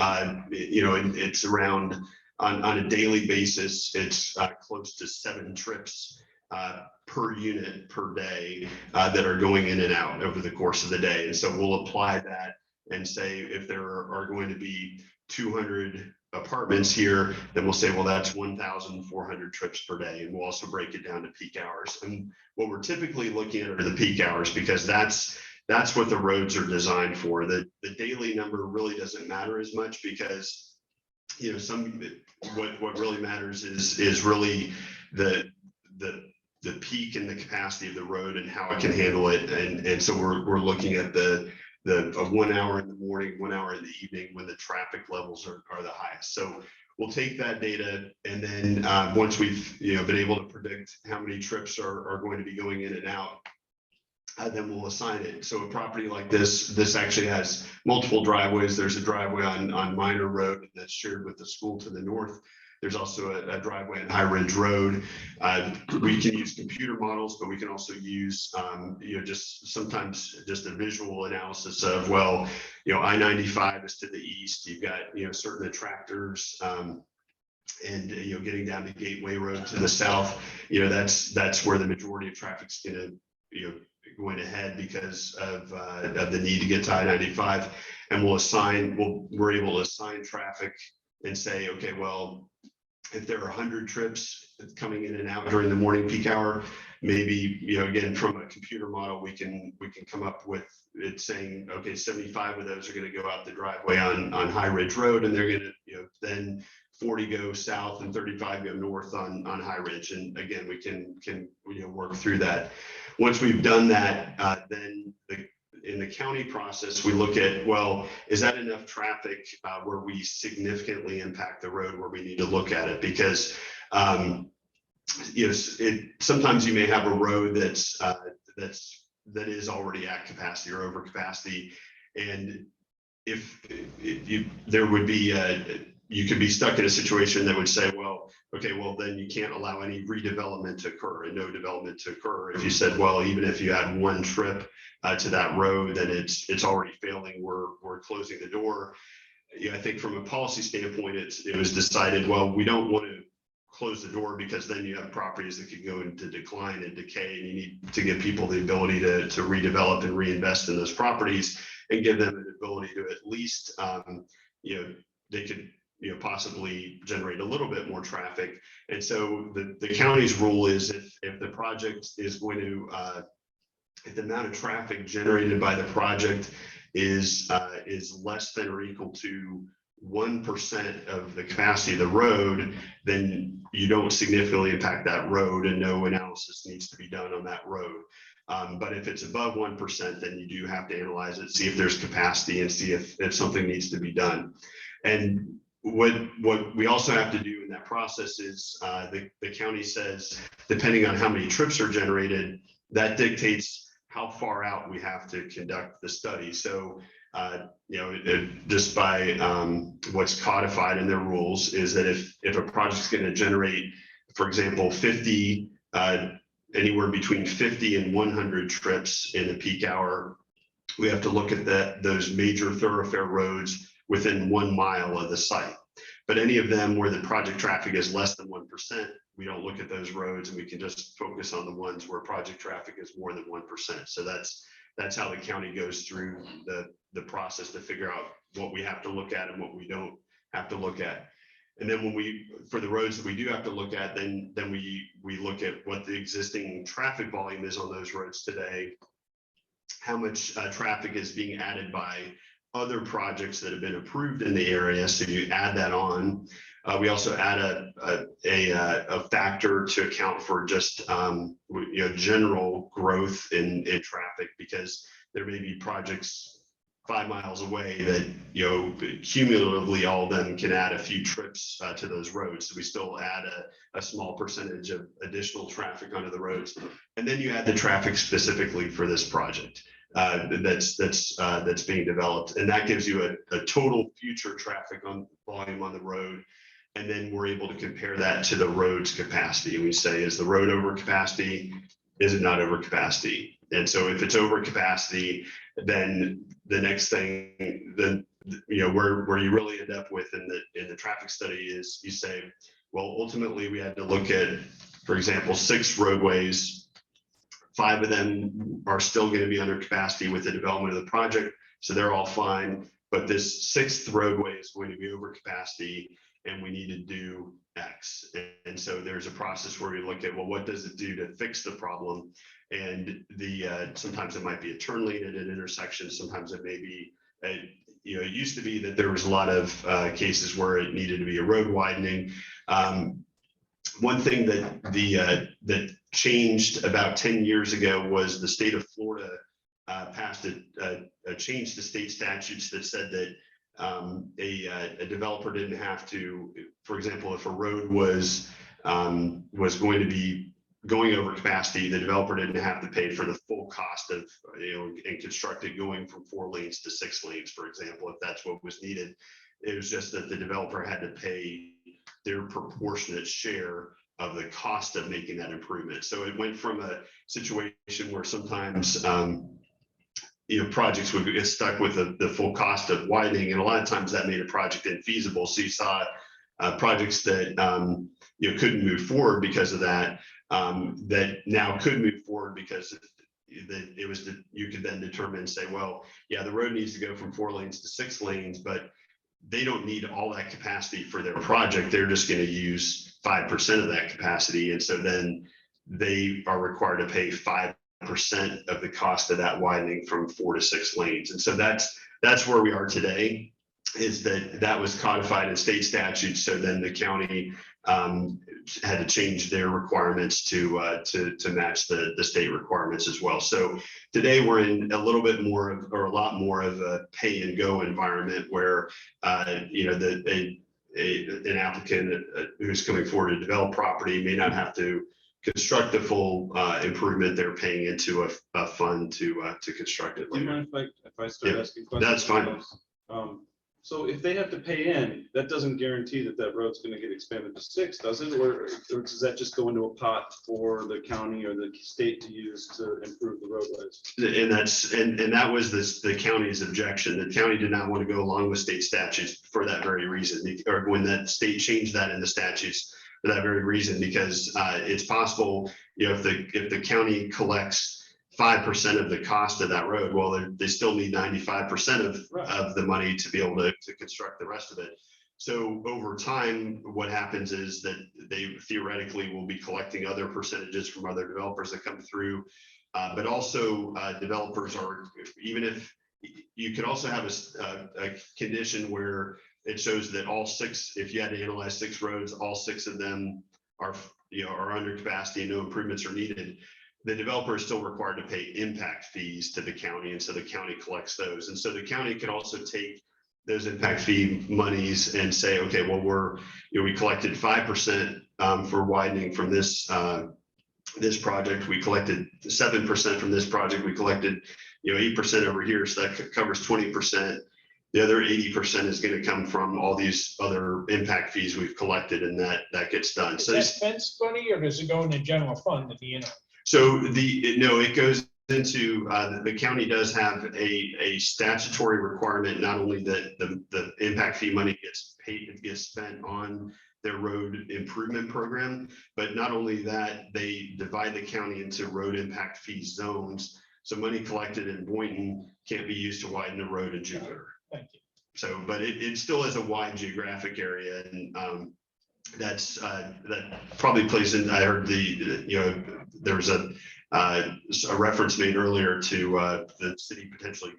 it's around on a daily basis, it's close to 7 trips per unit per day that are going in and out over the course of the day. And so we'll apply that and say, if there are going to be 200 apartments here, then we'll say, well, that's 1,400 trips per day. And we'll also break it down to peak hours. And what we're typically looking at are the peak hours, because that's what the roads are designed for. The daily number really doesn't matter as much, because what really matters is really the peak and the capacity of the road and how it can handle it. And so we're looking at the 1 hour in the morning, 1 hour in the evening, when the traffic levels are the highest. So we'll take that data, and then once we've been able to predict how many trips are going to be going in and out, then we'll assign it. So a property like this actually has multiple driveways. There's a driveway on Minor Road that's shared with the school to the north. There's also a driveway on High Ridge Road. We can use computer models, but we can also use, sometimes just a visual analysis of, well, I-95 is to the east. You've got, certain attractors, and getting down to Gateway Road to the south. That's where the majority of traffic's going to head because of the need to get to I-95. And we're able to assign traffic and say, okay, well, if there are 100 trips coming in and out during the morning peak hour, maybe, again, from a computer model, we can come up with it saying, okay, 75 of those are going to go out the driveway on High Ridge Road, and they're going to, then 40 go south and 35 go north on High Ridge. And again, we can work through that. Once we've done that, then in the county process, we look at, well, is that enough traffic where we significantly impact the road where we need to look at it? Because yes, sometimes you may have a road that is already at capacity or over capacity. And if there would be, you could be stuck in a situation that would say, well, okay, well, then you can't allow any redevelopment to occur and no development to occur. If you said, well, even if you had one trip to that road, then it's already failing, we're closing the door. I think from a policy standpoint, it was decided, well, we don't want to close the door because then you have properties that could go into decline and decay, and you need to give people the ability to redevelop and reinvest in those properties and give them an ability to at least, they could, possibly generate a little bit more traffic. And so the county's rule is if the project is going to, if the amount of traffic generated by the project is less than or equal to 1% of the capacity of the road, then you don't significantly impact that road and no analysis needs to be done on that road. But if it's above 1%, then you do have to analyze it, see if there's capacity and see if something needs to be done. And what we also have to do in that process is the county says, depending on how many trips are generated, that dictates how far out we have to conduct the study. So, just by what's codified in their rules is that if a project's going to generate, for example, 50, anywhere between 50 and 100 trips in a peak hour, we have to look at those major thoroughfare roads within 1 mile of the site. But any of them where the project traffic is less than 1%, we don't look at those roads and we can just focus on the ones where project traffic is more than 1%. So that's how the county goes through the process to figure out what we have to look at and what we don't have to look at. And then for the roads that we do have to look at, then we look at what the existing traffic volume is on those roads today, how much traffic is being added by other projects that have been approved in the area. So you add that on. We also add a factor to account for just general growth in traffic, because there may be projects 5 miles away that cumulatively all of them can add a few trips to those roads. So we still add a small percentage of additional traffic onto the roads, and then you add the traffic specifically for this project that's being developed, and that gives you a total future traffic volume on the road. And then we're able to compare that to the road's capacity. And we say, is the road over capacity? Is it not over capacity? And so if it's over capacity, then the next thing, then where you really end up with in the traffic study is you say, well, ultimately we had to look at, for example, 6 roadways. 5 of them are still going to be under capacity with the development of the project, so they're all fine. But this 6th roadway is going to be over capacity, and we need to do X. And so there's a process where we look at, well, what does it do to fix the problem? And sometimes it might be a turn lane at an intersection. Sometimes it may be, it used to be that there was a lot of cases where it needed to be a road widening. One thing that changed about 10 years ago was the state of Florida passed a change to state statutes that said that a developer didn't have to, for example, if a road was going to be going over capacity, the developer didn't have to pay for the full cost of, and construct it going from 4 lanes to 6 lanes, for example, if that's what was needed. It was just that the developer had to pay their proportionate share of the cost of making that improvement. So it went from a situation where sometimes projects would get stuck with the full cost of widening, and a lot of times that made a project infeasible. So you saw projects that couldn't move forward because of that, that now could move forward because you could then determine and say, well, yeah, the road needs to go from 4 lanes to 6 lanes, but they don't need all that capacity for their project. They're just going to use 5% of that capacity, and so then they are required to pay 5% of the cost of that widening from 4 to 6 lanes. And so that's where we are today, is that was codified in state statutes. So then the county had to change their requirements to match the state requirements as well. So today we're in a little bit more or a lot more of a pay and go environment where an applicant who's coming forward to develop property may not have to construct the full improvement. They're paying into a fund to construct it Do you later. mind if I start Yeah, asking questions? that's fine. So if they have to pay in, that doesn't guarantee that that road's gonna get expanded to 6, does it? Or does that just go into a pot for the county or the state to use to improve the roadways? And that was the county's objection. The county did not want to go along with state statutes for that very reason, or when that state changed that in the statutes for that very reason, because it's possible, if the county collects 5% of the cost of that road, well, they still need 95% of the money to be able to construct the rest of it. So over time, what happens is that they theoretically will be collecting other percentages from other developers that come through. But also developers are, even if you could also have a condition where it shows that all 6, if you had to analyze 6 roads, all 6 of them are under capacity and no improvements are needed. The developer is still required to pay impact fees to the county, and so the county collects those. And so the county can also take those impact fee monies and say, okay, well, we collected 5% for widening from this project. We collected 7% from this project. We collected 8% over here, so that covers 20%. The other 80% is going to come from all these other impact fees we've collected, and that gets done. Is So that fence money, or does it go in the general fund at the end? So it goes into, the county does have a statutory requirement, not only that the impact fee money gets spent on their road improvement program, but not only that, they divide the county into road impact fee zones. So money collected in Boynton can't be used to widen a road in Jupiter. Thank you. So, but it still is a wide geographic area, and that probably plays in. I heard there was a reference made earlier to the city potentially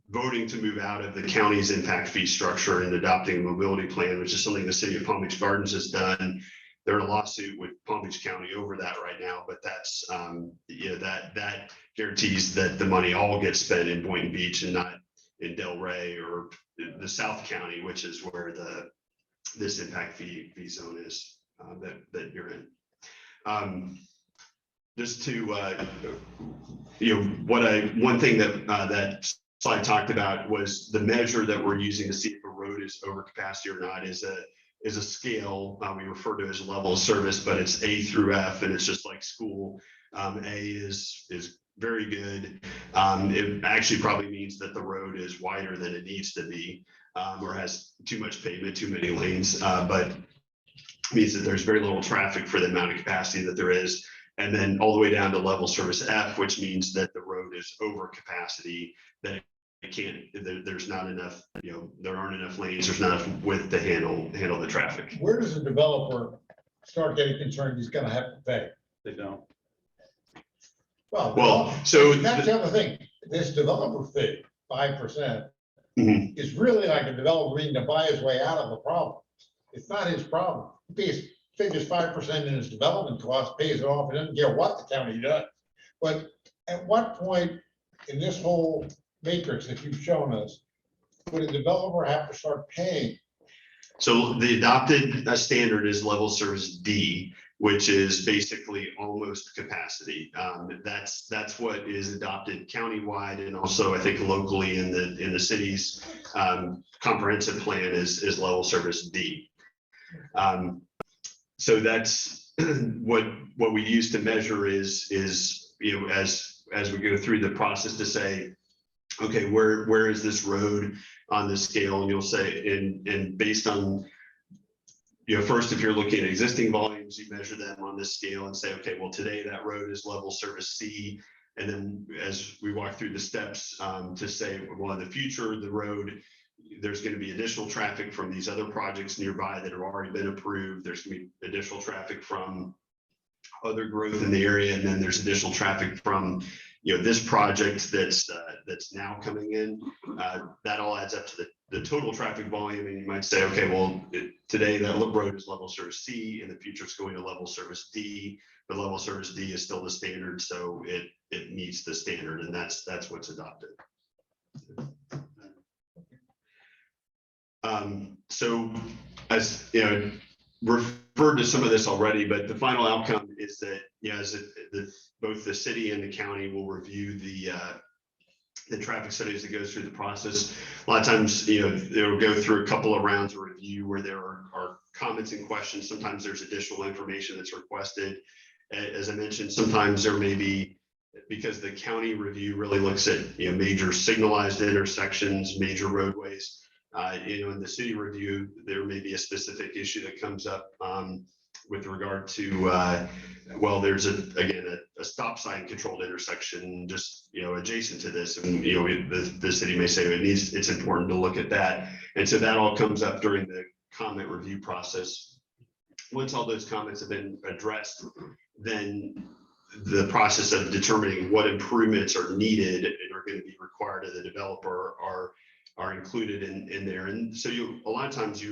voting to move out of the county's impact fee structure and adopting a mobility plan, which is something the city of Palm Beach Gardens has done. They're in a lawsuit with Palm Beach County over that right now, but that's that guarantees that the money all gets spent in Boynton Beach and not in Del Rey or the South County, which is where this impact fee zone is that you're in. Just to one thing that slide talked about was the measure that we're using to see if a road is over capacity or not is a scale we refer to as level of service, but it's A through F, and it's just like school. A is very good. It actually probably means that the road is wider than it needs to be, or has too much pavement, too many lanes, but means that there's very little traffic for the amount of capacity that there is. And then all the way down to level service F, which means that the road is over capacity, that it can't, there's not enough, there aren't enough lanes, there's not enough width to handle the traffic. Where does a developer start getting concerned he's gonna have to pay? They don't. Well, so that's the other thing. This developer fee, 5%, is really like a developer needing to buy his way out of the problem. It's not his problem. He figures 5% in his development cost, pays it off, and doesn't care what the county does. But at what point in this whole matrix that you've shown us, would a developer have to start paying? So the adopted standard is level service D, which is basically almost capacity. That's what is adopted countywide, and also I think locally in the city's comprehensive plan is level service D. So that's what we use to measure is as we go through the process to say, okay, where is this road on this scale? And you'll say, and based on, first, if you're looking at existing volumes, you measure them on this scale and say, okay, well, today that road is level service C. And then as we walk through the steps to say, well, in the future, the road, there's going to be additional traffic from these other projects nearby that have already been approved. There's going to be additional traffic from other growth in the area. And then there's additional traffic from, this project that's now coming in. That all adds up to the total traffic volume. And you might say, okay, well, today that road is level service C, in the future it's going to level service D, but level service D is still the standard. So it meets the standard, and that's what's adopted. So as you know, referred to some of this already, but the final outcome is that, both the city and the county will review the traffic studies that goes through the process. A lot of times, it'll go through a couple of rounds of review where there are comments and questions. Sometimes there's additional information that's requested. As I mentioned, sometimes there may be, because the county review really looks at, major signalized intersections, major roadways. In the city review, there may be a specific issue that comes up with regard to, there's a stop sign controlled intersection just, adjacent to this. And, the city may say it's important to look at that. And so that all comes up during the comment review process. Once all those comments have been addressed, then the process of determining what improvements are needed and are going to be required of the developer are included in there. And so a lot of times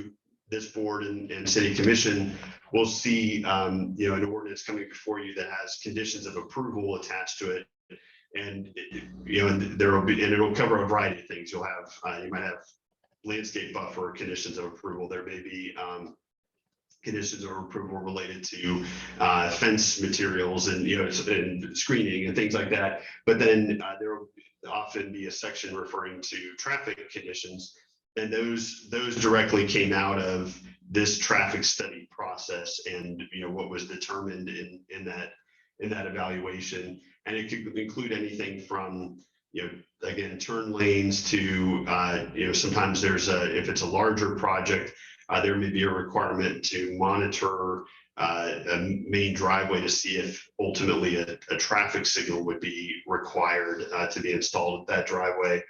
this board and city commission will see an ordinance coming before you that has conditions of approval attached to it. And it'll cover a variety of things. You'll have you might have landscape buffer conditions of approval. There may be conditions of approval related to fence materials and and screening and things like that. But then there will often be a section referring to traffic conditions, and those directly came out of this traffic study process and what was determined in that evaluation. And it could include anything from again, turn lanes to sometimes there's if it's a larger project, there may be a requirement to monitor a main driveway to see if ultimately a traffic signal would be required to be installed at that driveway.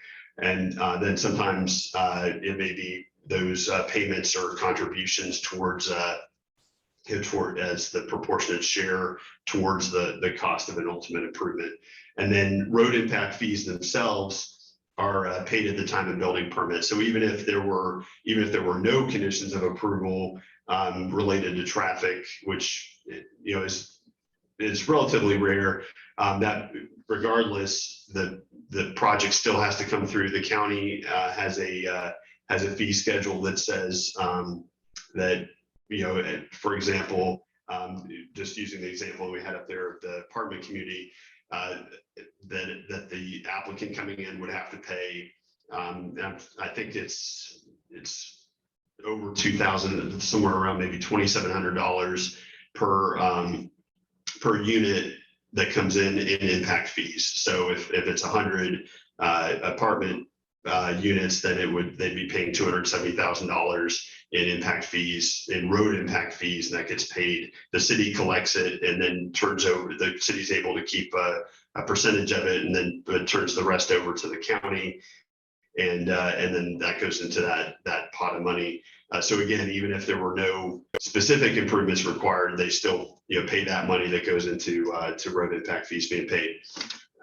And then sometimes it may be those payments or contributions towards as the proportionate share towards the cost of an ultimate improvement. And then road impact fees themselves are paid at the time of building permit. So even if there were no conditions of approval related to traffic, which is relatively rare, that regardless, the project still has to come through. The county has a fee schedule that says that for example, just using the example we had up there, the apartment community, that the applicant coming in would have to pay. I think it's over $2,000, somewhere around maybe $2,700 per unit that comes in impact fees. So if it's 100 apartment units, then they'd be paying $270,000 in impact fees, in road impact fees, and that gets paid. The city collects it and then turns over. The city's able to keep a percentage of it, and then it turns the rest over to the county, and then that goes into that pot of money. So again, even if there were no specific improvements required, they still pay that money that goes into to road impact fees being paid.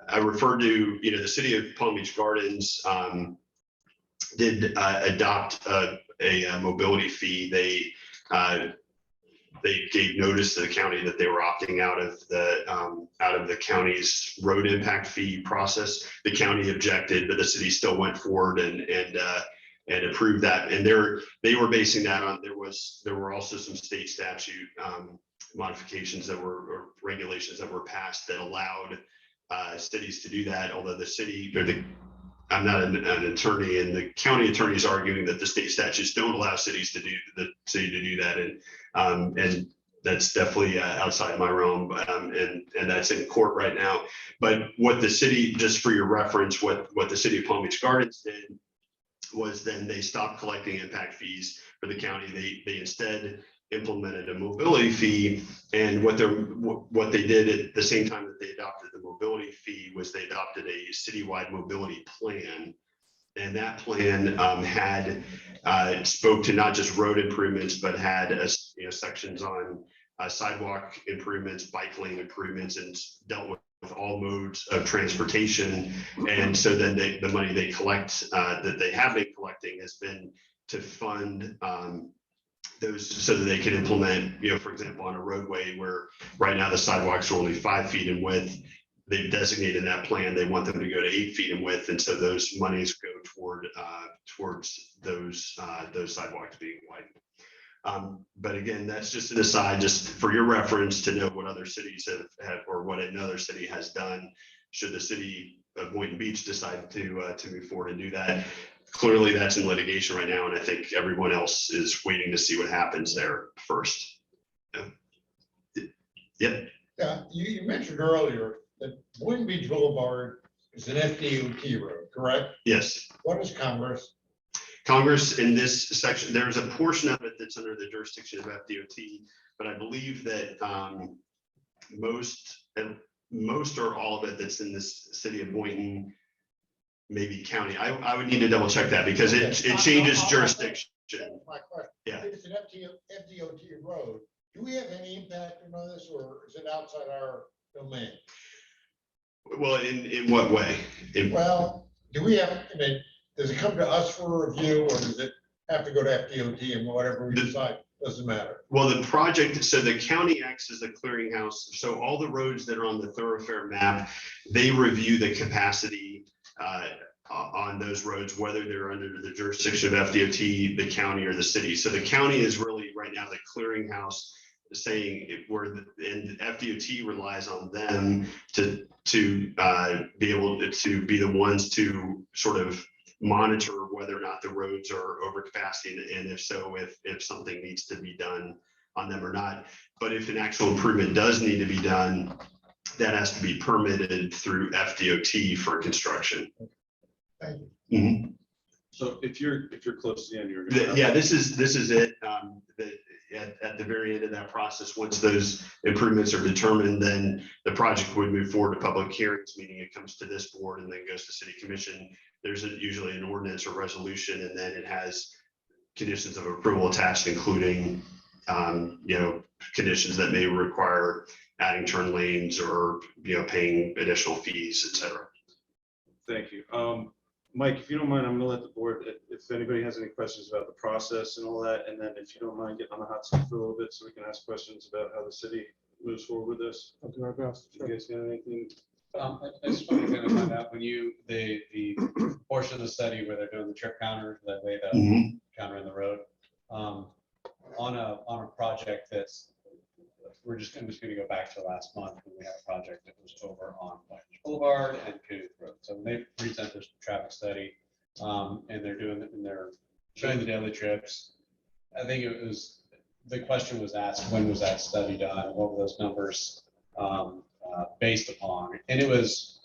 I referred to the city of Palm Beach Gardens did adopt a mobility fee. They gave notice to the county that they were opting out of the county's road impact fee process. The county objected, but the city still went forward and approved that. And they were basing that on there were also some state statute modifications or regulations that were passed that allowed cities to do that. Although the city I'm not an attorney, and the county attorney is arguing that the state statutes don't allow cities to do that, and that's definitely outside my realm, and that's in court right now. But what the city, just for your reference, what the city of Palm Beach Gardens did was then they stopped collecting impact fees for the county. They instead implemented a mobility fee, and what they did at the same time that they adopted the mobility fee was they adopted a citywide mobility plan. And that plan had spoke to not just road improvements, but had sections on sidewalk improvements, bike lane improvements, and dealt with all modes of transportation. And so then the money they collect, that they have been collecting, has been to fund those so that they can implement, for example, on a roadway where right now the sidewalks are only 5 feet in width. They've designated in that plan, they want them to go to 8 feet in width. And so those monies go towards those sidewalks being widened. But again, that's just an aside, just for your reference to know what other cities have or what another city has done. Should the city of Boynton Beach decide to move forward and do that, clearly that's in litigation right now, and I think everyone else is waiting to see what happens there first. Yep. Yeah, you mentioned earlier that Boynton Beach Boulevard is an FDOT road, correct? Yes. What is Congress? Congress in this section, there's a portion of it that's under the jurisdiction of FDOT, but I believe that most or all of it that's in this city of Boynton, maybe county. I would need to double check that because it changes jurisdiction. My question. Yeah. If it's an FDOT road, do we have any impact on this, or is it outside our domain? Well, in what way? Well, do we have, I mean, does it come to us for review, or does it have to go to FDOT and whatever we decide, doesn't matter? Well, the project, so the county acts as the clearinghouse. So all the roads that are on the thoroughfare map, they review the capacity on those roads, whether they're under the jurisdiction of FDOT, the county, or the city. So the county is really right now the clearinghouse, saying and FDOT relies on them to be able to be the ones to sort of monitor whether or not the roads are over capacity, and if so, if something needs to be done on them or not. But if an actual improvement does need to be done, that has to be permitted through FDOT for construction. Thank you. Mm-hmm. So if you're close to the end, you're. Yeah, this is it. At the very end of that process, once those improvements are determined, then the project would move forward to public hearings, meaning it comes to this board and then goes to city commission. There's usually an ordinance or resolution, and then it has conditions of approval attached, including conditions that may require adding turn lanes or paying additional fees, et cetera. Thank you. Mike, if you don't mind, I'm gonna let the board, if anybody has any questions about the process and all that, and then if you don't mind getting on the hot seat for a little bit so we can ask questions about how the city moves forward with this. I'll do our best. You guys got anything? I just want to kind of find out when the portion of the study where they're doing the trip counter, that way the counter in the road, on a project that's, I'm just going to go back to last month when we had a project that was over on Boynton Boulevard and Kenneth Road. So when they present this traffic study, and they're showing the daily trips, I think the question was asked, when was that study done? What were those numbers based upon? And it was,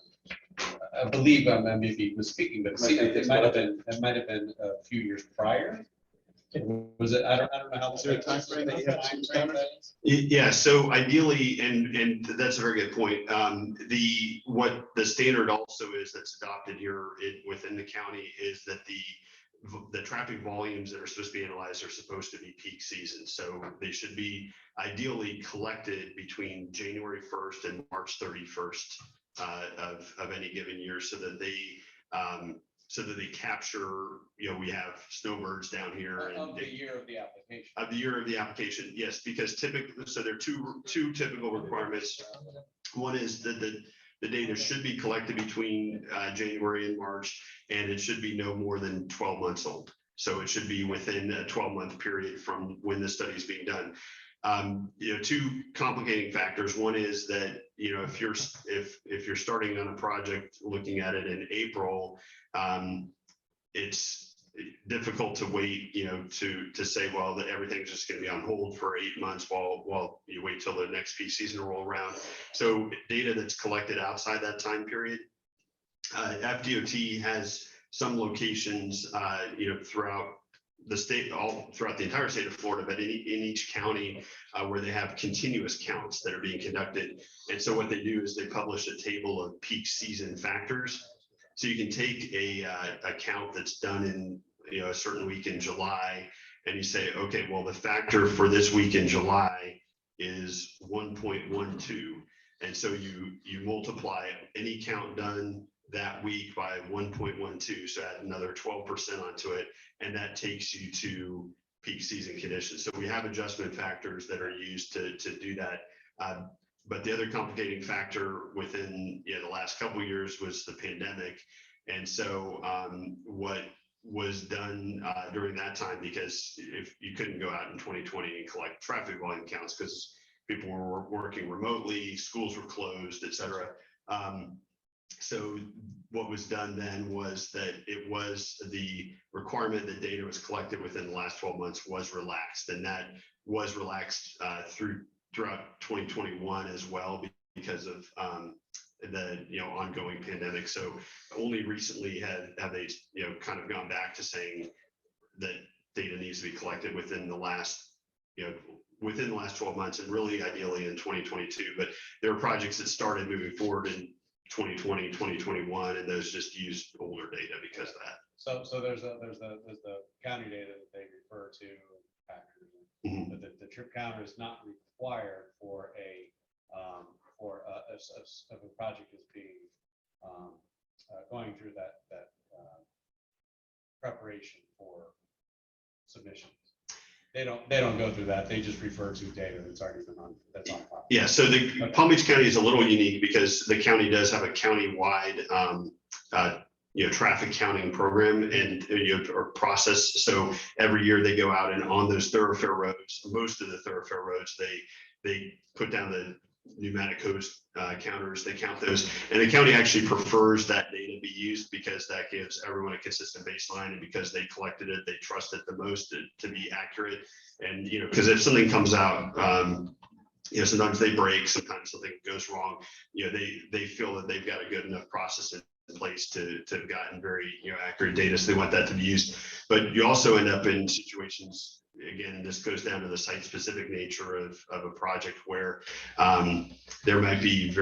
I believe, I may be misspeaking, but it might have been a few years prior. Was it? I don't know how. Is there a time frame that you have? Yeah. So ideally, and that's a very good point. What the standard also is that's adopted here within the county is that the traffic volumes that are supposed to be analyzed are supposed to be peak season. So they should be ideally collected between January 1st and March 31st of any given year, so that they capture, we have snowbirds down here. Of the year of the application. Of the year of the application, yes, because typically, so there are two typical requirements. One is that the data should be collected between January and March, and it should be no more than 12 months old. So it should be within a 12-month period from when the study is being done. Two complicating factors. One is that, if you're starting on a project looking at it in April, it's difficult to wait, to say, well, that everything's just going to be on hold for 8 months while you wait till the next peak season to roll around. So data that's collected outside that time period, FDOT has some locations, throughout the state, throughout the entire state of Florida, but in each county where they have continuous counts that are being conducted. And so what they do is they publish a table of peak season factors. So you can take a count that's done in a certain week in July, and you say, okay, well, the factor for this week in July is 1.12. And so you multiply any count done that week by 1.12, so add another 12% onto it, and that takes you to peak season conditions. So we have adjustment factors that are used to do that. But the other complicating factor within the last couple of years was the pandemic. And so what was done during that time, because if you couldn't go out in 2020 and collect traffic volume counts because people were working remotely, schools were closed, et cetera. So what was done then was that it was the requirement that data was collected within the last 12 months was relaxed, and that was relaxed throughout 2021 as well because of the ongoing pandemic. So only recently have they kind of gone back to saying that data needs to be collected within the last 12 months, and really ideally in 2022. But there are projects that started moving forward in 2020, 2021, and those just used older data because of that. So there's the county data that they refer to factors, but the trip counter is not required for a project is being going through that preparation for submissions. They don't go through that. They just refer to data that's already been that's on file. Yeah, so the Palm Beach County is a little unique because the county does have a county-wide traffic counting program and or process. So every year they go out and on those thoroughfare roads, most of the thoroughfare roads, they put down the pneumatic hose counters, they count those, and the county actually prefers that data be used because that gives everyone a consistent baseline, and because they collected it, they trust it the most to be accurate. And because if something comes out, sometimes they break, sometimes something goes wrong, they feel that they've got a good enough process in place to have gotten very accurate data, so they want that to be used. But you also end up in situations, again, this goes down to the site specific nature of a project where there might be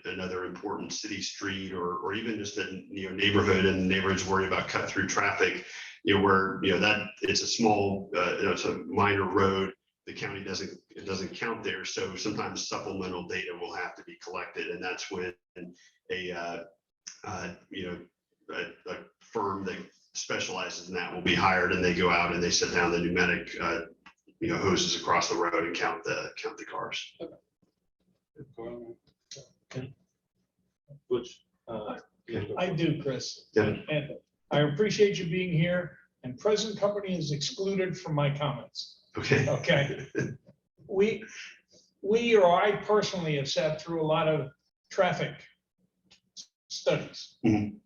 another important city street or even just a neighborhood, and the neighborhoods worry about cut through traffic, where that it's a small it's a minor road, the county doesn't count there. So sometimes supplemental data will have to be collected, and that's when a firm that specializes in that will be hired, and they go out and they set down the pneumatic hoses across the road and count the cars. Which I do, Chris. Yeah. And I appreciate you being here, and present company is excluded from my comments. Okay. Okay. We or I personally have sat through a lot of traffic studies. Mm-hmm.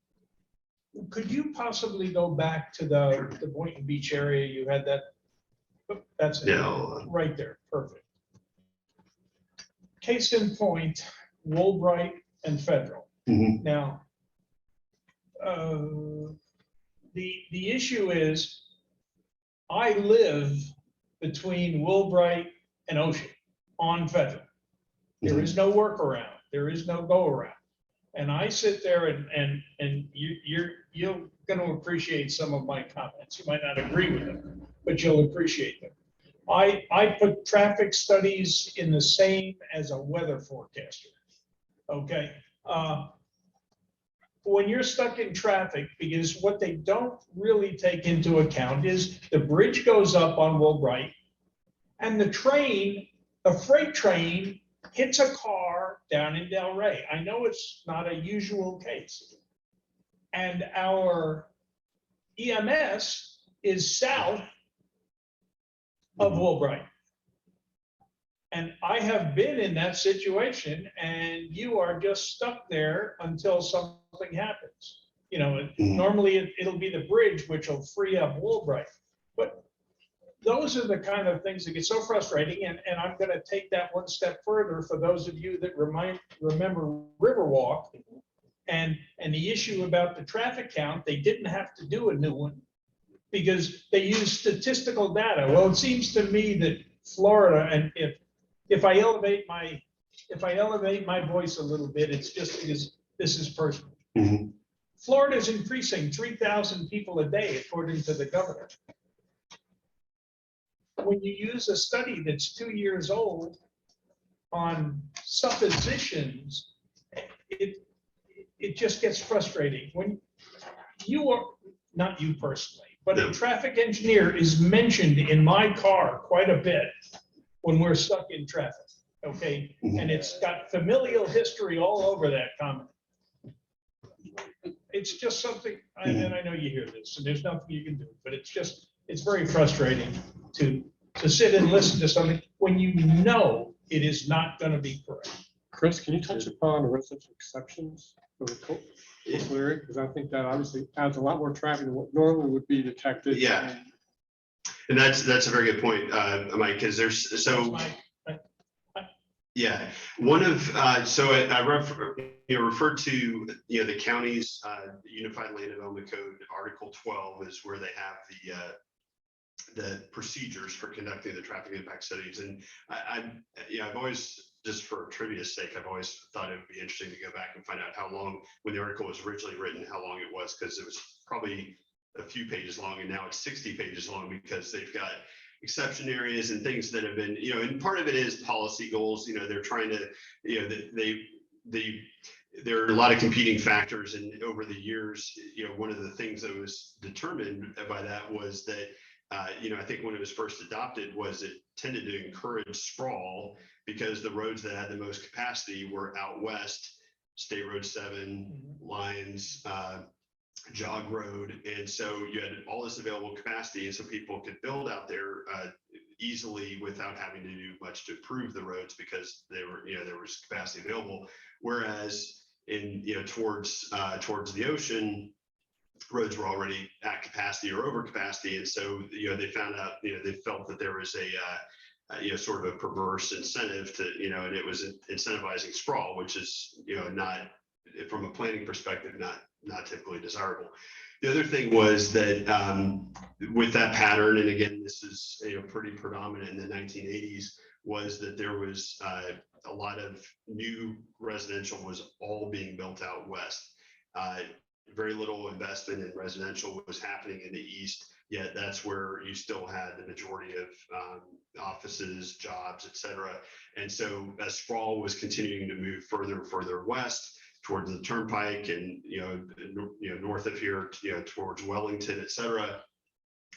Could you possibly go back to the Boynton Beach area? You had that. That's it. Yeah. Right there. Perfect. Case in point, Woolbright and Federal. Mm-hmm. Now, the issue is, I live between Woolbright and Ocean on Federal. There is no workaround. There is no go around. And I sit there and you're going to appreciate some of my comments. You might not agree with them, but you'll appreciate them. I put traffic studies in the same as a weather forecaster. Okay. When you're stuck in traffic, because what they don't really take into account is the bridge goes up on Woolbright, and the train, a freight train, hits a car down in Del Rey. I know it's not a usual case. And our EMS is south of Woolbright. And I have been in that situation, and you are just stuck there until something happens. Normally it'll be the bridge which will free up Woolbright. But those are the kind of things that get so frustrating. And I'm going to take that one step further for those of you that remember Riverwalk and the issue about the traffic count. They didn't have to do a new one because they used statistical data. Well, it seems to me that Florida, and if I elevate my voice a little bit, it's just because this is personal. Mm-hmm. Florida is increasing 3,000 people a day, according to the governor. When you use a study that's 2 years old on suppositions, it just gets frustrating. When you are, not you personally, but a traffic engineer is mentioned in my car quite a bit when we're stuck in traffic, okay? And it's got familial history all over that comment. it's just something, and I know you hear this, and there's nothing you can do, but it's very frustrating to sit and listen to something when you know it is not gonna be correct. Chris, can you touch upon the residential exceptions for the coastal area? Because I think that obviously adds a lot more traffic than what normally would be detected. Yeah. And that's a very good point, Mike, because there's, so, yeah, one of, so I referred to, the county's Unified Land Development Code, Article 12 is where they have the procedures for conducting the traffic impact studies. And I've always, just for trivia's sake, I've always thought it would be interesting to go back and find out how long, when the article was originally written, how long it was, because it was probably a few pages long, and now it's 60 pages long because they've got exception areas and things that have been, and part of it is policy goals. They're trying to, there are a lot of competing factors, and over the years, one of the things that was determined by that was that, I think when it was first adopted was it tended to encourage sprawl because the roads that had the most capacity were out west, State Road 7, Lyons, Jog Road. And so you had all this available capacity, and so people could build out there easily without having to do much to improve the roads because they were, there was capacity available. Whereas in, towards the ocean, roads were already at capacity or over capacity. And so, they found out, they felt that there was a sort of a perverse incentive to, and it was incentivizing sprawl, which is, not, from a planning perspective, not typically desirable. The other thing was that with that pattern, and again, this is pretty predominant in the 1980s, was that there was a lot of new residential was all being built out west. Very little investment in residential was happening in the east, yet that's where you still had the majority of offices, jobs, et cetera. And so as sprawl was continuing to move further and further west towards the turnpike and, north of here, towards Wellington, et cetera,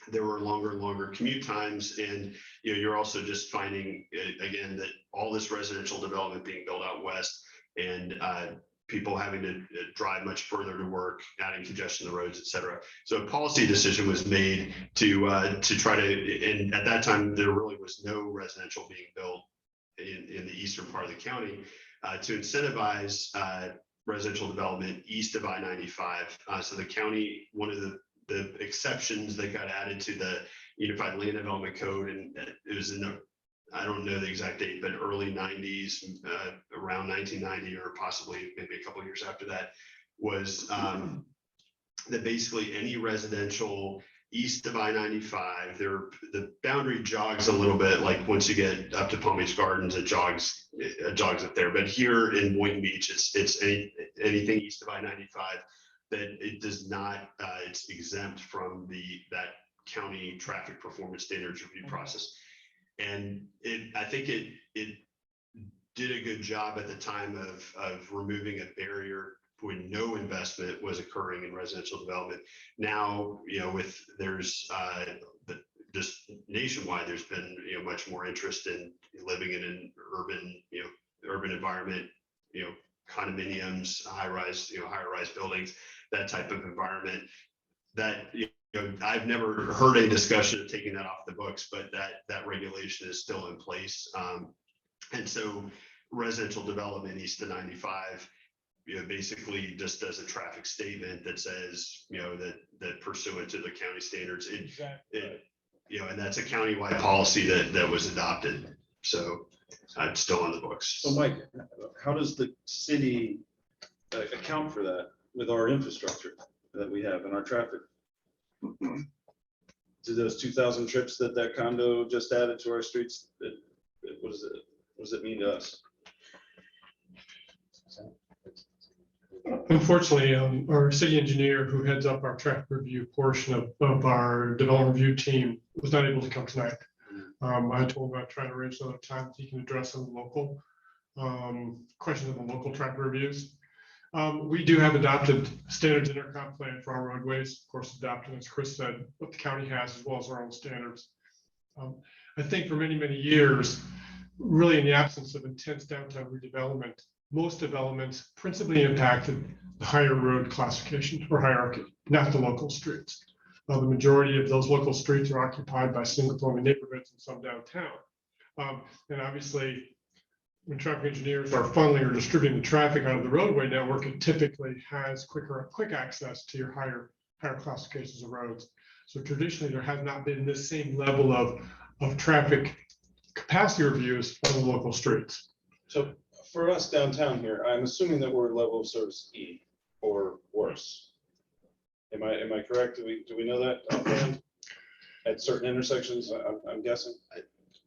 there were longer and longer commute times. And, you're also just finding, again, that all this residential development being built out west and people having to drive much further to work, adding congestion to the roads, et cetera. So a policy decision was made to try to, and at that time, there really was no residential being built in the eastern part of the county, to incentivize residential development east of I-95. So the county, one of the exceptions that got added to the Unified Land Development Code, and it was in the, I don't know the exact date, but early 90s, around 1990, or possibly maybe a couple of years after that, was that basically any residential east of I-95, the boundary jogs a little bit, like once you get up to Palm Beach Gardens, it jogs up there. But here in Boynton Beach, it's anything east of I-95 that it does not, it's exempt from that county traffic performance standards review process. And I think it did a good job at the time of removing a barrier when no investment was occurring in residential development. Now, there's just nationwide, there's been much more interest in living in an urban environment, condominiums, higher rise buildings, that type of environment. That I've never heard a discussion of taking that off the books, but that regulation is still in place. And so residential development east of 95, basically just does a traffic statement that says, that pursuant to the county standards, and that's a countywide policy that was adopted. So it's still on the books. So Mike, how does the city account for that with our infrastructure that we have and our traffic? To those 2,000 trips that condo just added to our streets, what does it mean to us? Unfortunately, our city engineer who heads up our traffic review portion of our development review team was not able to come tonight. I told him I'd try to arrange another time that he can address some local questions of the local traffic reviews. We do have adopted standards intercom plan for our roadways, of course, adopted, as Chris said, what the county has, as well as our own standards. I think for many, many years, really in the absence of intense downtown redevelopment, most developments principally impacted the higher road classification or hierarchy, not the local streets. The majority of those local streets are occupied by single-family neighborhoods and some downtown. And obviously, when traffic engineers are funneling or distributing the traffic out of the roadway network, it typically has quick access to your higher classifications of roads. So traditionally, there has not been this same level of traffic capacity reviews on the local streets. So for us downtown here, I'm assuming that we're level of service E or worse. Am I correct? Do we know that offhand? At certain intersections, I'm guessing?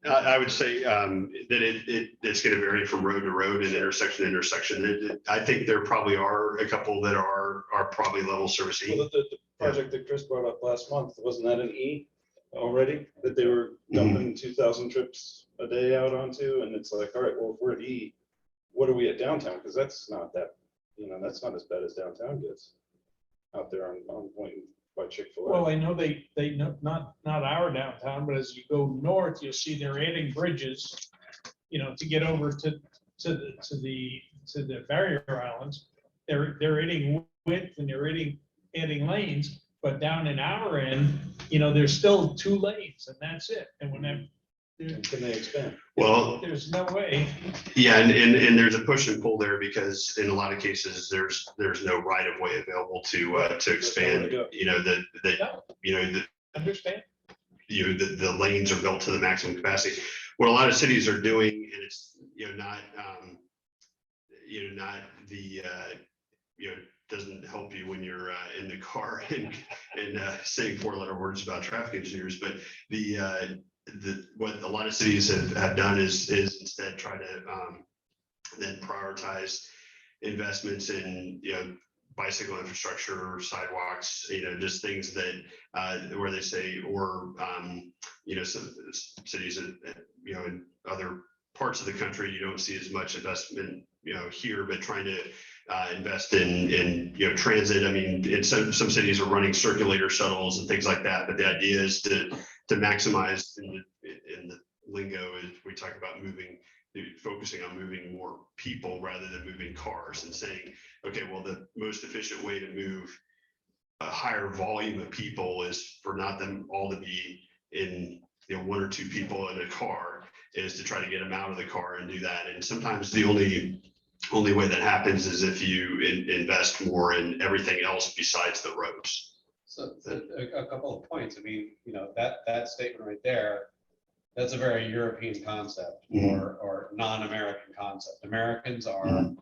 I would say that it's going to vary from road to road and intersection to intersection. I think there probably are a couple that are probably level service E. Well, the project that Chris brought up last month, wasn't that an E already? That they were dumping 2,000 trips a day out onto? And it's like, all right, well, if we're at E, what are we at downtown? Because that's not that, that's not as bad as downtown gets out there on Boynton by Chick-fil-A. Well, I know they not our downtown, but as you go north, you'll see they're adding bridges, to get over to the barrier islands. They're adding width and they're adding lanes, but down in our end, there's still 2 lanes and that's it. And when that, can they expand? Well, there's no way. yeah, and there's a push and pull there because in a lot of cases there's no right of way available to expand. Understand? The lanes are built to the maximum capacity. What a lot of cities are doing, and it's not doesn't help you when you're in the car and saying 4-letter words about traffic engineers, but what a lot of cities have done is instead try to then prioritize investments in bicycle infrastructure, sidewalks, just things that where they say, or some cities in other parts of the country you don't see as much investment here, but trying to invest in transit. I mean, in some cities are running circulator shuttles and things like that, but the idea is to maximize in the lingo is we talk about focusing on moving more people rather than moving cars, and saying, okay, well, the most efficient way to move a higher volume of people is for not them all to be in 1 or 2 people in a car, is to try to get them out of the car and do that. And sometimes the only way that happens is if you invest more in everything else besides the roads. So a couple of points. I mean, that statement right there, that's a very European concept or non-American concept. Americans are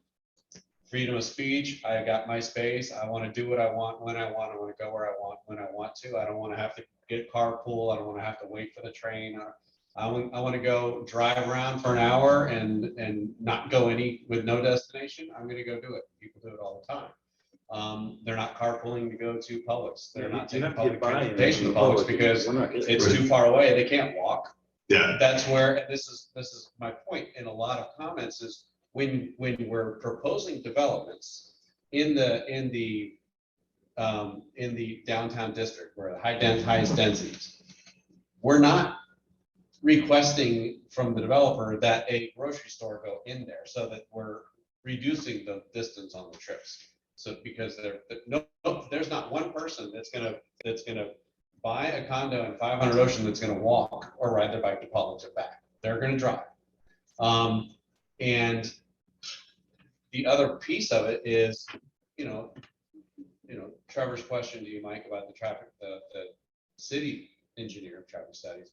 freedom of speech. I got my space. I want to do what I want when I want. I want to go where I want when I want to. I don't want to have to get carpool. I don't want to have to wait for the train. I want to go drive around for an hour and not go with no destination. I'm going to go do it. People do it all the time. They're not carpooling to go to Publix. They're not taking public transportation to Publix because it's too far away. They can't walk. Yeah, that's where this is my point in a lot of comments is when we're proposing developments in the downtown district where the highest densities, we're not requesting from the developer that a grocery store go in there, so that we're reducing the distance on the trips. So because there's not one person that's gonna buy a condo in 500 Ocean that's going to walk or ride their bike to Publix or back. They're going to drive. And the other piece of it is, Trevor's question to you, Mike, about the traffic, the city engineer of traffic studies.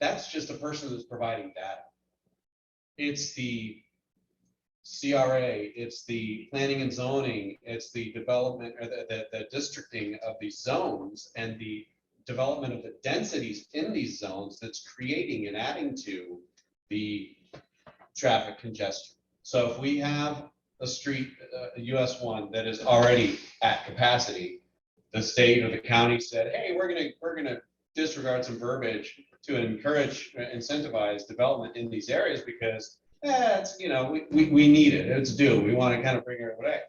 That's just a person that's providing data. It's the CRA, it's the planning and zoning, it's the development or the districting of these zones and the development of the densities in these zones that's creating and adding to the traffic congestion. So if we have a street, US 1 that is already at capacity, the state or the county said, hey, we're gonna disregard some verbiage to encourage, incentivize development in these areas because we need it. It's due. We want to kind of bring everybody.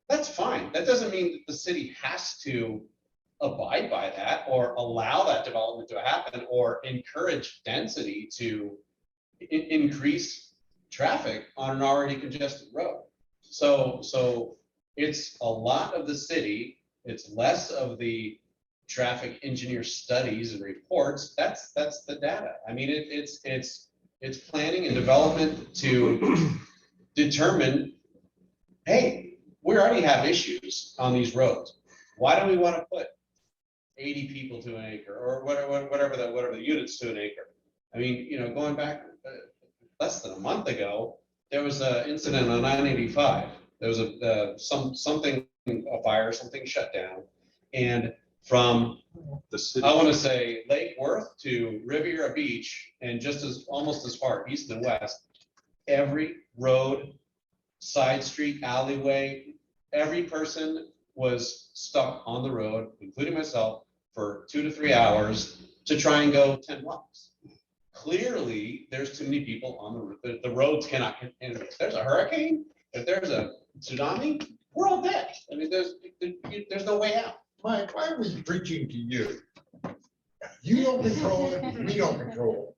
That's fine. That doesn't mean that the city has to abide by that or allow that development to happen or encourage density to increase traffic on an already congested road. So it's a lot of the city, it's less of the traffic engineer studies and reports. That's the data. I mean, it's planning and development to determine, hey, we already have issues on these roads. Why do we want to put 80 people to an acre or whatever the units to an acre? I mean, you know, going back less than a month ago, there was an incident on 985. There was a fire, something shut down. And from The city. I want to say Lake Worth to Riviera Beach and just almost as far east and west, every road, side street, alleyway, every person was stuck on the road, including myself, for 2 to 3 hours to try and go 10 blocks. Clearly, there's too many people on the road. The roads cannot, and if there's a hurricane, if there's a tsunami, we're all dead. I mean, there's no way out. Mike, why are we preaching to you? You don't control it, we don't control it.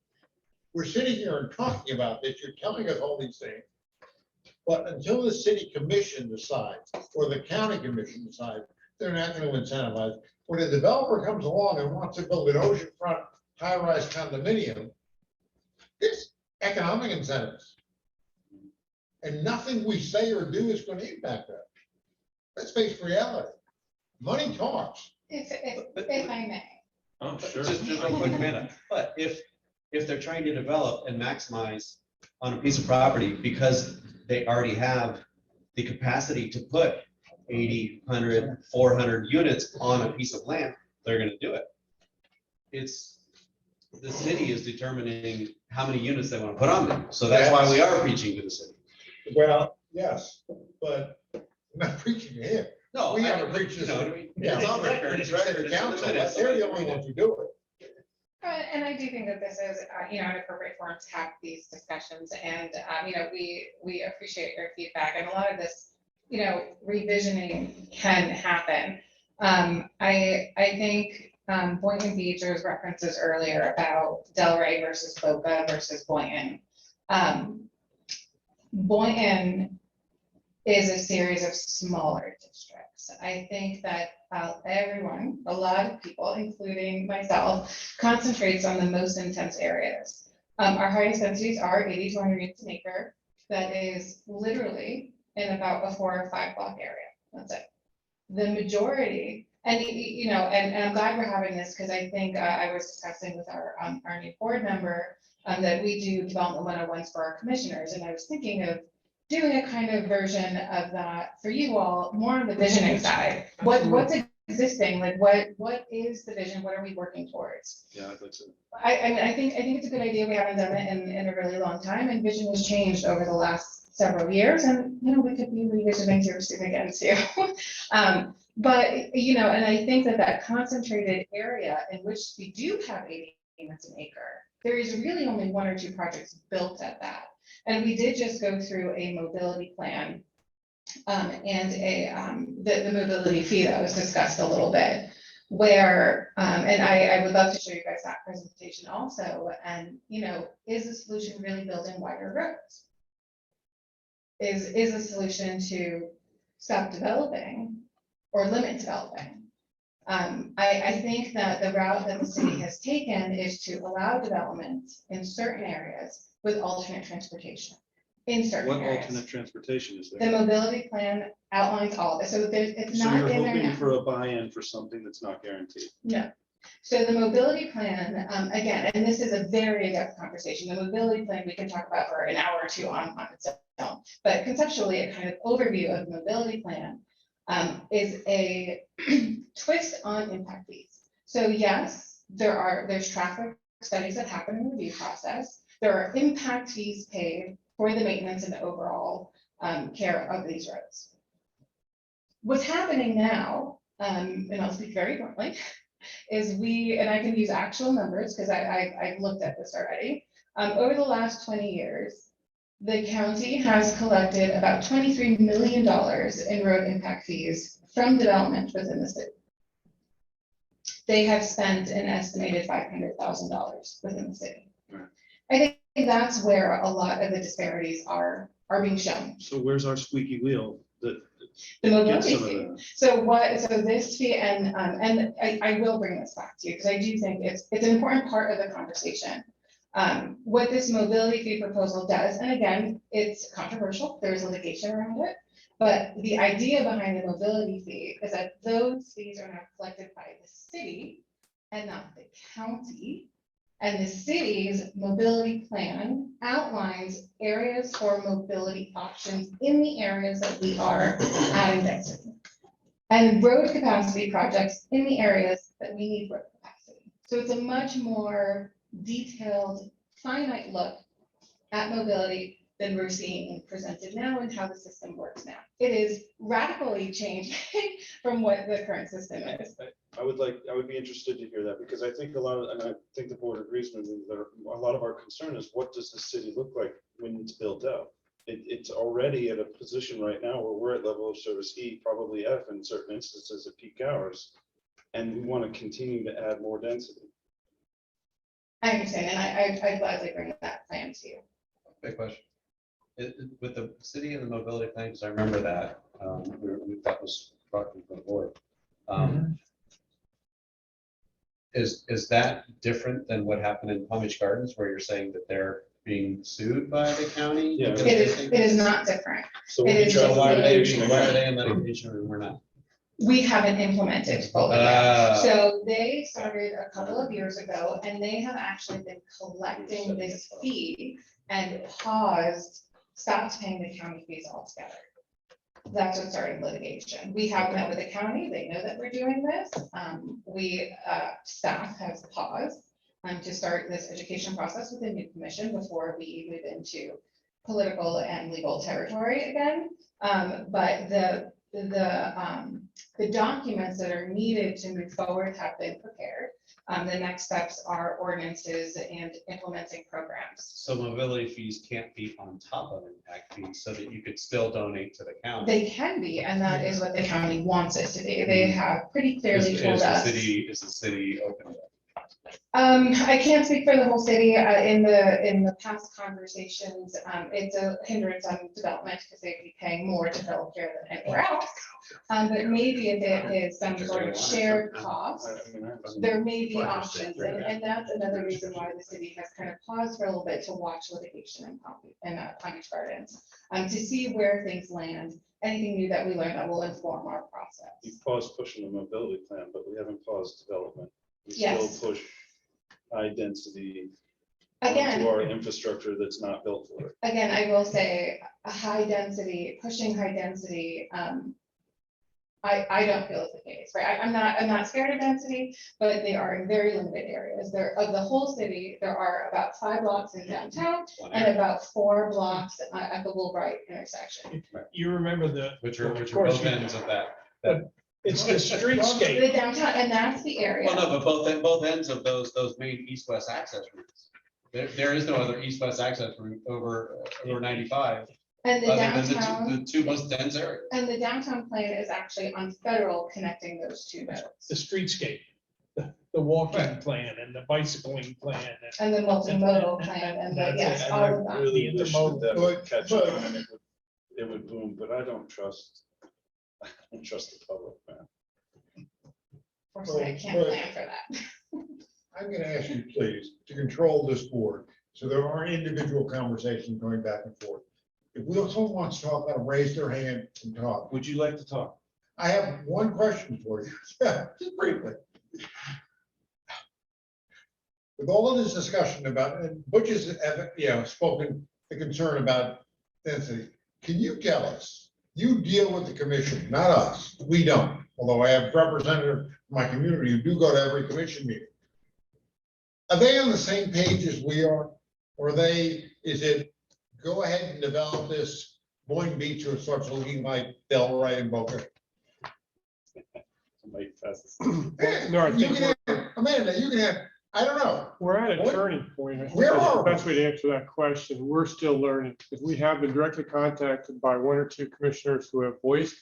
We're sitting here and talking about this, you're telling us all these things. But until the city commission decides, or the county commission decides, they're not going to incentivize. When a developer comes along and wants to build an oceanfront high-rise condominium, it's economic incentives. And nothing we say or do is going to impact that. Let's face reality. Money talks. If I may. Oh, sure. Just real quick, Amanda. But if they're trying to develop and maximize on a piece of property because they already have the capacity to put 80, 100, 400 units on a piece of land, they're going to do it. It's the city is determining how many units they want to put on there. So that's why we are preaching to the city. Well, yes, but I'm not preaching to him. No, We have a preacher. you know what I mean? Yeah, It's on record, it's record, it's in the minutes. They're the only ones who do it. And I do think that this is, an appropriate forum to have these discussions, and, we appreciate your feedback, and a lot of this, revisioning can happen. I think, Boynton Beach, there was references earlier about Delray versus Boca versus Boynton. Boynton is a series of smaller districts. I think that everyone, a lot of people, including myself, concentrates on the most intense areas. Our highest densities are 80 to 100 units an acre. That is literally in about a 4 or 5 block area. That's it. The majority, and and I'm glad we're having this because I think I was discussing with our new board member that we do development 101s for our commissioners, and I was thinking of doing a kind of version of that for you all, more on the visioning side. What's existing? Like what is the vision? What are we working towards? Yeah, that's it. I think it's a good idea. We haven't done it in a really long time, and vision has changed over the last several years, and we could be revisiting here soon again too. But and I think that concentrated area in which we do have 80 units an acre, there is really only 1 or 2 projects built at that. And we did just go through a mobility plan and the mobility fee that was discussed a little bit, where, and I would love to show you guys that presentation also. And, is the solution really building wider roads? Is the solution to stop developing or limit developing? I think that the route that the city has taken is to allow development in certain areas with alternate transportation in certain What areas. alternate transportation is The there? mobility plan outlines all of it, so it's So not you're in there hoping now. for a buy-in for something that's not guaranteed. No. So the mobility plan, again, and this is a very in-depth conversation, the mobility plan we can talk about for an hour or 2 on its own. But conceptually, a kind of overview of the mobility plan is a twist on impact fees. So yes, there's traffic studies that happen in the review process. There are impact fees paid for the maintenance and the overall care of these roads. What's happening now, and I'll speak very bluntly, is and I can use actual numbers because I've looked at this already. Over the last 20 years, the county has collected about $23 million in road impact fees from development within the city. They have spent an estimated $500,000 within the city. Right. I think that's where a lot of the disparities are being shown. So where's our squeaky wheel that The gets mobility some of fee. that? So this fee, and I will bring this back to you, because I do think it's an important part of the conversation. What this mobility fee proposal does, and again, it's controversial, there's litigation around it. But the idea behind the mobility fee is that those fees are now collected by the city and not the county. And the city's mobility plan outlines areas for mobility options in the areas that we are adding density. And road capacity projects in the areas that we need road capacity. So it's a much more detailed, finite look at mobility than we're seeing presented now and how the system works now. It is radically changing from what the current system is. I would be interested to hear that, because I think and I think the board agrees with me, that a lot of our concern is, what does the city look like when it's built out? It's already at a position right now where we're at level of service E, probably F in certain instances at peak hours. And we want to continue to add more density. I understand, and I'd gladly bring that plan to you. Big question. With the city and the mobility plan, because I remember that, that was brought to the board. Is that different than what happened in Palm Beach Gardens, where you're saying that they're being sued by the county? Yeah. It is not different. So It is So why are they just- in litigation and we're not? We haven't implemented both of them. So they started a couple of years ago, and they have actually been collecting this fee and stopped paying the county fees altogether. That's what started litigation. We have met with the county. They know that we're doing this. Staff has paused to start this education process with the new commission before we move into political and legal territory again. But the documents that are needed to move forward have been prepared. The next steps are ordinances and implementing programs. So mobility fees can't be on top of impact fees, so that you could still donate to the county. They can be, and that is what the county wants it to be. They have pretty clearly told us. Is the city open to that? I can't speak for the whole city. In the past conversations, it's a hindrance on development because they'd be paying more to develop here than anywhere else. But maybe if it is some sort of shared cost, there may be options. And that's another reason why the city has kind of paused for a little bit to watch litigation in Palm Beach Gardens, to see where things land. Anything new that we learn that will inform our process. You've paused pushing the mobility plan, but we haven't paused development. We Yes. still push high density Again, to our infrastructure that's not built for it. Again, I will say pushing high density, I don't feel is the case, right? I'm not scared of density, but they are in very limited areas. Of the whole city, there are about 5 blocks in downtown and about 4 blocks at the Woolbright intersection. You remember Which are of course both you ends do. of that. It's the The streetscape. downtown, and that's the area. Well, no, but both ends of those main east-west access routes. There is no other east-west access route over 95. And the Other than downtown, the two most dense areas. and the downtown plan is actually on federal connecting those two nodes. The streetscape, the walking plan and the bicycling plan. And the multimodal plan and the, yes, And all I of that. really wish that that would But- catch on and it would boom, but I don't trust the public, man. Unfortunately, I can't plan for that. I'm gonna ask you, please, to control this board, so there are individual conversations going back and forth. If someone wants to talk, let them raise their hand and talk. Would you like to talk? I have one question for you, just briefly. With all of this discussion about, and Butch has, spoken the concern about density, can you tell us, you deal with the commission, not us, we don't, although I have representatives from my community who do go to every commission meeting. Are they on the same page as we are? Or is it, go ahead and develop this Boynton Beach, or starts looking like Delray and Boca? No, I think Amanda, you can have, I don't know. we're at a turning point. I think Where that's are the we? best way to answer that question. We're still learning, because we have been directly contacted by 1 or 2 commissioners who have voiced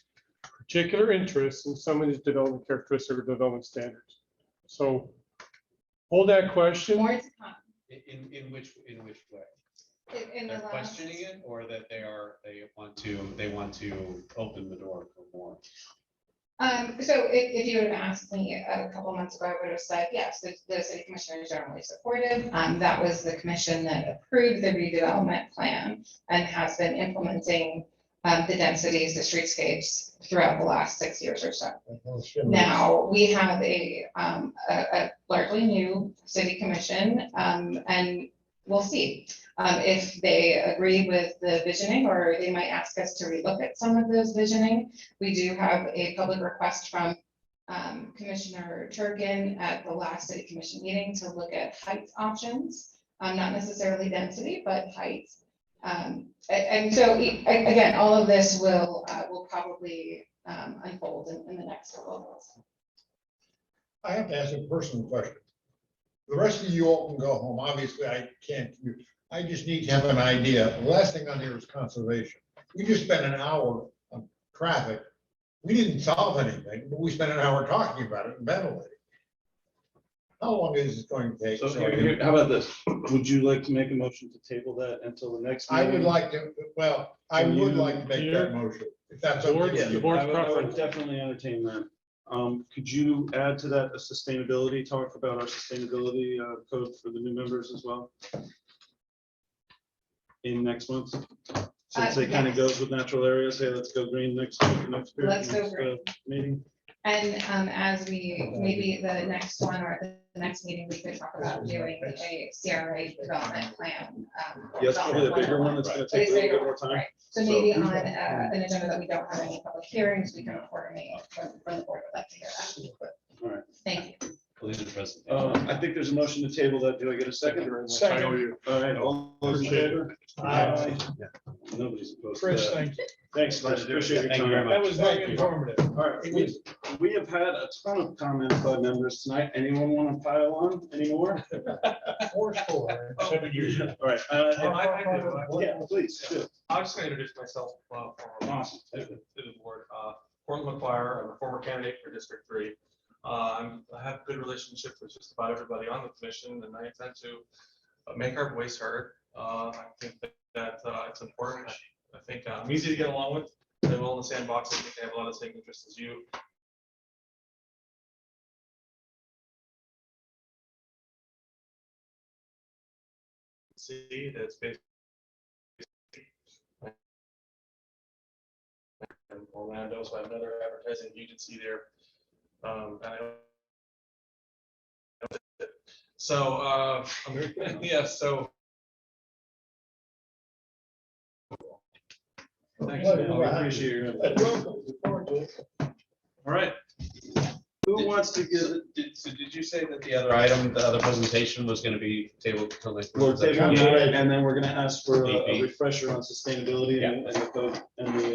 particular interests in some of these development characteristics or development standards. So hold that question. More to come. In which way? In the They're last, questioning it, or that they want to open the door for more? so if you would have asked me a couple months ago, I would have said, yes, the city commissioner is generally supportive. That was the commission that approved the redevelopment plan and has been implementing the densities, the streetscapes throughout the last 6 years or so. Now, we have a largely new city commission, and we'll see if they agree with the visioning, or they might ask us to relook at some of those visioning. We do have a public request from Commissioner Turkin at the last city commission meeting to look at height options, not necessarily density, but heights. And so, again, all of this will probably unfold in the next couple of months. I have to ask a personal question. The rest of you all can go home. Obviously, I can't. I just need to have an idea. The last thing on here is conservation. We just spent an hour on traffic. We didn't solve anything, but we spent an hour talking about it and ventilating. How long is it going to take? So how about this? Would you like to make a motion to table that until the next I meeting? would like to, well, I Can would you- like to make that motion, if that's Board- okay. with the you. board's I would preference. definitely entertain that. Could you add to that a sustainability, talk about our sustainability code for the new members as well? In next month? Since it kind of Yes. goes with natural areas, hey, let's go green next period, Let's go next, green. meeting. And as we, maybe the next one or the next meeting, we could talk about doing a CRA development plan. Yes, probably the bigger one that's gonna take a little bit more time. Right. So maybe on an agenda that we don't have any public hearings, we can coordinate from the board. Would like to hear that. All right. Thank you. I think there's a motion to table that. Do I get a second? Second. All right, all those in favor? Aye. Nobody's opposed to Chris, that. thank you. Thanks, guys. Appreciate your Thank you very time. much. That was very informative. All right, we have had a ton of comments by members tonight. Anyone want to pile on anymore? Four score, 7 years ago. All right. I do. Yeah, please, do. I'm just gonna introduce myself Awesome. to the board. Portland McGuire, I'm a former candidate for District 3. I have good relationships with just about everybody on the commission, and I intend to make our voice heard. I think that it's important. I think I'm easy to get along with. They're well in the sandbox. I think they have a lot of the same interests as you. See, that's basically in Orlando, so I have another advertising agency there. Yeah, so. Thanks, man. We appreciate your input. All right. Who wants to give? Did you say that the other item, the other presentation was going to be tabled until next? We'll month? Is that take one true? tonight, and then we're gonna ask for a Maybe. refresher on sustainability and the code and the